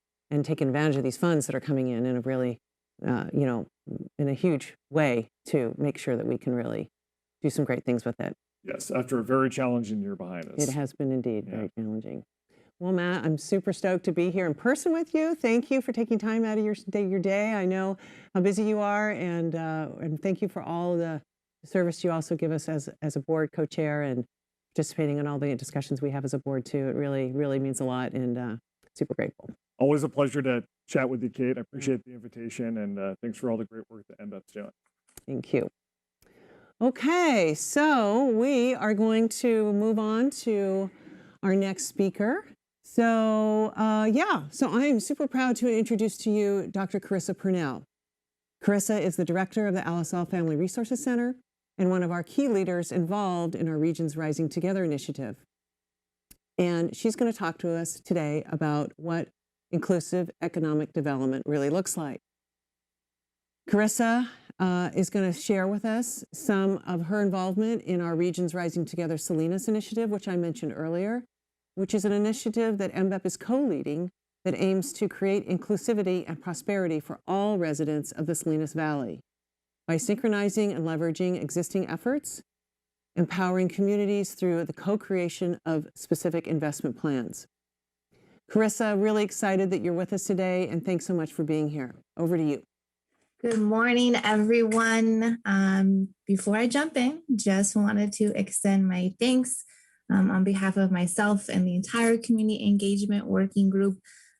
taking advantage of these funds that are coming in a really, in a huge way to make sure that we can really do some great things with it. Yes, after a very challenging year behind us. It has been indeed very challenging. Well, Matt, I'm super stoked to be here in person with you. Thank you for taking time out of your day. I know how busy you are, and thank you for all the service you also give us as a board co-chair and participating in all the discussions we have as a board too. It really, really means a lot, and super grateful. Always a pleasure to chat with you, Kate. I appreciate the invitation, and thanks for all the great work that MBEP's doing. Thank you. Okay, so we are going to move on to our next speaker. So so I am super proud to introduce to you Dr. Carissa Purnell. Carissa is the director of the Alisal Family Resources Center and one of our key leaders involved in our region's Rising Together initiative. And she's going to talk to us today about what inclusive economic development really looks like. Carissa is going to share with us some of her involvement in our region's Rising Together Salinas initiative, which I mentioned earlier. which is an initiative that MBEP is co-leading that aims to create inclusivity and prosperity for all residents of the Salinas Valley by synchronizing and leveraging existing efforts, empowering communities through the co-creation of specific investment plans. Carissa, really excited that you're with us today, and thanks so much for being here. Over to you. Good morning, everyone. Before I jump in, just wanted to extend my thanks on behalf of myself and the entire community engagement working group,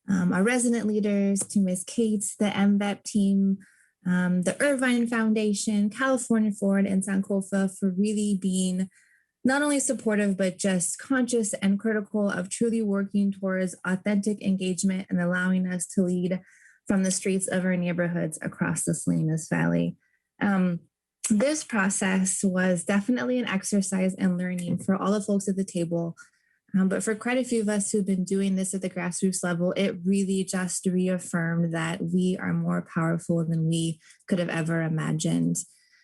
our resident leaders, to Ms. Kate, the MBEP team, the Irvine Foundation, California Forward, and Sankofa for really being not only supportive, but just conscious and critical of truly working towards authentic engagement and allowing us to lead from the streets of our neighborhoods across the Salinas Valley. This process was definitely an exercise in learning for all the folks at the table. But for quite a few of us who've been doing this at the grassroots level, it really just reaffirmed that we are more powerful than we could have ever imagined.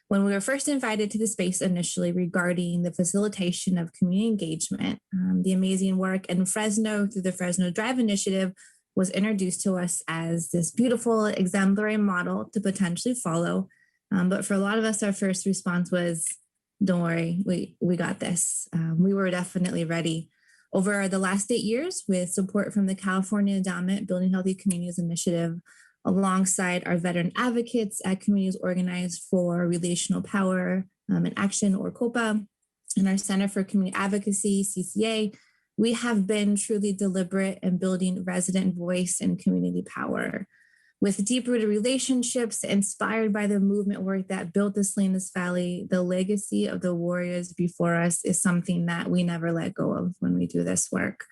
When we were first invited to the space initially regarding the facilitation of community engagement, the amazing work in Fresno through the Fresno Drive Initiative was introduced to us as this beautiful exemplary model to potentially follow. But for a lot of us, our first response was, don't worry, we got this. We were definitely ready. Over the last 8 years, with support from the California Endowment Building Healthy Communities Initiative, alongside our veteran advocates at Communities Organized for Relational Power and Action, or COPA, and our Center for Community Advocacy, CCA, we have been truly deliberate in building resident voice and community power. With deep-rooted relationships inspired by the movement work that built the Salinas Valley, the legacy of the warriors before us is something that we never let go of when we do this work.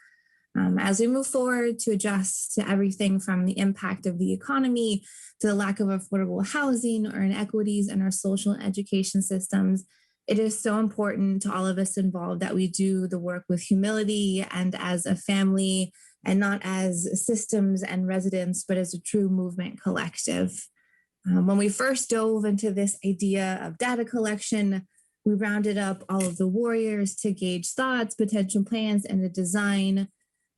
As we move forward to adjust to everything from the impact of the economy to the lack of affordable housing or inequities in our social and education systems, it is so important to all of us involved that we do the work with humility and as a family, and not as systems and residents, but as a true movement collective. When we first dove into this idea of data collection, we rounded up all of the warriors to gauge thoughts, potential plans, and the design.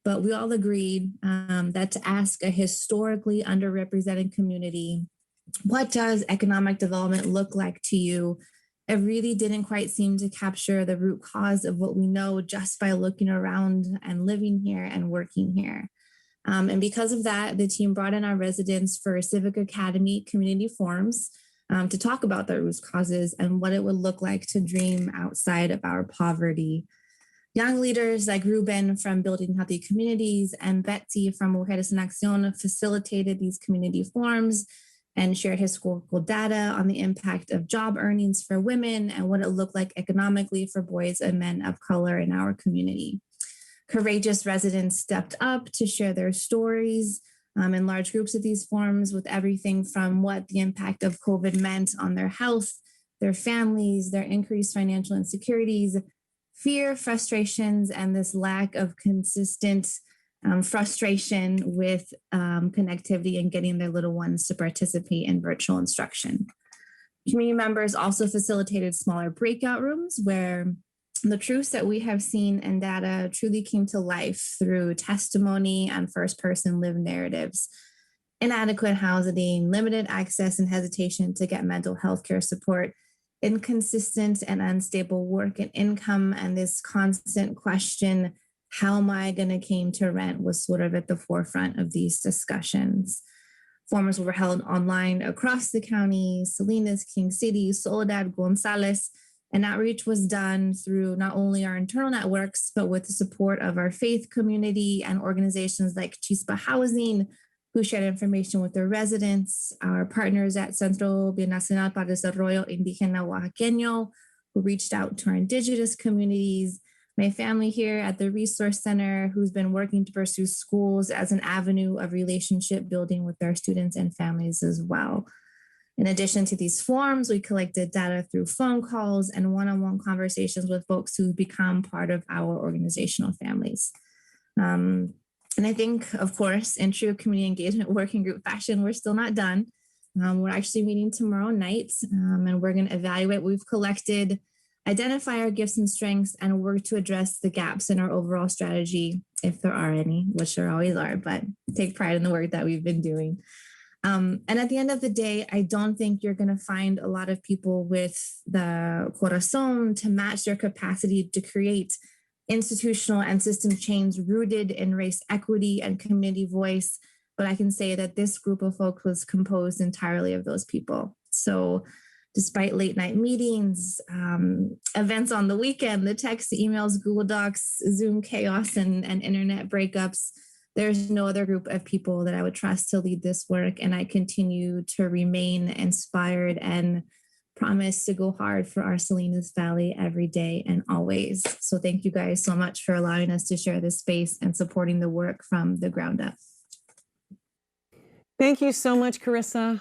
But we all agreed that to ask a historically underrepresented community, what does economic development look like to you? It really didn't quite seem to capture the root cause of what we know just by looking around and living here and working here. And because of that, the team brought in our residents for Civic Academy community forums to talk about the root causes and what it would look like to dream outside of our poverty. Young leaders like Ruben from Building Healthy Communities and Betsy from Mujeres en Acción facilitated these community forums and shared historical data on the impact of job earnings for women and what it looked like economically for boys and men of color in our community. Courageous residents stepped up to share their stories in large groups at these forums, with everything from what the impact of COVID meant on their health, their families, their increased financial insecurities, fear, frustrations, and this lack of consistent frustration with connectivity and getting their little ones to participate in virtual instruction. Community members also facilitated smaller breakout rooms where the truths that we have seen in data truly came to life through testimony and first-person lived narratives. Inadequate housing, limited access and hesitation to get mental health care support, inconsistent and unstable work and income, and this constant question, how am I going to came to rent, was sort of at the forefront of these discussions. Forums were held online across the county, Salinas, King City, Soledad, Gonzales, and outreach was done through not only our internal networks, but with the support of our faith community and organizations like Chispa Housing, who shared information with their residents, our partners at Centro Binacional para Desarrollo Indígena Oaxaqueño, who reached out to our indigenous communities, my family here at the Resource Center, who's been working to pursue schools as an avenue of relationship building with their students and families as well. In addition to these forums, we collected data through phone calls and one-on-one conversations with folks who become part of our organizational families. And I think, of course, in true community engagement working group fashion, we're still not done. We're actually meeting tomorrow night, and we're going to evaluate what we've collected identify our gifts and strengths, and work to address the gaps in our overall strategy, if there are any, which there always are, but take pride in the work that we've been doing. And at the end of the day, I don't think you're going to find a lot of people with the corazón to match their capacity to create institutional and system change rooted in race equity and community voice. But I can say that this group of folks was composed entirely of those people. So despite late night meetings, events on the weekend, the texts, emails, Google Docs, Zoom chaos, and internet breakups, there's no other group of people that I would trust to lead this work. And I continue to remain inspired and promise to go hard for our Salinas Valley every day and always. So thank you guys so much for allowing us to share this space and supporting the work from the ground up. Thank you so much, Carissa.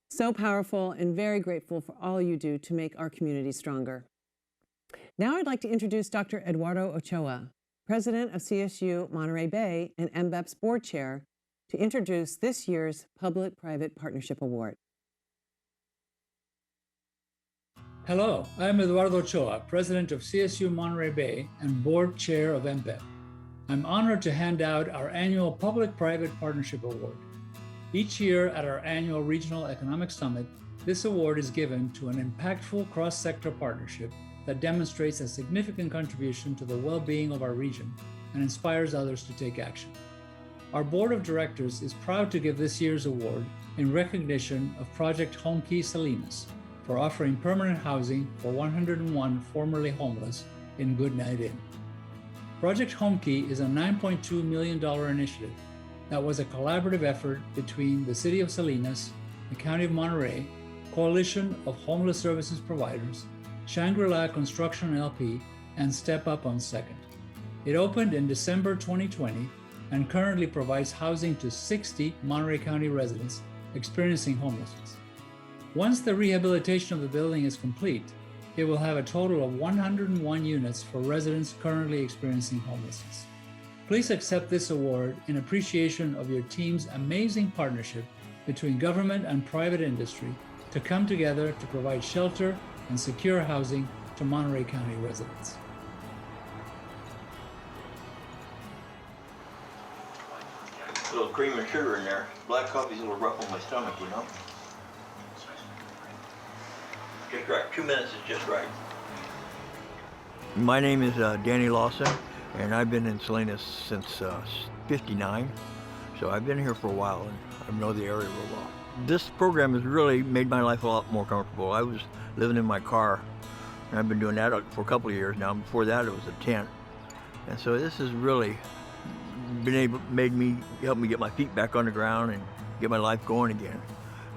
So powerful and very grateful for all you do to make our community stronger. Now I'd like to introduce Dr. Eduardo Ochoa, President of CSU Monterey Bay and MBEP's Board Chair, to introduce this year's Public-Private Partnership Award. Hello, I'm Eduardo Ochoa, President of CSU Monterey Bay and Board Chair of MBEP. I'm honored to hand out our annual Public-Private Partnership Award. Each year at our annual Regional Economic Summit, this award is given to an impactful cross-sector partnership that demonstrates a significant contribution to the well-being of our region and inspires others to take action. Our board of directors is proud to give this year's award in recognition of Project Home Key Salinas for offering permanent housing for 101 formerly homeless in Goodnight Inn. Project Home Key is a $9.2 million initiative that was a collaborative effort between the City of Salinas, the County of Monterey, Coalition of Homeless Services Providers, Shangri-La Construction LP, and Step Up on Second. It opened in December 2020 and currently provides housing to 60 Monterey County residents experiencing homelessness. Once the rehabilitation of the building is complete, it will have a total of 101 units for residents currently experiencing homelessness. Please accept this award in appreciation of your team's amazing partnership between government and private industry to come together to provide shelter and secure housing to Monterey County residents. A little cream and sugar in there. Black coffee's a little rough on my stomach, you know? Just right. 2 minutes is just right. My name is Danny Lawson, and I've been in Salinas since '59. So I've been here for a while, and I know the area real well. This program has really made my life a lot more comfortable. I was living in my car, and I've been doing that for a couple of years now. Before that, it was a tent. And so this has really helped me get my feet back on the ground and get my life going again.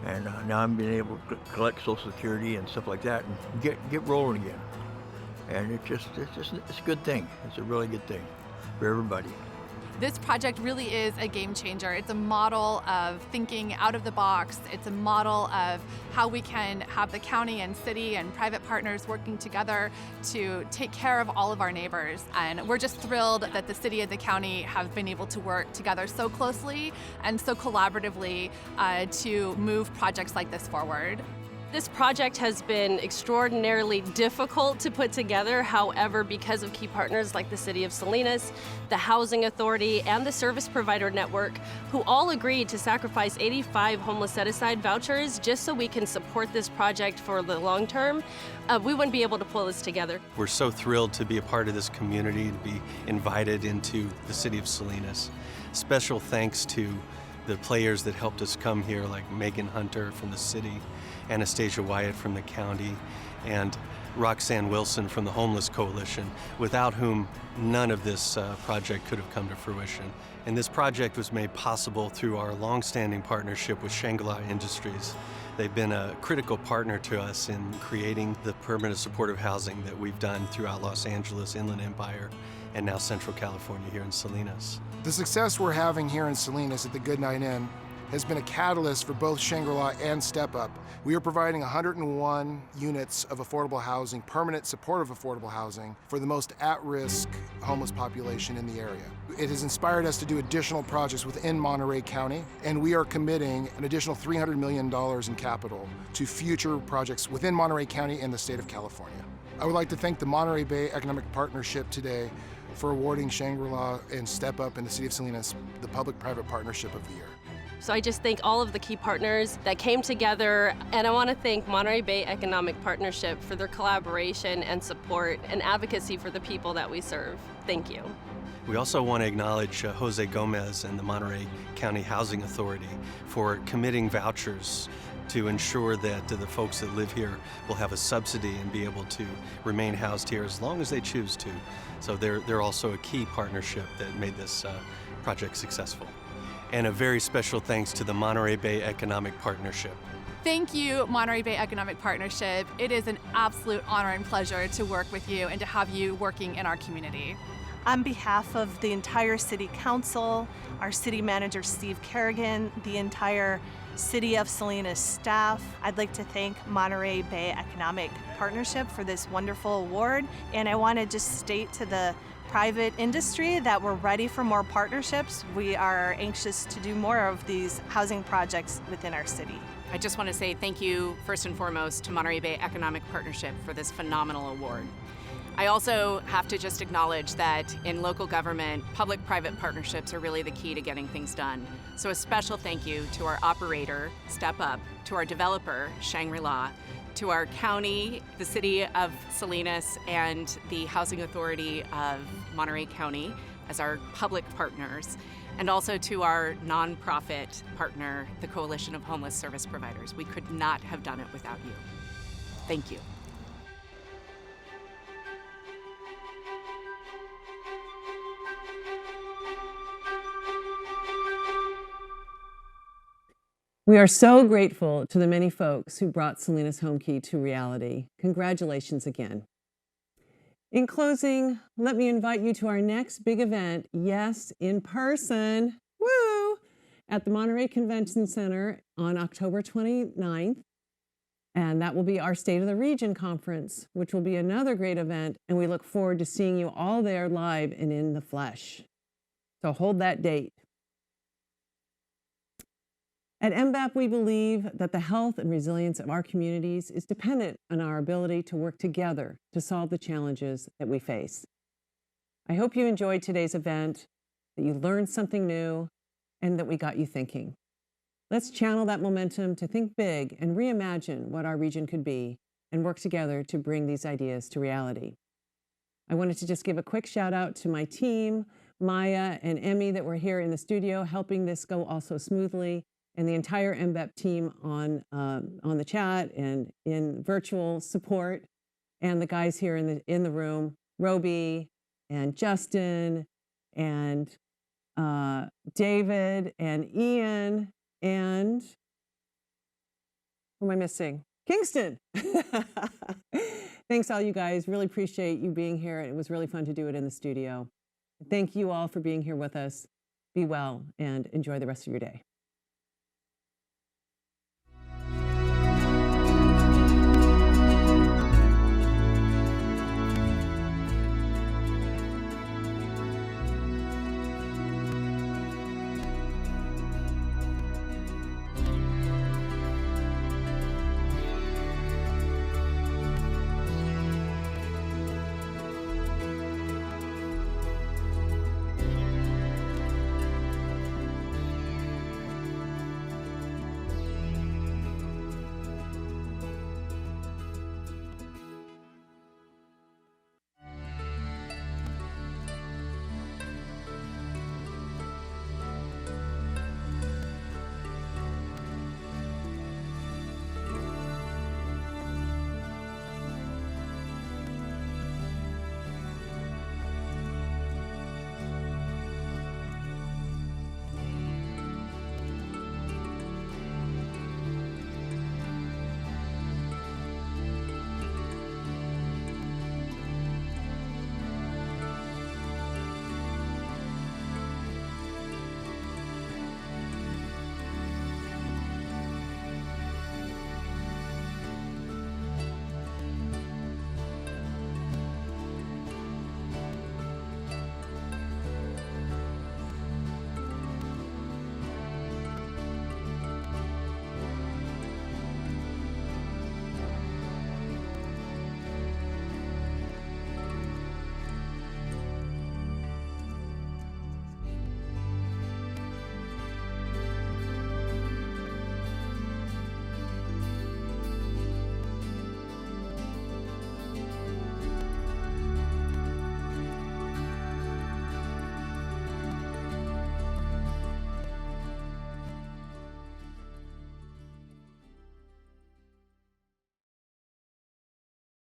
And now I'm being able to collect Social Security and stuff like that and get rolling again. And it's a good thing. It's a really good thing for everybody. This project really is a game changer. It's a model of thinking out of the box. It's a model of how we can have the county and city and private partners working together to take care of all of our neighbors. And we're just thrilled that the city and the county have been able to work together so closely and so collaboratively to move projects like this forward. This project has been extraordinarily difficult to put together. However, because of key partners like the City of Salinas, the Housing Authority, and the Service Provider Network, who all agreed to sacrifice 85 homeless set-aside vouchers just so we can support this project for the long term, we wouldn't be able to pull this together. We're so thrilled to be a part of this community, to be invited into the City of Salinas. Special thanks to the players that helped us come here, like Megan Hunter from the city, Anastasia Wyatt from the county, and Roxanne Wilson from the Homeless Coalition, without whom none of this project could have come to fruition. And this project was made possible through our longstanding partnership with Shangri-La Industries. They've been a critical partner to us in creating the permanent supportive housing that we've done throughout Los Angeles, Inland Empire, and now Central California here in Salinas. The success we're having here in Salinas at the Goodnight Inn has been a catalyst for both Shangri-La and Step Up. We are providing 101 units of affordable housing, permanent supportive affordable housing, for the most at-risk homeless population in the area. It has inspired us to do additional projects within Monterey County, and we are committing an additional $300 million in capital to future projects within Monterey County and the state of California. I would like to thank the Monterey Bay Economic Partnership today for awarding Shangri-La and Step Up in the City of Salinas the Public-Private Partnership of the Year. So I just thank all of the key partners that came together, and I want to thank Monterey Bay Economic Partnership for their collaboration and support and advocacy for the people that we serve. Thank you. We also want to acknowledge Jose Gomez and the Monterey County Housing Authority for committing vouchers to ensure that the folks that live here will have a subsidy and be able to remain housed here as long as they choose to. So they're also a key partnership that made this project successful. And a very special thanks to the Monterey Bay Economic Partnership. Thank you, Monterey Bay Economic Partnership. It is an absolute honor and pleasure to work with you and to have you working in our community. On behalf of the entire City Council, our City Manager Steve Kerrigan, the entire City of Salinas staff, I'd like to thank Monterey Bay Economic Partnership for this wonderful award. And I want to just state to the private industry that we're ready for more partnerships. We are anxious to do more of these housing projects within our city. I just want to say thank you, first and foremost, to Monterey Bay Economic Partnership for this phenomenal award. I also have to just acknowledge that in local government, public-private partnerships are really the key to getting things done. So a special thank you to our operator, Step Up, to our developer, Shangri-La, to our county, the City of Salinas, and the Housing Authority of Monterey County as our public partners, and also to our nonprofit partner, the Coalition of Homeless Service Providers. We could not have done it without you. Thank you. We are so grateful to the many folks who brought Salinas Home Key to reality. Congratulations again. In closing, let me invite you to our next big event, yes, in person, woo, at the Monterey Convention Center on October 29th. And that will be our State of the Region conference, which will be another great event. And we look forward to seeing you all there live and in the flesh. So hold that date. At MBEP, we believe that the health and resilience of our communities is dependent on our ability to work together to solve the challenges that we face. I hope you enjoyed today's event, that you learned something new, and that we got you thinking. Let's channel that momentum to think big and reimagine what our region could be and work together to bring these ideas to reality. I wanted to just give a quick shout out to my team, Maya and Emmy, that were here in the studio helping this go also smoothly, and the entire MBEP team on the chat and in virtual support, and the guys here in the room, Roby and Justin and David and Ian and who am I missing? Kingston. Thanks all you guys. Really appreciate you being here. It was really fun to do it in the studio. Thank you all for being here with us. Be well and enjoy the rest of your day.